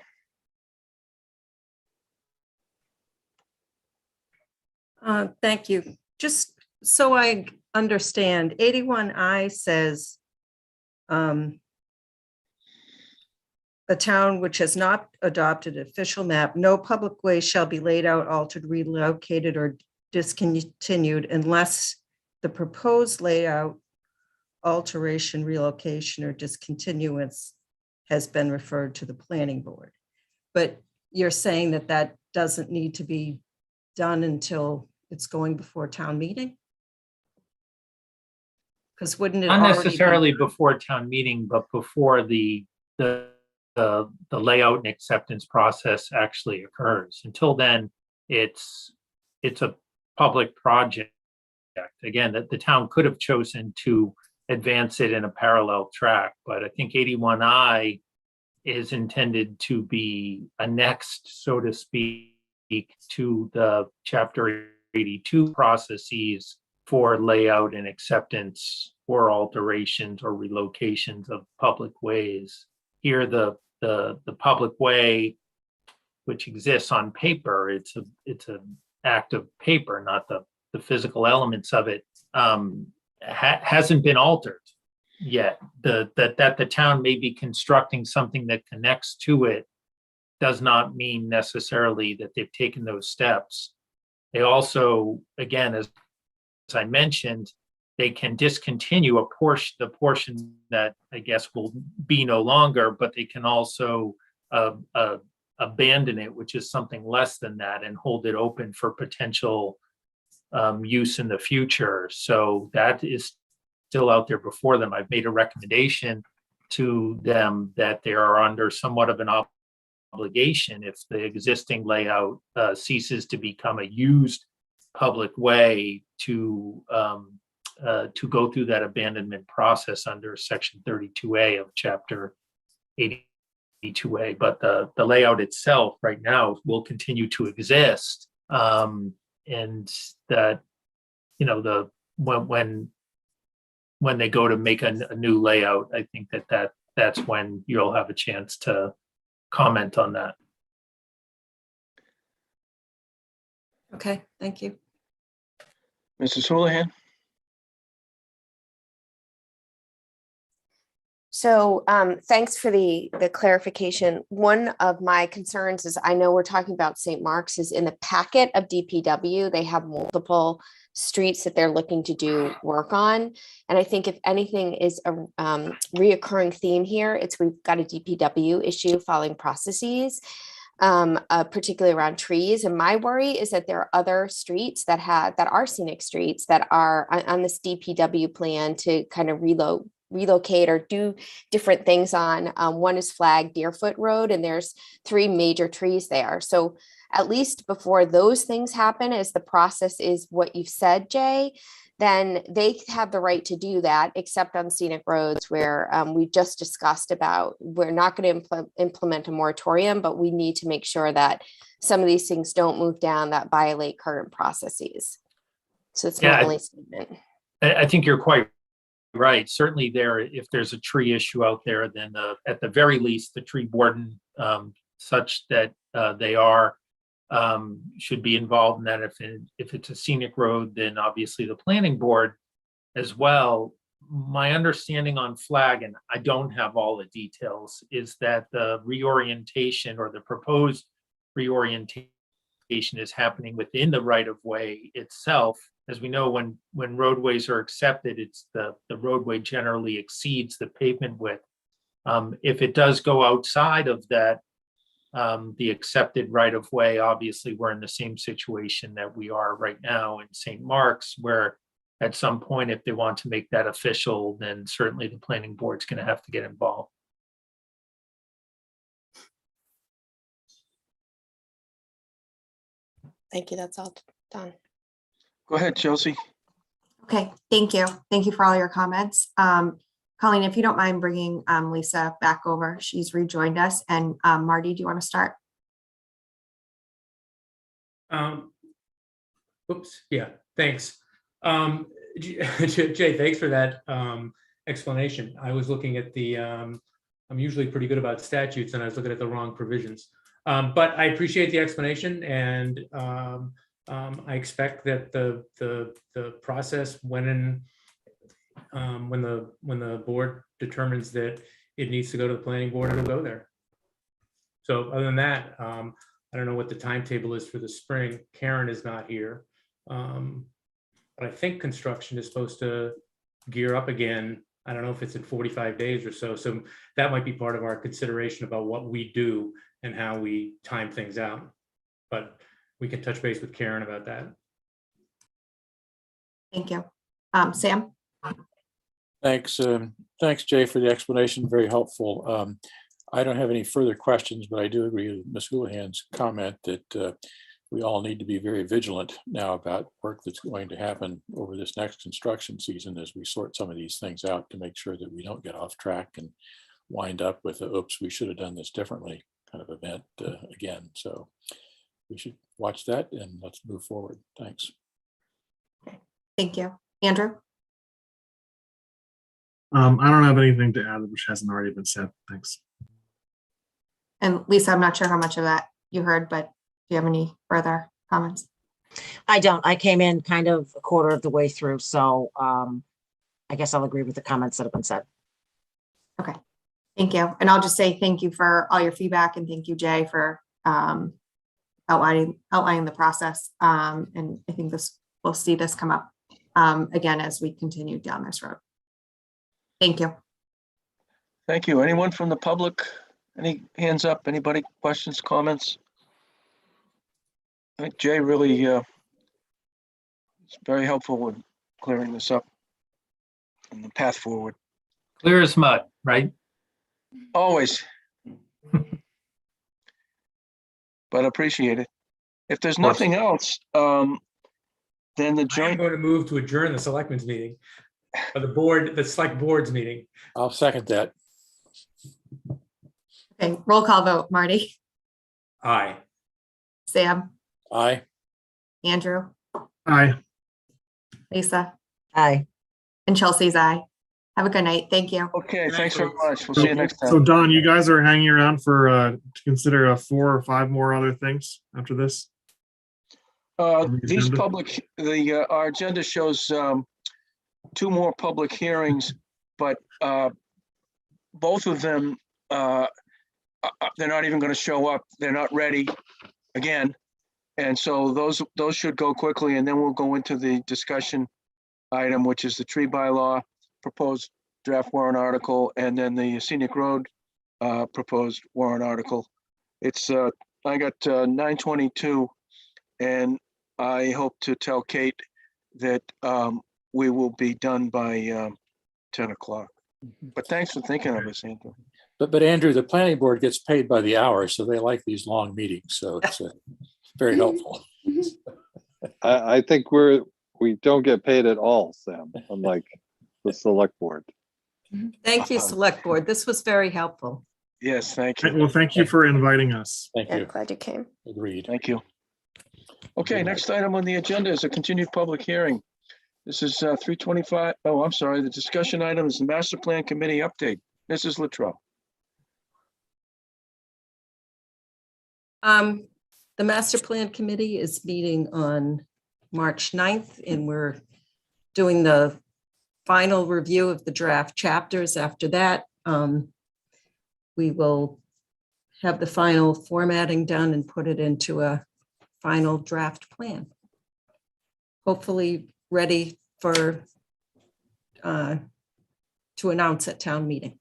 Thank you. Just so I understand, 81I says a town which has not adopted an official map, no public way shall be laid out, altered, relocated, or discontinued unless the proposed layout, alteration, relocation, or discontinuance has been referred to the planning board. But you're saying that that doesn't need to be done until it's going before town meeting? Because wouldn't it Not already necessarily before town meeting, but before the layout and acceptance process actually occurs. Until then, it's a public project. Again, that the town could have chosen to advance it in a parallel track, but I think 81I is intended to be annexed, so to speak, to the Chapter 82 processes for layout and acceptance or alterations or relocations of public ways. Here, the public way, which exists on paper, it's an act of paper, not the physical elements of it, hasn't been altered yet. That the town may be constructing something that connects to it does not mean necessarily that they've taken those steps. They also, again, as I mentioned, they can discontinue the portion that I guess will be no longer, but they can also abandon it, which is something less than that, and hold it open for potential use in the future. So that is still out there before them. I've made a recommendation to them that they are under somewhat of an obligation if the existing layout ceases to become a used public way to go through that abandonment process under Section 32A of Chapter 82A. But the layout itself right now will continue to exist, and that when they go to make a new layout, I think that's when you'll have a chance to comment on that. Okay, thank you. Mrs. Houlihan? So thanks for the clarification. One of my concerns is, I know we're talking about St. Mark's, is in the packet of DPW, they have multiple streets that they're looking to do work on. And I think if anything is a reoccurring theme here, it's we've got a DPW issue following processes, particularly around trees. And my worry is that there are other streets that are scenic streets that are on this DPW plan to kind of relocate or do different things on. One is flagged Deerfoot Road, and there's 3 major trees there. So at least before those things happen, as the process is what you've said, Jay, then they have the right to do that, except on scenic roads where we just discussed about, we're not going to implement a moratorium, but we need to make sure that some of these things don't move down that violate current processes. So it's my only statement. I think you're quite right. Certainly if there's a tree issue out there, then at the very least, the tree warden, such that they are, should be involved in that. If it's a scenic road, then obviously the planning board as well. My understanding on flag, and I don't have all the details, is that the reorientation or the proposed reorientation is happening within the right-of-way itself. As we know, when roadways are accepted, it's the roadway generally exceeds the pavement width. If it does go outside of that, the accepted right-of-way, obviously we're in the same situation that we are right now in St. Mark's, where at some point, if they want to make that official, then certainly the planning board's going to have to get involved. Thank you. That's all done. Go ahead, Chelsea. Okay, thank you. Thank you for all your comments. Colleen, if you don't mind bringing Lisa back over, she's rejoined us. And Marty, do you want to start? Oops, yeah, thanks. Jay, thanks for that explanation. I was looking at I'm usually pretty good about statutes, and I was looking at the wrong provisions. But I appreciate the explanation, and I expect that the process when the board determines that it needs to go to the planning board, it'll go there. So other than that, I don't know what the timetable is for the spring. Karen is not here. But I think construction is supposed to gear up again. I don't know if it's in 45 days or so. So that might be part of our consideration about what we do and how we time things out. But we can touch base with Karen about that. Thank you. Sam? Thanks. Thanks, Jay, for the explanation. Very helpful. I don't have any further questions, but I do agree with Ms. Houlihan's comment that we all need to be very vigilant now about work that's going to happen over this next construction season as we sort some of these things out to make sure that we don't get off track and wind up with a, oops, we should have done this differently kind of event again. So we should watch that and let's move forward. Thanks. Thank you. Andrew? I don't have anything to add which hasn't already been said. Thanks. And Lisa, I'm not sure how much of that you heard, but do you have any further comments? I don't. I came in kind of a quarter of the way through, so I guess I'll agree with the comments that have been said. Okay, thank you. And I'll just say thank you for all your feedback, and thank you, Jay, for outlining the process. And I think we'll see this come up again as we continue down this road. Thank you. Thank you. Anyone from the public? Any hands up? Anybody? Questions, comments? I think Jay really is very helpful with clearing this up. and the path forward. Clear as mud, right? Always. But appreciate it. If there's course. nothing else, then the I am joint, going to move to adjourn the selectmen's meeting, or the board, the select board's meeting. I'll second that. Okay, roll call vote. Marty, Aye. Sam, Aye. Andrew, Aye. Lisa, Aye. and Chelsea's aye. Have a good night. Thank you. okay, Good night, thanks very folks. much. We'll see you next So time. Don, you guys are hanging around for to consider 4 or 5 more other things after this? These agenda? our agenda shows 2 more public hearings, but both of them, they're not even going to show up. They're not ready again. And so those should go quickly, and then we'll go into the discussion item, which is the tree bylaw, proposed draft warrant article, and then the scenic road proposed warrant article. It's I got 9:22, and I hope to tell Kate that we will be done by 10 o'clock. But thanks for thinking of us, Andrew. But Andrew, the planning board gets paid by the hour, so they like these long meetings. So it's very helpful. I think we don't get paid at all, Sam, unlike the select board. Thank you, Select Board. This was very helpful. Yes, thank you. Well, thank you for inviting us. Thank Yeah, you. glad you came. Agreed. Thank you. Okay, next item on the agenda is a continued public hearing. This is 325. Oh, I'm sorry. The discussion item is the master plan committee update. Mrs. Luttrell. The Master Plan Committee is meeting on March 9th, and we're doing the final review of the draft chapters. After that, we will have the final formatting done and put it into a final draft plan. Hopefully ready for to announce at town meeting.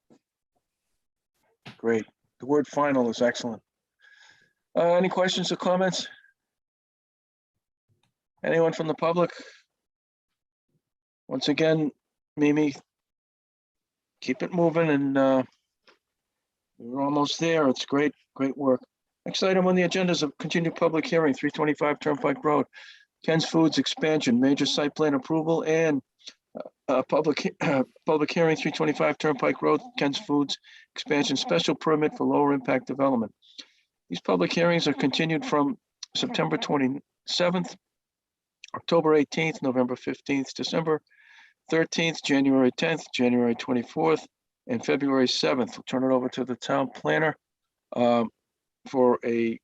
Great. The word final is excellent. Any questions or comments? Anyone from the public? Once again, Mimi, keep it moving, and we're almost there. It's great work. Next item on the agenda is a continued public hearing, 325 Turnpike Road, Ken's Foods expansion, major site plan approval, and public hearing, 325 Turnpike Road, Ken's Foods expansion, special permit for lower impact development. These public hearings are continued from September 27th, October 18th, November 15th, December 13th, January 10th, January 24th, and February 7th. We'll turn it over to the town planner for a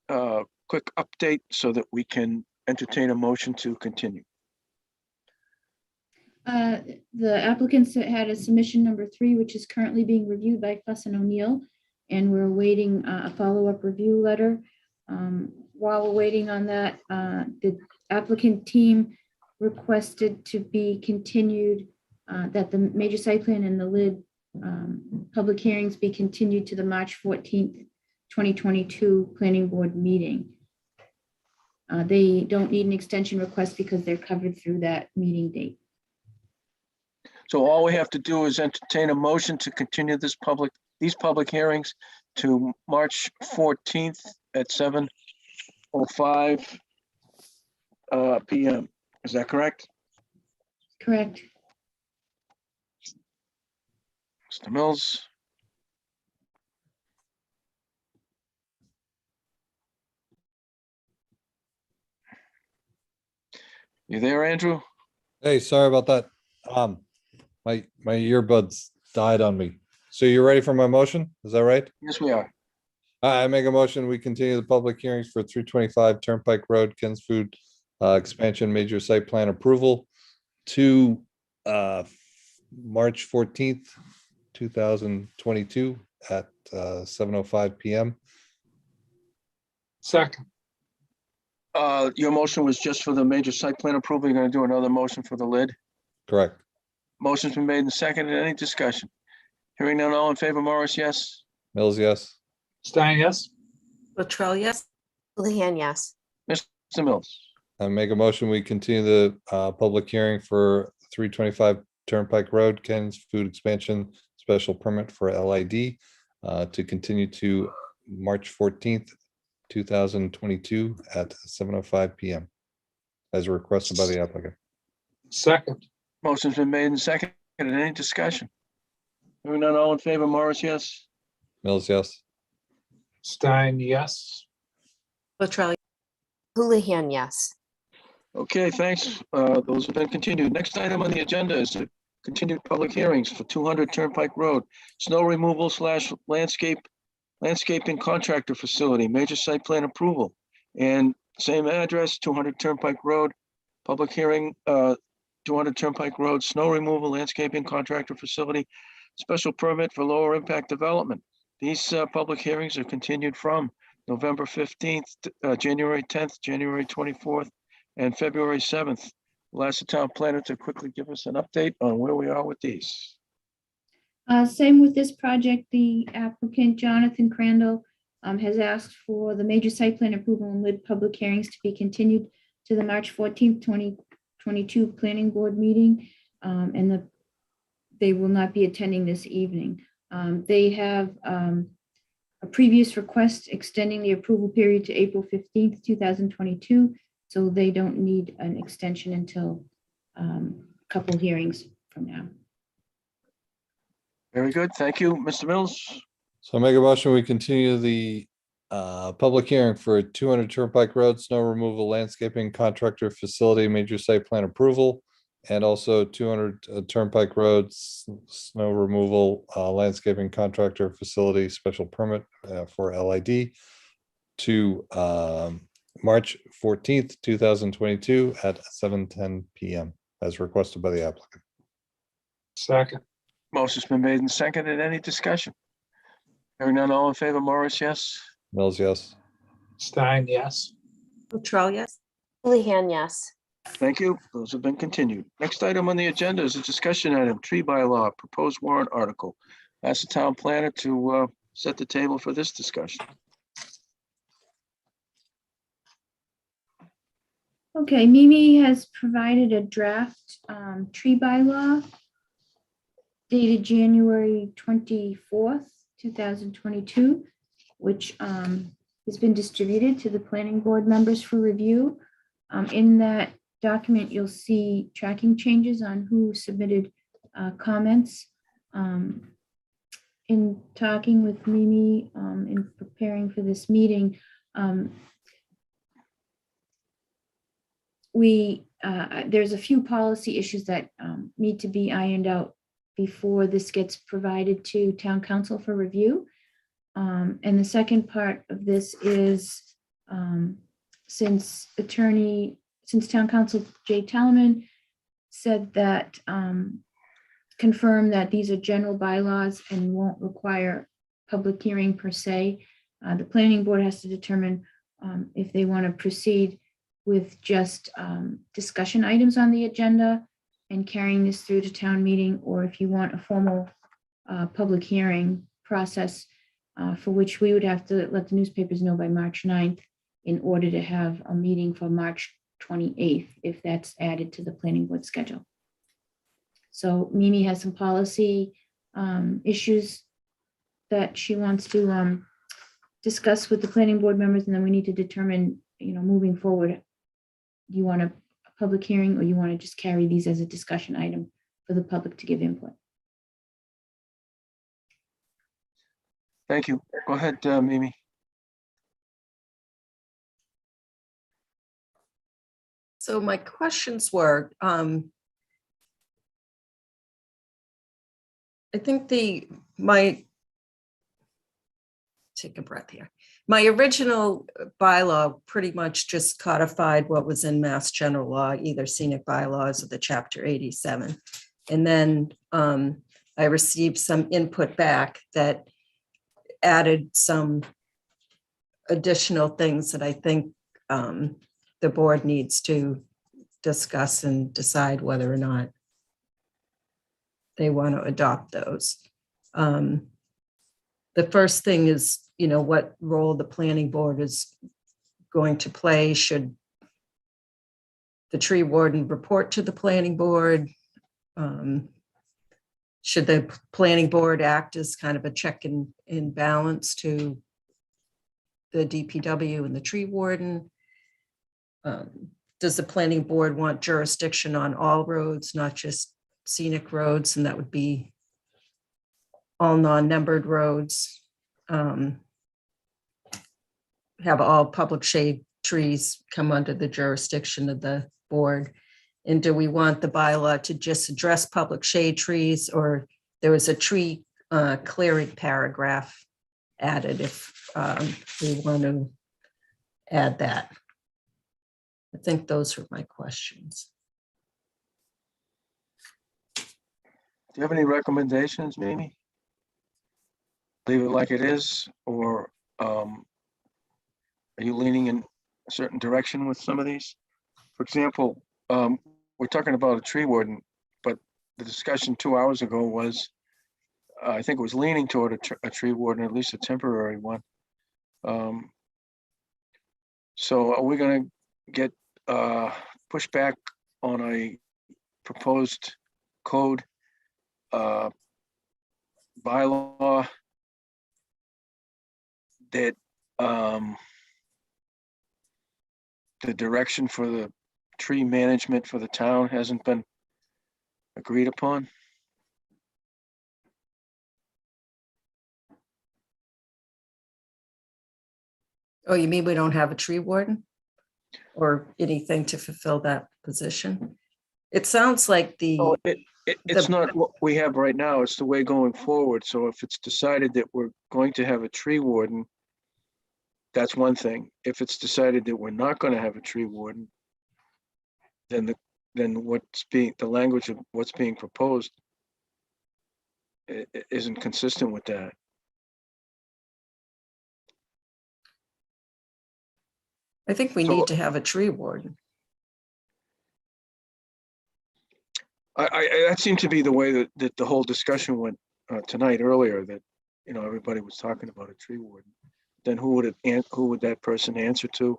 quick update so that we can entertain a motion to continue. The applicants had a submission number 3, which is currently being reviewed by Fuss and O'Neill, and we're awaiting a follow-up review letter. While we're waiting on that, the applicant team requested to be continued, that the major site plan and the lid public hearings be continued to the March 14th, 2022 planning board meeting. They don't need an extension request because they're covered through that meeting date. So all we have to do is entertain a motion to continue these public hearings to March 14th at 7:05 p.m. Is that correct? Correct. Mr. Mills? You there, Andrew? Hey, sorry about that. My earbuds died on me. So you're ready for my motion? Is that right? Yes, we are. I make a motion, we continue the public hearings for 325 Turnpike Road, Ken's Food expansion major site plan approval to March 14th, 2022 at 7:05 p.m. Second. Your motion was just for the major site plan approval. You're going to do another motion for the lid? Correct. Motion's been made and seconded. Any discussion? Hearing none, all in favor, Morris, yes? Mills, yes. Stein, yes. Latrell, yes. Lehan, yes. Mr. Mills? I make a motion, we continue the public hearing for 325 Turnpike Road, Ken's Food Expansion Special Permit for LID to continue to March 14th, 2022 at 7:05 PM as requested by the applicant. Second. Motion's been made and seconded. Any discussion? Hearing none, all in favor, Morris, yes? Mills, yes. Stein, yes. Latrell, Houlihan, yes. Okay, thanks. Those have been continued. Next item on the agenda is the continued public hearings for 200 Turnpike Road, snow removal / landscaping contractor facility, major site plan approval. And same address, 200 Turnpike Road, public hearing, 200 Turnpike Road, snow removal, landscaping contractor facility, special permit for lower impact development. These public hearings are continued from November 15th, January 10th, January 24th, and February 7th. We'll ask the town planner to quickly give us an update on where we are with these. Same with this project, the applicant Jonathan Crandall has asked for the major site plan approval and with public hearings to be continued to the March 14th, 2022 planning board meeting. They will not be attending this evening. They have a previous request extending the approval period to April 15th, 2022. So they don't need an extension until a couple hearings from now. Very good. Thank you, Mr. Mills. So I make a motion, we continue the public hearing for 200 Turnpike Road, snow removal, landscaping contractor facility, major site plan approval, and also 200 Turnpike Road, snow removal, landscaping contractor facility, special permit for LID to March 14th, 2022 at 7:10 PM as requested by the applicant. Second. Motion's been made and seconded. Any discussion? Hearing none, all in favor, Morris, yes? Mills, yes. Stein, yes. Latrell, yes. Houlihan, yes. Thank you. Those have been continued. Next item on the agenda is a discussion item, tree bylaw, proposed warrant article. Ask the town planner to set the table for this discussion. Okay, Mimi has provided a draft tree bylaw dated January 24th, 2022, which has been distributed to the planning board members for review. In that document, you'll see tracking changes on who submitted comments. In talking with Mimi in preparing for this meeting, there's a few policy issues that need to be ironed out before this gets provided to town council for review. And the second part of this is since town council Jay Talman said that confirmed that these are general bylaws and won't require public hearing per se, the planning board has to determine if they want to proceed with just discussion items on the agenda and carrying this through to town meeting, or if you want a formal public hearing process for which we would have to let the newspapers know by March 9th in order to have a meeting for March 28th, if that's added to the planning board schedule. So Mimi has some policy issues that she wants to discuss with the planning board members, and then we need to determine, moving forward, do you want a public hearing or you want to just carry these as a discussion item for the public to give input? Thank you. Go ahead, Mimi. So my questions were, I think take a breath here. My original bylaw pretty much just codified what was in Mass General Law, either scenic bylaws or the Chapter 87. And then I received some input back that added some additional things that I think the board needs to discuss and decide whether or not they want to adopt those. The first thing is, what role the planning board is going to play. Should the tree warden report to the planning board? should the planning board act as kind of a check in balance to the DPW and the tree warden? Does the planning board want jurisdiction on all roads, not just scenic roads? And that would be all non-numbered roads. Have all public shade trees come under the jurisdiction of the board. And do we want the bylaw to just address public shade trees, or there was a tree clearing paragraph added if we want to add that? I think those are my questions. Do you have any recommendations, Mimi? Leave it like it is, or are you leaning in a certain direction with some of these? For example, we're talking about a tree warden, but the discussion 2 hours ago was, I think it was leaning toward a tree warden, at least a temporary one. So are we going to get pushback on a proposed code bylaw that the direction for the tree management for the town hasn't been agreed upon? Oh, you mean we don't have a tree warden or anything to fulfill that position? It sounds like It's not what we have right now, it's the way going forward. So if it's decided that we're going to have a tree warden, that's one thing. If it's decided that we're not going to have a tree warden, then the language of what's being proposed isn't consistent with that. I think we need to have a tree warden. That seemed to be the way that the whole discussion went tonight earlier, that, you know, everybody was talking about a tree warden. Then who would that person answer to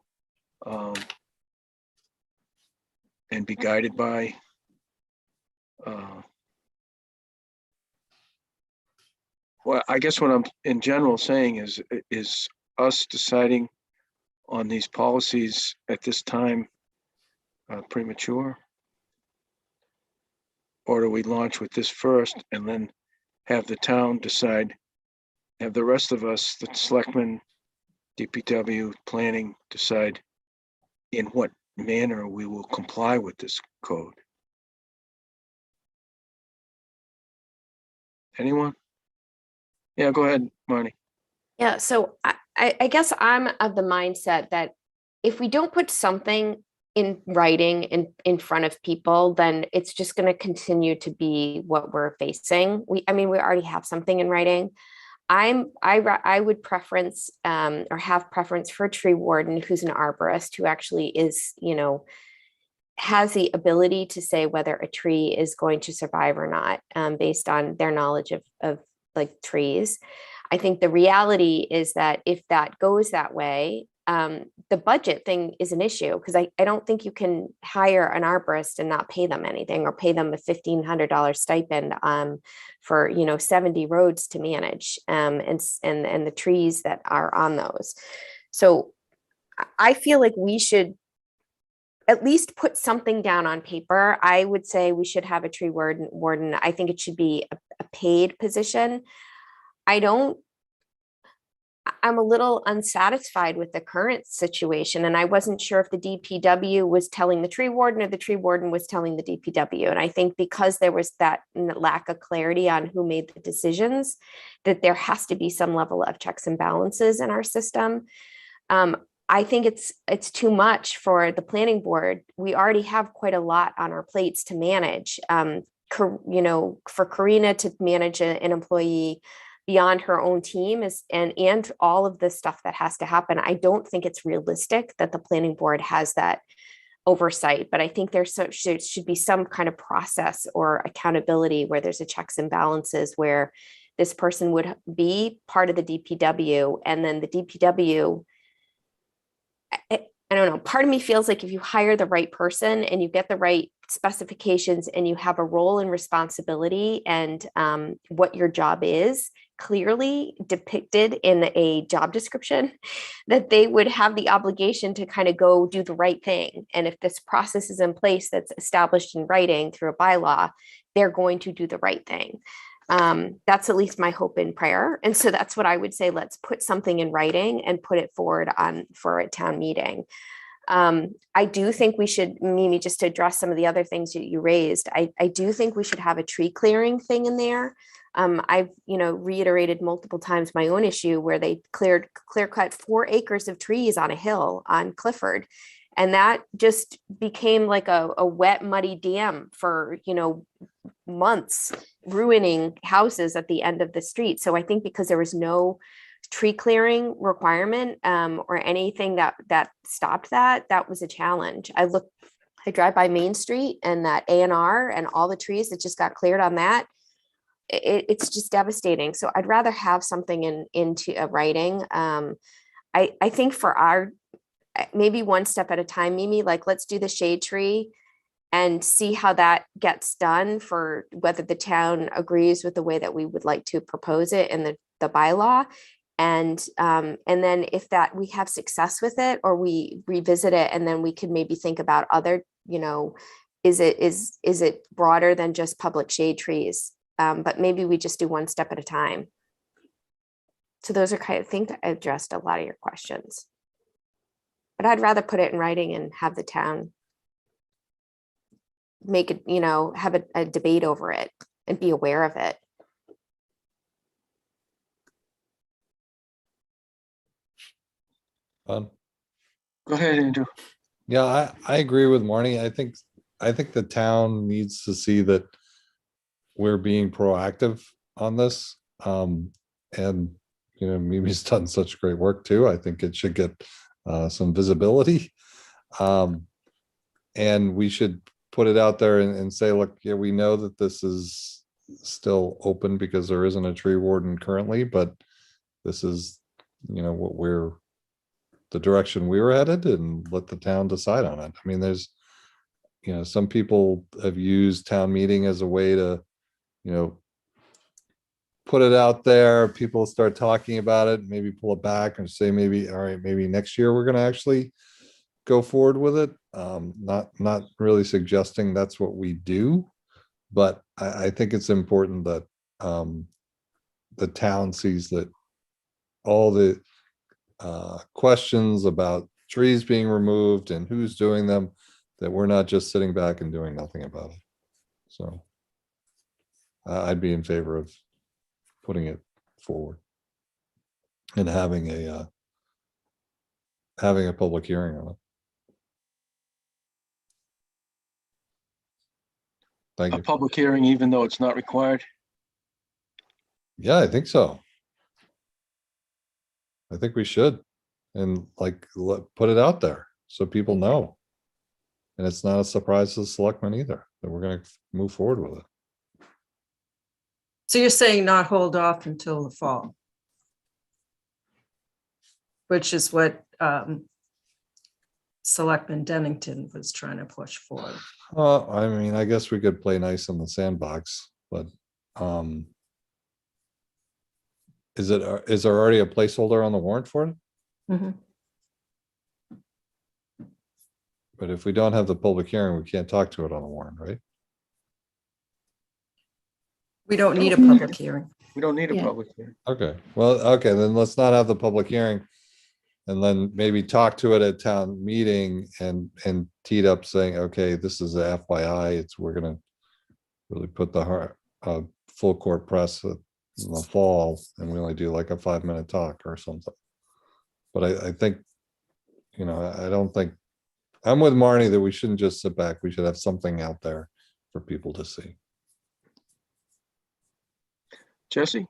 and be guided by? Well, I guess what I'm in general saying is us deciding on these policies at this time premature? Or do we launch with this first and then have the town decide, have the rest of us, the selectmen, DPW, planning, decide in what manner we will comply with this code? Anyone? Yeah, go ahead, Marnie. Yeah, so I guess I'm of the mindset that if we don't put something in writing in front of people, then it's just going to continue to be what we're facing. I mean, we already have something in writing. I would preference or have preference for a tree warden who's an arborist, who actually is, you know, has the ability to say whether a tree is going to survive or not, based on their knowledge of like trees. I think the reality is that if that goes that way, the budget thing is an issue, because I don't think you can hire an arborist and not pay them anything, or pay them a $1,500 stipend for, you know, 70 roads to manage and the trees that are on those. So I feel like we should at least put something down on paper. I would say we should have a tree warden. I think it should be a paid position. I'm a little unsatisfied with the current situation, and I wasn't sure if the DPW was telling the tree warden or the tree warden was telling the DPW. And I think because there was that lack of clarity on who made the decisions, that there has to be some level of checks and balances in our system. I think it's too much for the planning board. We already have quite a lot on our plates to manage. You know, for Karina to manage an employee beyond her own team and all of the stuff that has to happen. I don't think it's realistic that the planning board has that oversight, but I think there should be some kind of process or accountability where there's a checks and balances, where this person would be part of the DPW, and then the DPW, I don't know, part of me feels like if you hire the right person and you get the right specifications and you have a role and responsibility and what your job is clearly depicted in a job description, that they would have the obligation to kind of go do the right thing. And if this process is in place that's established in writing through a bylaw, they're going to do the right thing. That's at least my hope and prayer. And so that's what I would say, let's put something in writing and put it forward for a town meeting. I do think we should, Mimi, just to address some of the other things you raised, I do think we should have a tree clearing thing in there. I've, reiterated multiple times my own issue where they clear cut 4 acres of trees on a hill on Clifford. And that just became like a wet, muddy dam for, months, ruining houses at the end of the street. So I think because there was no tree clearing requirement or anything that stopped that was a challenge. I drive by Main Street and that A&R and all the trees that just got cleared on that. It's just devastating. So I'd rather have something into a writing. I think for our, maybe one step at a time, Mimi, like let's do the shade tree and see how that gets done for whether the town agrees with the way that we would like to propose it in the bylaw. And then if that we have success with it or we revisit it, and then we could maybe think about other, is it broader than just public shade trees? But maybe we just do one step at a time. So those are I think I addressed a lot of your questions. But I'd rather put it in writing and have the town make it, have a debate over it and be aware of it. Go ahead, Andrew. Yeah, I agree with Marnie. I think the town needs to see that we're being proactive on this. And Mimi's done such great work too. I think it should get some visibility. And we should put it out there and say, look, yeah, we know that this is still open because there isn't a tree warden currently, but this is, what the direction we were headed, and let the town decide on it. I mean, there's, some people have used town meeting as a way to, put it out there. People start talking about it, maybe pull it back and say, maybe, all right, maybe next year we're going to actually go forward with it. Not really suggesting that's what we do, but I think it's important that the town sees that all the questions about trees being removed and who's doing them, that we're not just sitting back and doing nothing about it. So I'd be in favor of putting it forward and having a public hearing on it. Thank you. A public hearing, even though it's not required. Yeah, I think so. I think we should, and put it out there so people know. And it's not a surprise to the selectmen either, that we're going to move forward with it. So you're saying not hold off until the fall? Which is what Selectman Dennington was trying to push for. I mean, I guess we could play nice in the sandbox, but is there already a placeholder on the warrant for it? Mm-hmm. But if we don't have the public hearing, we can't talk to it on the warrant, right? We don't need a public hearing. We don't need a public hearing. Okay, well, okay, then let's not have the public hearing. And then maybe talk to it at town meeting and tee it up saying, okay, this is a FYI, we're gonna really put the full court press in the fall, and we only do like a 5-minute talk or something. But I think, I don't think, I'm with Marnie that we shouldn't just sit back. We should have something out there for people to see. Jesse?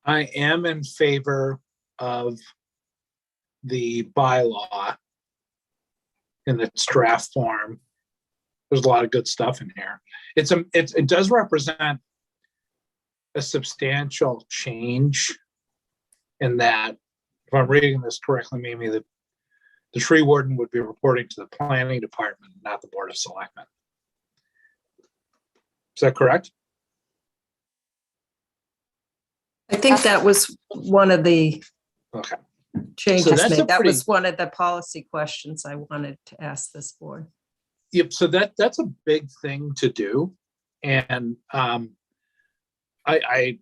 I am in favor of the bylaw in its draft form. There's a lot of good stuff in here. It does represent a substantial change in that, if I'm reading this correctly, maybe the tree warden would be reporting to the planning department, not the Board of Selectmen. Is that correct? I think that was one of the Okay. changes that's a made. That pretty- was one of the policy questions I wanted to ask this board. Yep. So that's a big thing to do. And I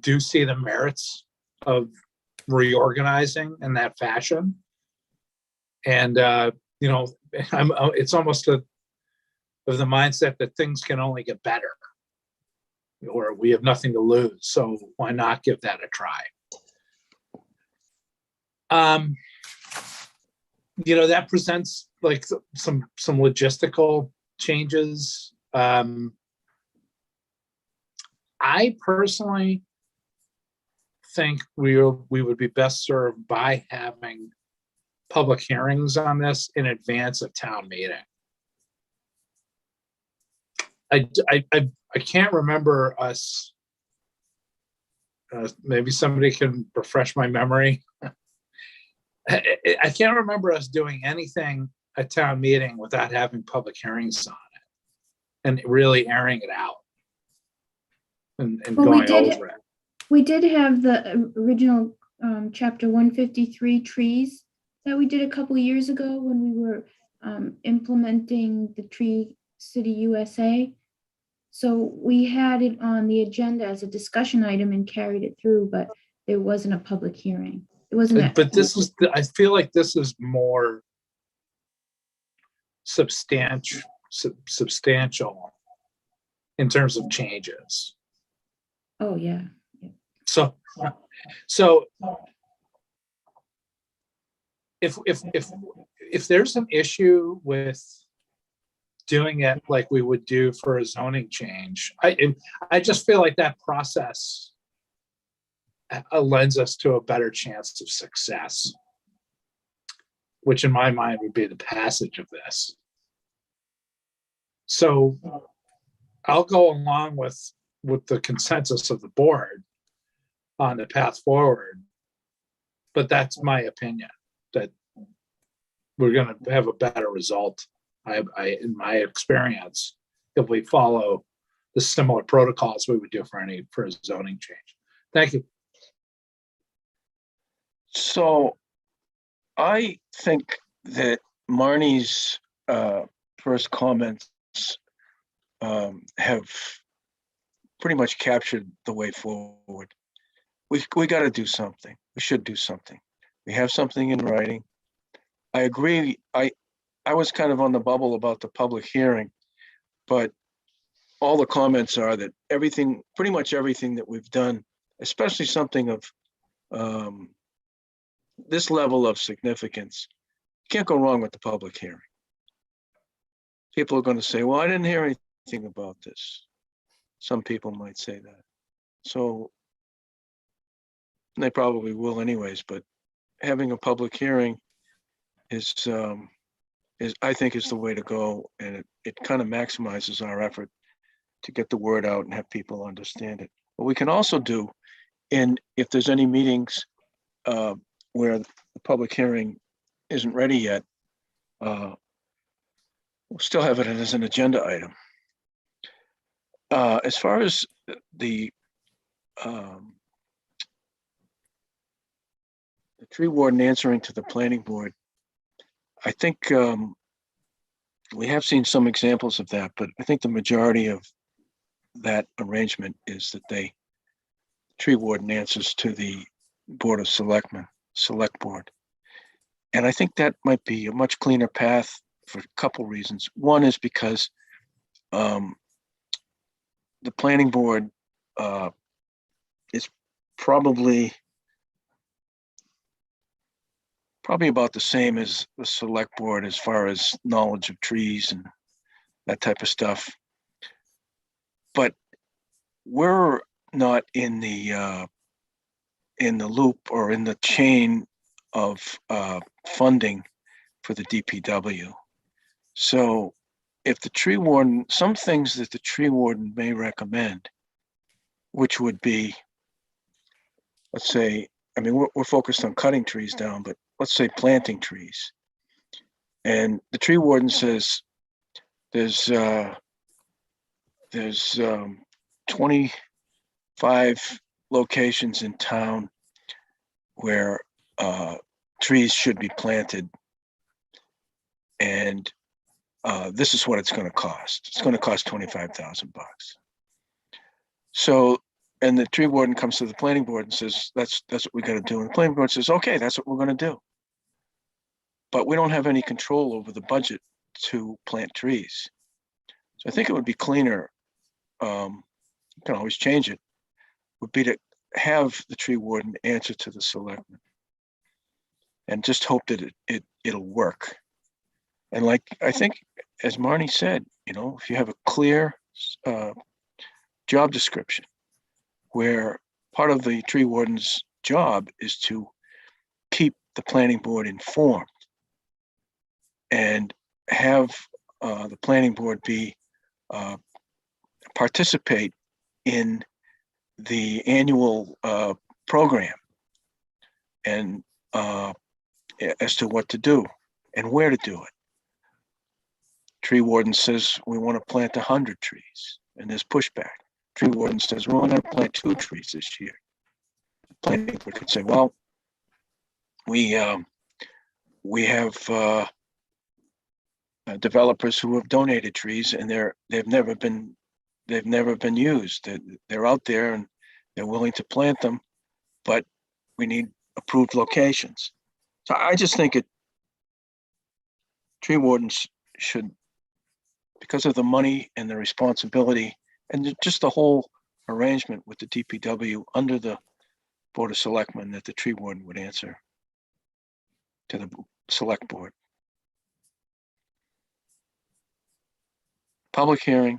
do see the merits of reorganizing in that fashion. And, it's almost of the mindset that things can only get better, or we have nothing to lose. So why not give that a try? That presents like some logistical changes. I personally think we would be best served by having public hearings on this in advance of town meeting. I can't remember us. Maybe somebody can refresh my memory. I can't remember us doing anything at town meeting without having public hearings on it and really airing it out and Well, we going did- over it. We did have the original chapter 153 trees that we did a couple years ago when we were implementing the Tree City USA. So we had it on the agenda as a discussion item and carried it through, but there wasn't a public hearing. It wasn't. But I feel like this is more substantial in terms of changes. Oh, yeah. So if there's an issue with doing it like we would do for a zoning change, I just feel like that process lends us to a better chance of success, which in my mind would be the passage of this. So I'll go along with the consensus of the board on the path forward, but that's my opinion, that we're going to have a better result. In my experience, if we follow the similar protocols we would do for a zoning change. Thank you. So I think that Marnie's first comments have pretty much captured the way forward. We got to do something. We should do something. We have something in writing. I agree. I was kind of on the bubble about the public hearing, but all the comments are that pretty much everything that we've done, especially something of this level of significance, you can't go wrong with the public hearing. People are going to say, well, I didn't hear anything about this. Some people might say that. So they probably will anyways, but having a public hearing is I think is the way to go. And it kind of maximizes our effort to get the word out and have people understand it. What we can also do, if there's any meetings where the public hearing isn't ready yet, we'll still have it as an agenda item. As far as the tree warden answering to the planning board, I think we have seen some examples of that, but I think the majority of that arrangement is that tree warden answers to the Board of Selectmen, Select Board. And I think that might be a much cleaner path for a couple reasons. One is because the planning board is probably about the same as the select board as far as knowledge of trees and that type of stuff. But we're not in the loop or in the chain of funding for the DPW. So if the tree warden, some things that the tree warden may recommend, which would be, let's say, I mean, we're focused on cutting trees down, but let's say planting trees. And the tree warden says there's 25 locations in town where trees should be planted. And this is what it's going to cost. It's going to cost $25,000. So, and the tree warden comes to the planning board and says, that's what we got to do. And the planning board says, okay, that's what we're going to do. But we don't have any control over the budget to plant trees. So I think it would be cleaner, you can always change it, would be to have the tree warden answer to the selectmen. And just hope that it'll work. And like, I think, as Marnie said, you know, if you have a clear job description where part of the tree warden's job is to keep the planning board informed and have the planning board be participate in the annual program and as to what to do and where to do it. Tree warden says we want to plant 100 trees, and there's pushback. Tree warden says we're only going to plant 2 trees this year. The planning board could say, well, we have developers who have donated trees, and they've never been used. They're out there and they're willing to plant them, but we need approved locations. So I just think tree wardens should, because of the money and the responsibility and just the whole arrangement with the DPW under the Board of Selectmen, that the tree warden would answer to the select board. Public hearing.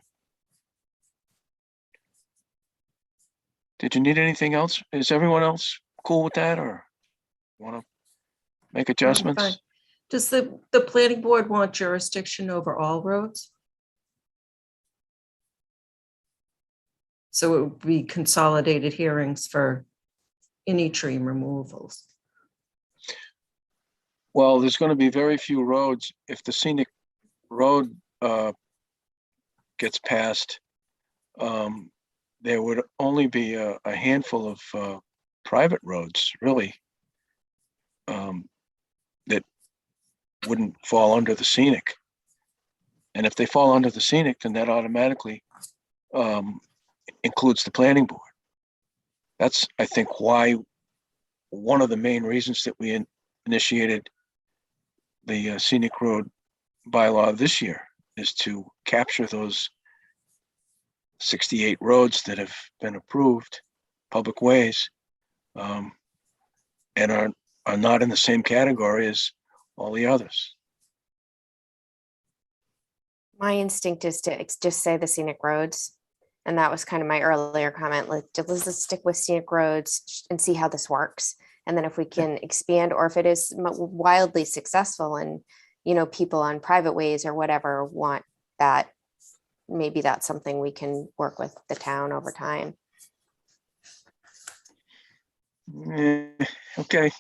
Did you need anything else? Is everyone else cool with that, or want to make adjustments? Fine. Does the planning board want jurisdiction over all roads? So it would be consolidated hearings for any tree removals. Well, there's going to be very few roads. If the scenic road gets passed, there would only be a handful of private roads, really, that wouldn't fall under the scenic. And if they fall under the scenic, then that automatically includes the planning board. That's, I think, why one of the main reasons that we initiated the scenic road bylaw this year is to capture those 68 roads that have been approved, public ways, and are not in the same category as all the others. My instinct is to just say the scenic roads. And that was kind of my earlier comment. Let's just stick with scenic roads and see how this works. And then if we can expand, or if it is wildly successful and, you know, people on private ways or whatever want that, maybe that's something we can work with the town over time. Okay,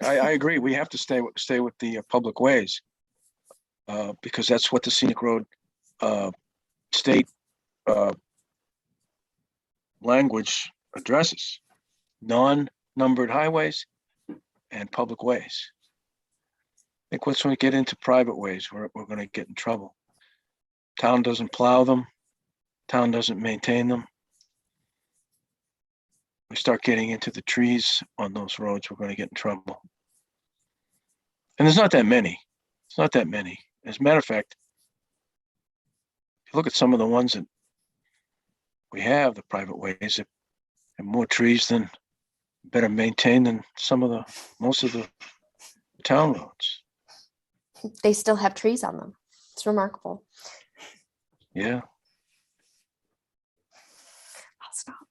I agree. We have to stay with the public ways because that's what the scenic road state language addresses: non-numbered highways and public ways. I think once we get into private ways, we're going to get in trouble. Town doesn't plow them. Town doesn't maintain them. We start getting into the trees on those roads, we're going to get in trouble. And there's not that many. It's not that many. As a matter of fact, if you look at some of the ones that we have, the private ways, that have more trees than, better maintained than most of the town roads. They still have trees on them. It's remarkable. Yeah. I'll stop.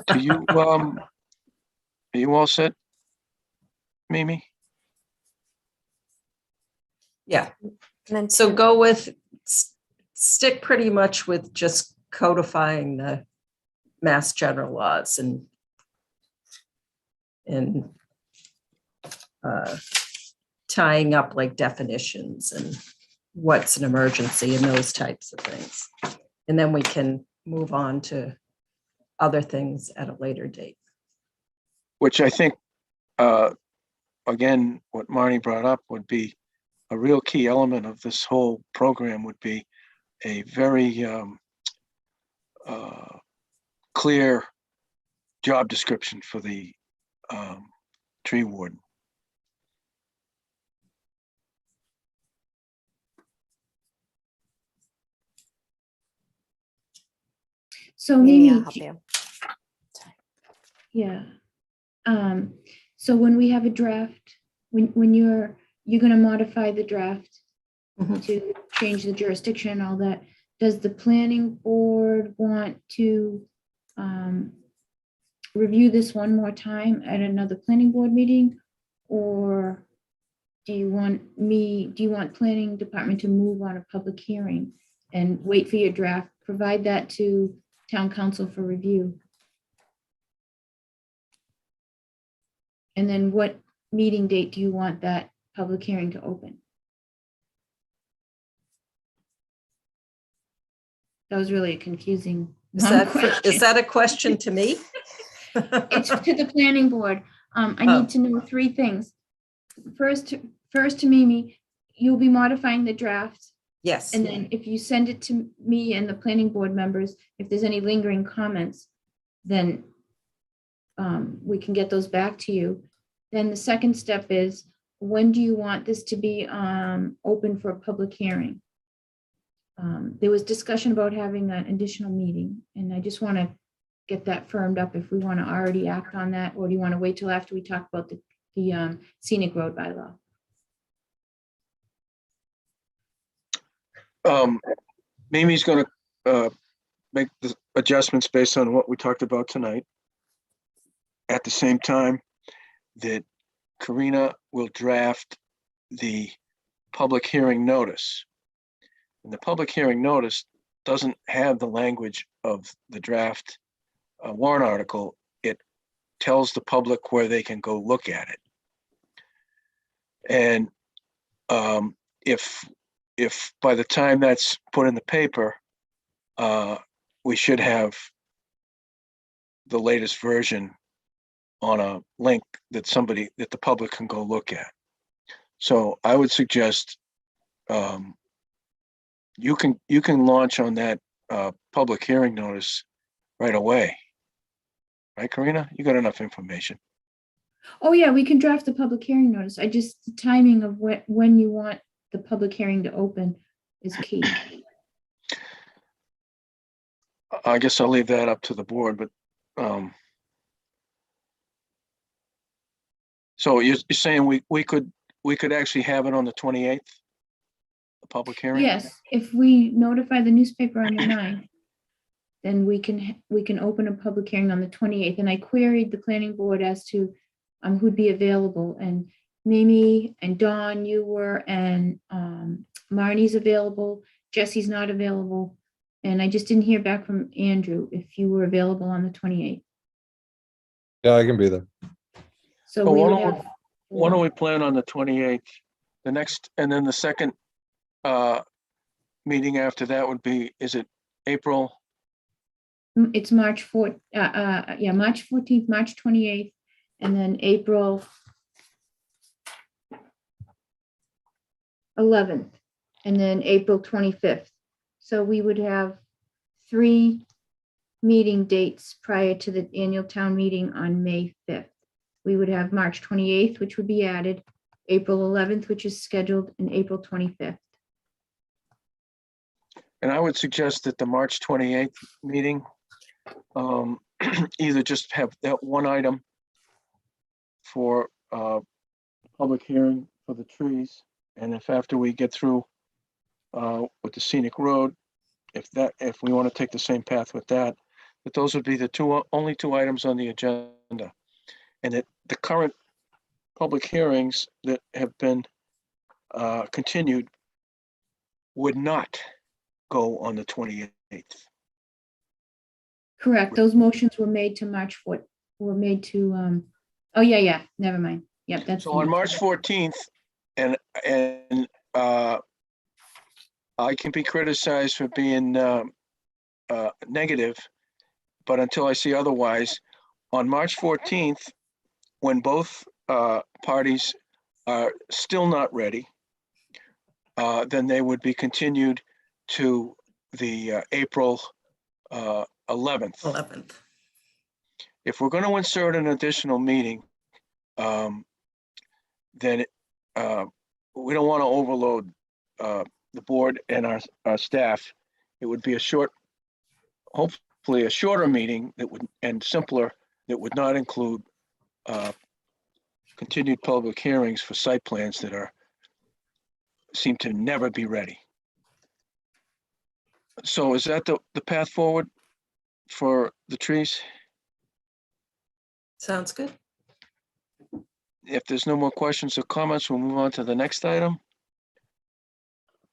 Do you, are you all set, Mimi? Yeah. And then So go with, stick pretty much with just codifying the mass general laws and tying up like definitions and what's an emergency and those types of things. And then we can move on to other things at a later date. Which I think, again, what Marnie brought up would be a real key element of this whole program would be a very clear job description for the tree warden. So Maybe I'll Mimi, help you. yeah. So when we have a draft, when you're going to modify the draft to change the jurisdiction and all that, does the planning board want to review this one more time at another planning board meeting? Or do you want planning department to move on a public hearing and wait for your draft, provide that to town council for review? And then what meeting date do you want that public hearing to open? That was really a confusing. Is that a question to me? It's to the planning board. I need to know three things. First to Mimi, you'll be modifying the draft. Yes. And then if you send it to me and the planning board members, if there's any lingering comments, then we can get those back to you. Then the second step is, when do you want this to be open for a public hearing? There was discussion about having an additional meeting, and I just want to get that firmed up if we want to already act on that, or do you want to wait till after we talk about the scenic road bylaw? Mimi's going to make the adjustments based on what we talked about tonight. At the same time that Karina will draft the public hearing notice. And the public hearing notice doesn't have the language of the draft warrant article. It tells the public where they can go look at it. And if by the time that's put in the paper, we should have the latest version on a link that the public can go look at. So I would suggest you can launch on that public hearing notice right away. Right, Karina? You got enough information. Oh yeah, we can draft the public hearing notice. The timing of when you want the public hearing to open is key. I guess I'll leave that up to the board, but so you're saying we could actually have it on the 28th, the public hearing? Yes, if we notify the newspaper on the 9th, then we can open a public hearing on the 28th. And I queried the planning board as to who'd be available, and Mimi and Dawn, you were, and Marnie's available. Jesse's not available. And I just didn't hear back from Andrew if you were available on the 28th. Yeah, I can be there. So Well, we why would don't have. Why don't we plan on the 28th? The next, and then the second meeting after that would be, is it April? It's March 4th, yeah, March 14th, March 28th, and then April 11th, and then April 25th. So we would have 3 meeting dates prior to the annual town meeting on May 5th. We would have March 28th, which would be added, April 11th, which is scheduled, and April 25th. And I would suggest that the March 28th meeting, either just have that one item for public hearing for the trees. And if after we get through with the scenic road, if we want to take the same path with that, but those would be the only two items on the agenda. And that the current public hearings that have been continued would not go on the 28th. Correct. Those motions were made to March 4th, were made to, oh yeah, never mind. Yep, that's. So on March 14th, and, and, I can be criticized for being, negative, but until I see otherwise, on March 14th, when both, parties are still not ready, then they would be continued to the April 11th. 11th. If we're going to insert an additional meeting, then we don't want to overload the board and our staff. It would be a short, hopefully a shorter meeting that would, and simpler, that would not include continued public hearings for site plans that seem to never be ready. So is that the path forward for the trees? Sounds good. If there's no more questions or comments, we'll move on to the next item,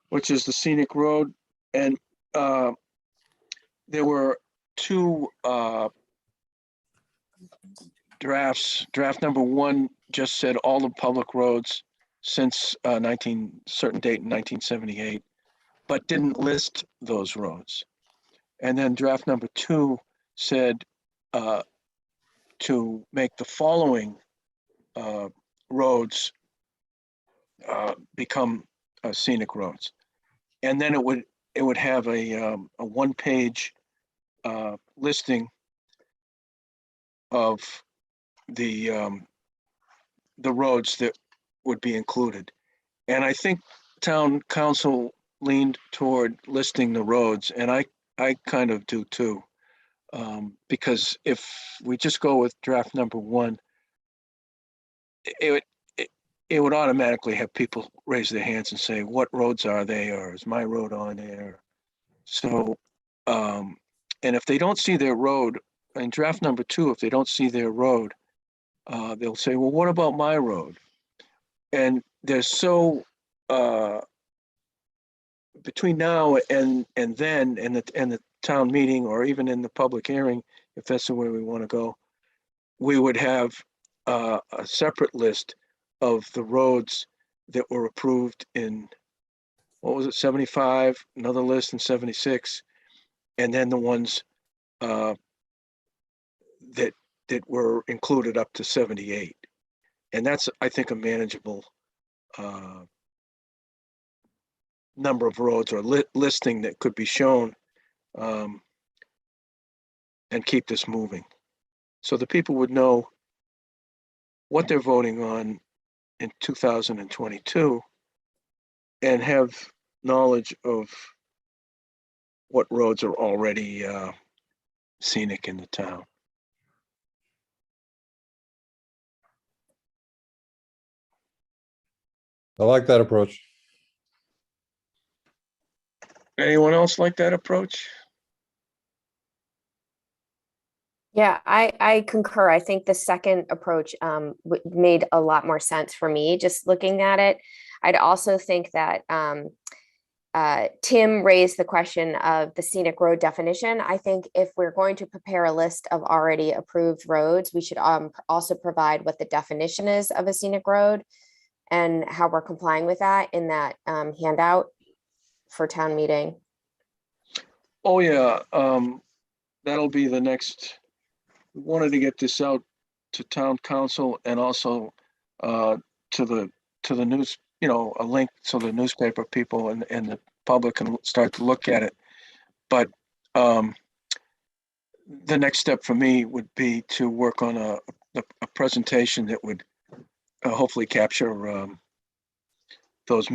which is the scenic road. And there were two drafts. Draft number one just said all the public roads since certain date in 1978, but didn't list those roads. And then draft number two said to make the following roads become scenic roads. And then it would have a one-page listing of the roads that would be included. And I think town council leaned toward listing the roads, and I kind of do too. Because if we just go with draft number one, it would automatically have people raise their hands and say, what roads are they, or is my road on there? So, and if they don't see their road, in draft number two, if they don't see their road, they'll say, well, what about my road? And there's so, between now and then, and the town meeting, or even in the public hearing, if that's the way we want to go, we would have a separate list of the roads that were approved in, what was it, 75, another list in 76, and then the ones that were included up to 78. And that's, I think, a manageable number of roads, or listing that could be shown, and keep this moving. So the people would know what they're voting on in 2022 and have knowledge of what roads are already scenic in the town. I like that approach. Anyone else like that approach? Yeah, I concur. I think the second approach made a lot more sense for me, just looking at it. I'd also think that Tim raised the question of the scenic road definition. I think if we're going to prepare a list of already approved roads, we should also provide what the definition is of a scenic road and how we're complying with that in that handout for town meeting. Oh yeah, that'll be the next. We wanted to get this out to town council and also to the news, a link so the newspaper people and the public can start to look at it. But the next step for me would be to work on a presentation that would hopefully capture those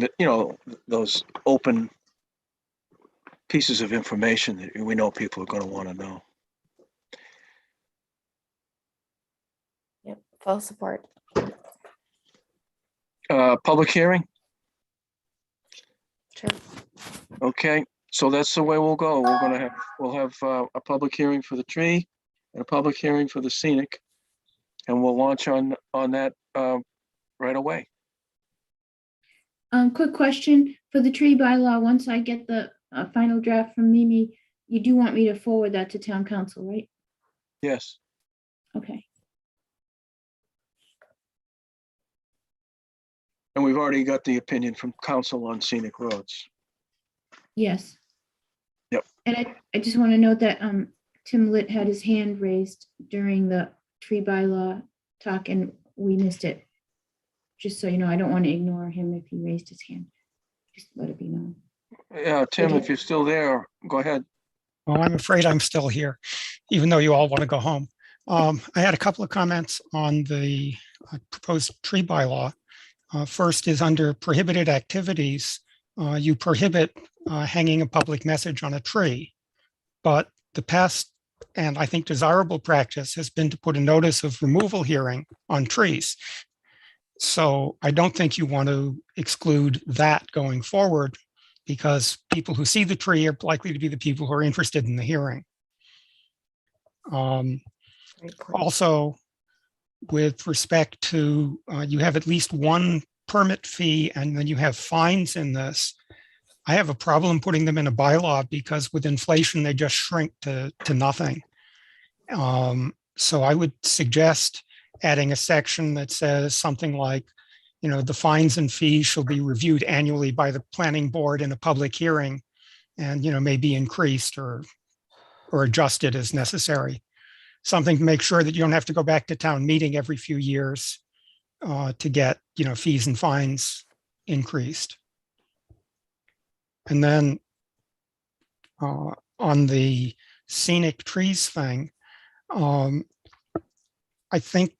those open pieces of information that we know people are going to want to know. Yep, full support. Public hearing? Sure. Okay, so that's the way we'll go. We'll have a public hearing for the tree and a public hearing for the scenic, and we'll launch on that right away. Quick question for the tree bylaw. Once I get the final draft from Mimi, you do want me to forward that to town council, right? Yes. Okay. And we've already got the opinion from council on scenic roads. Yes. Yep. And I just want to note that Tim Litt had his hand raised during the tree bylaw talk and we missed it. Just so you know, I don't want to ignore him if he raised his hand. Just let it be known. Yeah, Tim, if you're still there, go ahead. Well, I'm afraid I'm still here, even though you all want to go home. I had a couple of comments on the proposed tree bylaw. First is under prohibited activities. You prohibit hanging a public message on a tree. But the past, and I think desirable practice, has been to put a notice of removal hearing on trees. So I don't think you want to exclude that going forward, because people who see the tree are likely to be the people who are interested in the hearing. Also, with respect to, you have at least one permit fee and then you have fines in this. I have a problem putting them in a bylaw because with inflation, they just shrink to nothing. So I would suggest adding a section that says something like, the fines and fees shall be reviewed annually by the planning board in a public hearing and, may be increased or adjusted as necessary. Something to make sure that you don't have to go back to town meeting every few years to get, fees and fines increased. And then on the scenic trees thing, I think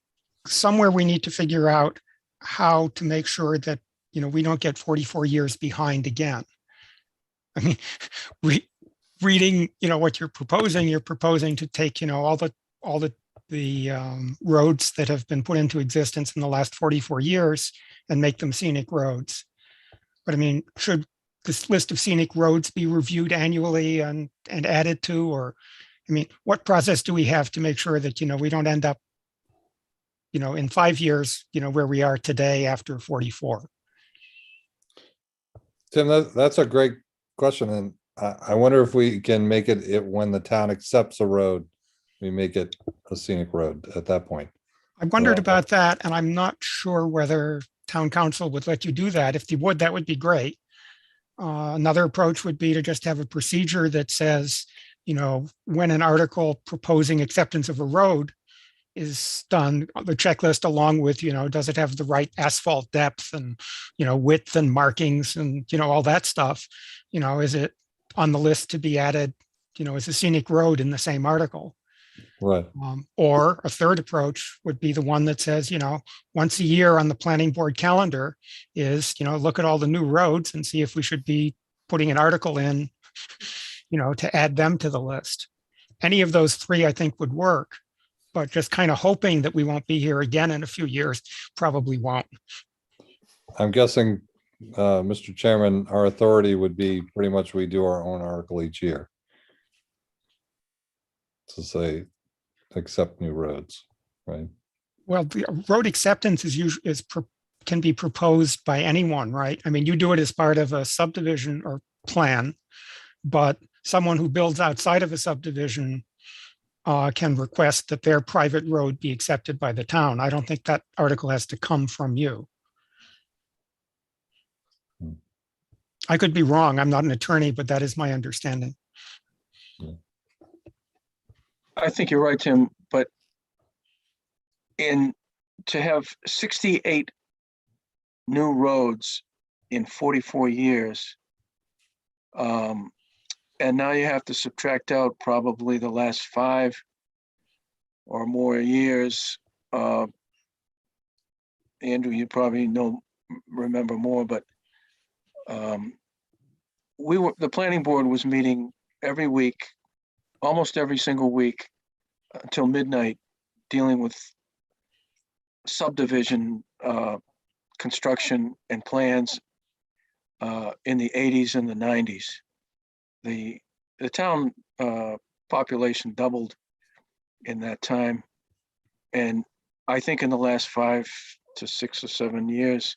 somewhere we need to figure out how to make sure that, we don't get 44 years behind again. I mean, reading, what you're proposing to take, all the roads that have been put into existence in the last 44 years and make them scenic roads. But I mean, should this list of scenic roads be reviewed annually and added to, or, I mean, what process do we have to make sure that, we don't end up, in 5 years, where we are today after 44? Tim, that's a great question. And I wonder if we can make it when the town accepts a road, we make it a scenic road at that point. I wondered about that, and I'm not sure whether town council would let you do that. If they would, that would be great. Another approach would be to just have a procedure that says, when an article proposing acceptance of a road is done, the checklist along with, does it have the right asphalt depth and, width and markings and, all that stuff, is it on the list to be added, as a scenic road in the same article? Right. Or a third approach would be the one that says, once a year on the planning board calendar is, look at all the new roads and see if we should be putting an article in, to add them to the list. Any of those three, I think, would work, but just kind of hoping that we won't be here again in a few years probably won't. I'm guessing, Mr. Chairman, our authority would be pretty much we do our own article each year to say, accept new roads, right? Well, the road acceptance can be proposed by anyone, right? I mean, you do it as part of a subdivision or plan, but someone who builds outside of a subdivision can request that their private road be accepted by the town. I don't think that article has to come from you. I could be wrong. I'm not an attorney, but that is my understanding. I think you're right, Tim, but to have 68 new roads in 44 years, and now you have to subtract out probably the last 5 or more years. Andrew, you probably remember more, but the planning board was meeting every week, almost every single week until midnight, dealing with subdivision construction and plans in the 80s and the 90s. The town population doubled in that time. And I think in the last 5 to 6 or 7 years,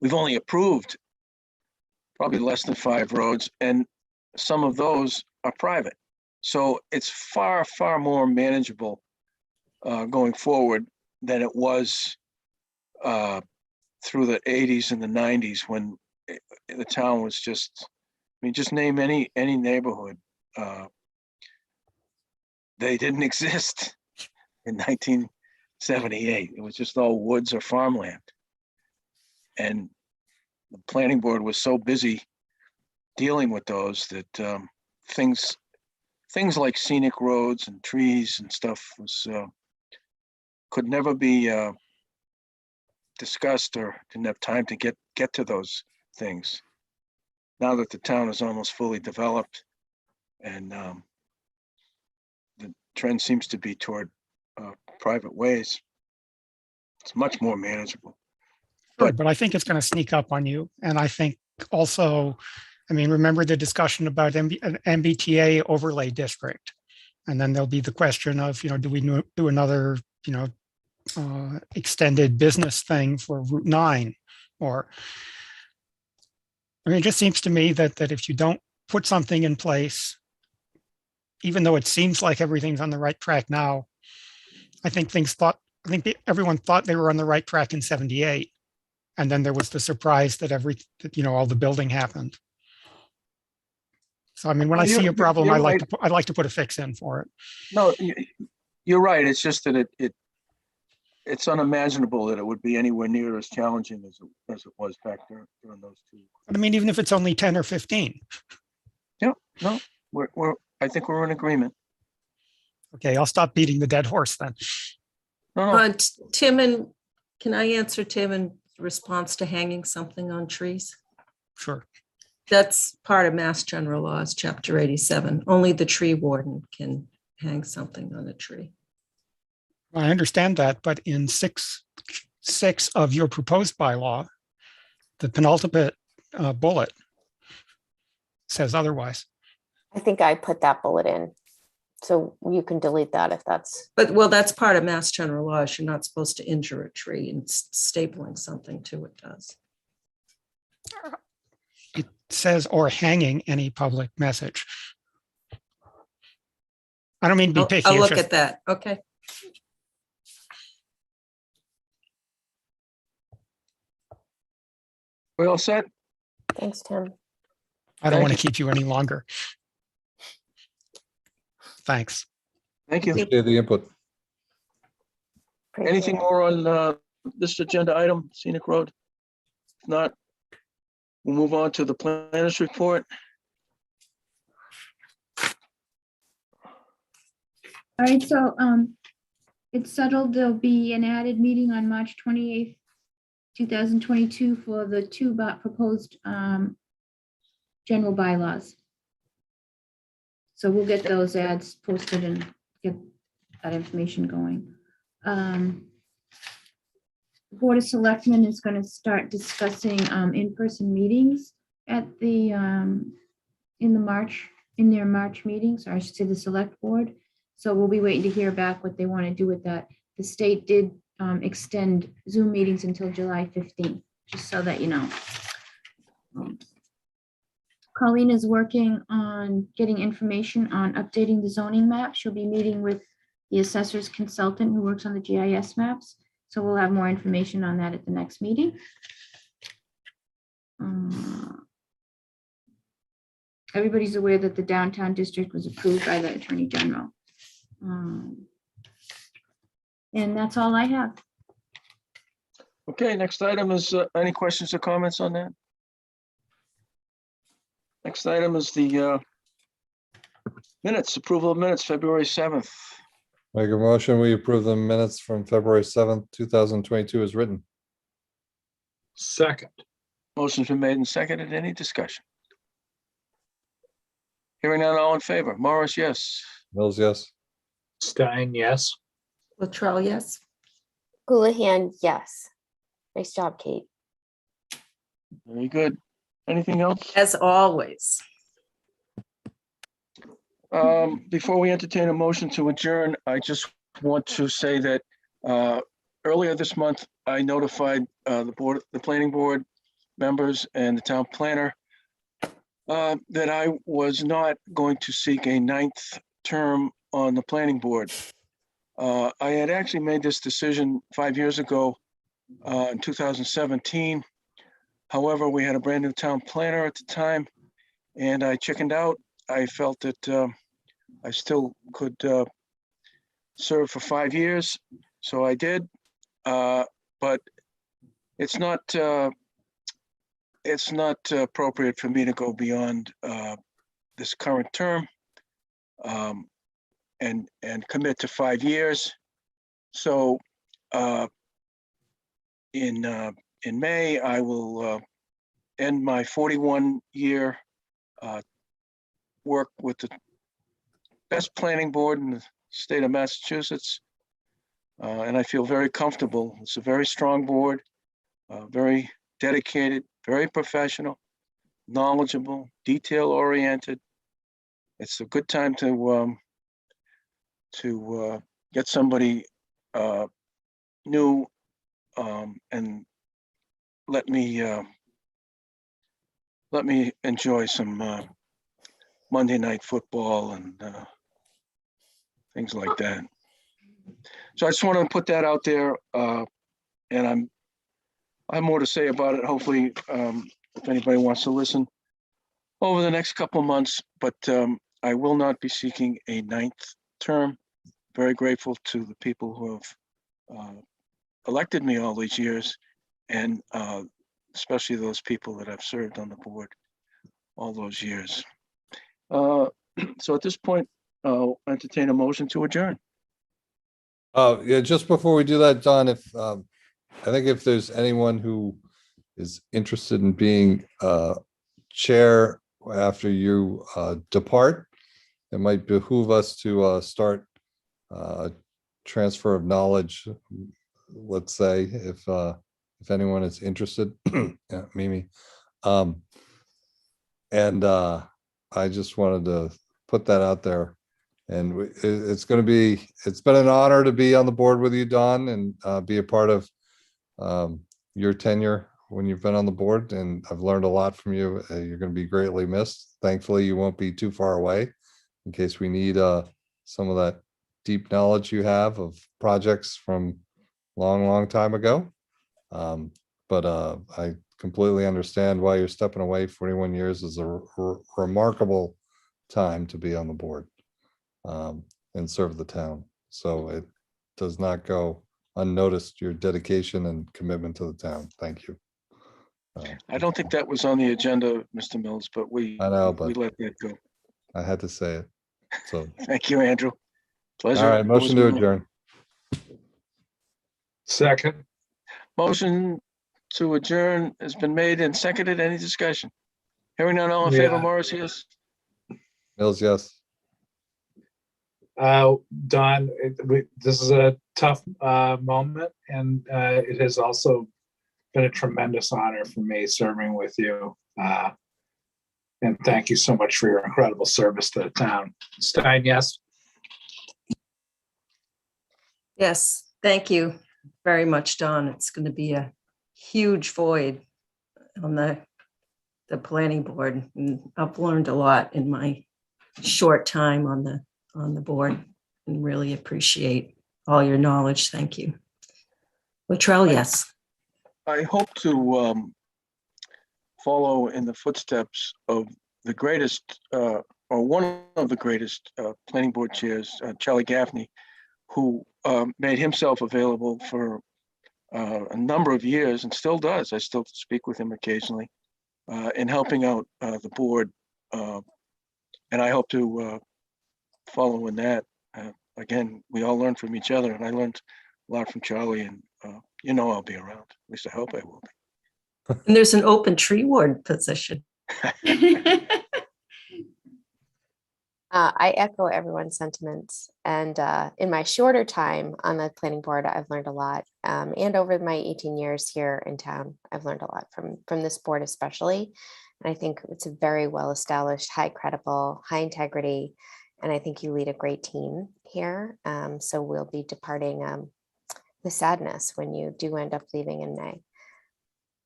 we've only approved probably less than 5 roads, and some of those are private. So it's far, far more manageable going forward than it was through the 80s and the 90s when the town was just, I mean, just name any neighborhood. They didn't exist in 1978. It was just all woods or farmland. And the planning board was so busy dealing with those that things like scenic roads and trees and stuff was could never be discussed or didn't have time to get to those things. Now that the town is almost fully developed and the trend seems to be toward private ways, it's much more manageable. But I think it's going to sneak up on you. And I think also, I mean, remember the discussion about an MBTA overlay district. And then there'll be the question of, do we do another, extended business thing for Route 9? Or, I mean, it just seems to me that if you don't put something in place, even though it seems like everything's on the right track now, I think everyone thought they were on the right track in 78. And then there was the surprise that all the building happened. So, I mean, when I see a problem, I like to put a fix in for it. No, you're right. It's just that it's unimaginable that it would be anywhere near as challenging as it was back there during those two. I mean, even if it's only 10 or 15. Yeah, no, I think we're in agreement. Okay, I'll stop beating the dead horse then. No. Tim, can I answer Tim in response to hanging something on trees? Sure. That's part of Mass General Laws, Chapter 87. Only the tree warden can hang something on a tree. I understand that, but in 6.6 of your proposed bylaw, the penultimate bullet says otherwise. I think I put that bullet in. So you can delete that if that's. But that's part of Mass General Laws. You're not supposed to injure a tree, and stapling something to it does. It says, or hanging any public message. I don't mean to be picky. I'll look at that. Okay. We all set? Thanks, Tim. I don't want to keep you any longer. Thanks. Thank you. Appreciate the input. Anything more on this agenda item, Scenic Road? If not, we'll move on to the planner's report. All right, so it's settled. There'll be an added meeting on March 28th, 2022 for the two proposed general bylaws. So we'll get those ads posted and get that information going. Board of Selectmen is going to start discussing in-person meetings at the in their March meetings, or I should say the select board. So we'll be waiting to hear back what they want to do with that. The state did extend Zoom meetings until July 15th, just so that you know. Colleen is working on getting information on updating the zoning map. She'll be meeting with the assessor's consultant who works on the GIS maps. So we'll have more information on that at the next meeting. Everybody's aware that the downtown district was approved by the Attorney General. And that's all I have. Okay, next item is any questions or comments on that? Next item is the minutes, approval of minutes, February 7th. Make a motion, we approve the minutes from February 7th, 2022 as written. Second. Motion's been made and seconded. Any discussion? Hearing none, all in favor. Morris, yes. Mills, yes. Stein, yes. Latrell, yes. Houlihan, yes. Nice job, Kate. Very good. Anything else? As always. Before we entertain a motion to adjourn, I just want to say that earlier this month, I notified the planning board members and the town planner that I was not going to seek a 9th term on the planning board. I had actually made this decision 5 years ago in 2017. However, we had a brand new town planner at the time, and I chickened out. I felt that I still could serve for 5 years, so I did. But it's not appropriate for me to go beyond this current term and commit to 5 years. So in May, I will end my 41-year work with the best planning board in the state of Massachusetts. And I feel very comfortable. It's a very strong board, very dedicated, very professional, knowledgeable, detail-oriented. It's a good time to get somebody new and let me enjoy some Monday night football and things like that. So I just want to put that out there, and I have more to say about it. Hopefully, if anybody wants to listen over the next couple of months, but I will not be seeking a 9th term. Very grateful to the people who have elected me all these years, and especially those people that have served on the board all those years. So at this point, I'll entertain a motion to adjourn. Yeah, just before we do that, Don, if I think if there's anyone who is interested in being chair after you depart, it might behoove us to start transfer of knowledge, let's say, if anyone is interested. Yeah, Mimi. And I just wanted to put that out there. And it's been an honor to be on the board with you, Don, and be a part of your tenure when you've been on the board. And I've learned a lot from you. You're going to be greatly missed. Thankfully, you won't be too far away in case we need some of that deep knowledge you have of projects from long time ago. But I completely understand why you're stepping away. 41 years is a remarkable time to be on the board and serve the town. So it does not go unnoticed, your dedication and commitment to the town. Thank you. I don't think that was on the agenda, Mr. Mills, but we let that go. I had to say it. So thank you, Andrew. Pleasure. All right, motion to adjourn. Second. Motion to adjourn has been made and seconded. Any discussion? Hearing none, all in favor, Morris, yes. Mills, yes. Don, this is a tough moment, and it has also been a tremendous honor for me serving with you. And thank you so much for your incredible service to the town. Stein, yes? Yes, thank you very much, Don. It's going to be a huge void on the planning board, and I've learned a lot in my short time on the board, and really appreciate all your knowledge. Thank you. Latrell, yes. I hope to follow in the footsteps of the greatest, or one of the greatest planning board chairs, Charlie Gaffney, who made himself available for a number of years and still does. I still speak with him occasionally in helping out the board. And I hope to follow in that. Again, we all learn from each other, and I learned a lot from Charlie, and I'll be around. At least I hope I will be. And there's an open tree ward position. I echo everyone's sentiments. And in my shorter time on the planning board, I've learned a lot. And over my 18 years here in town, I've learned a lot from this board especially. And I think it's a very well-established, high credible, high integrity. And I think you lead a great team here. So we'll be departing with sadness when you do end up leaving in May.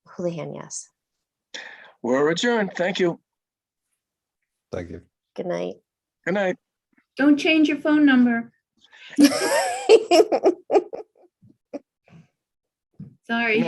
Houlihan, yes. We're adjourned. Thank you. Thank you. Good night. Good night. Don't change your phone number. Sorry.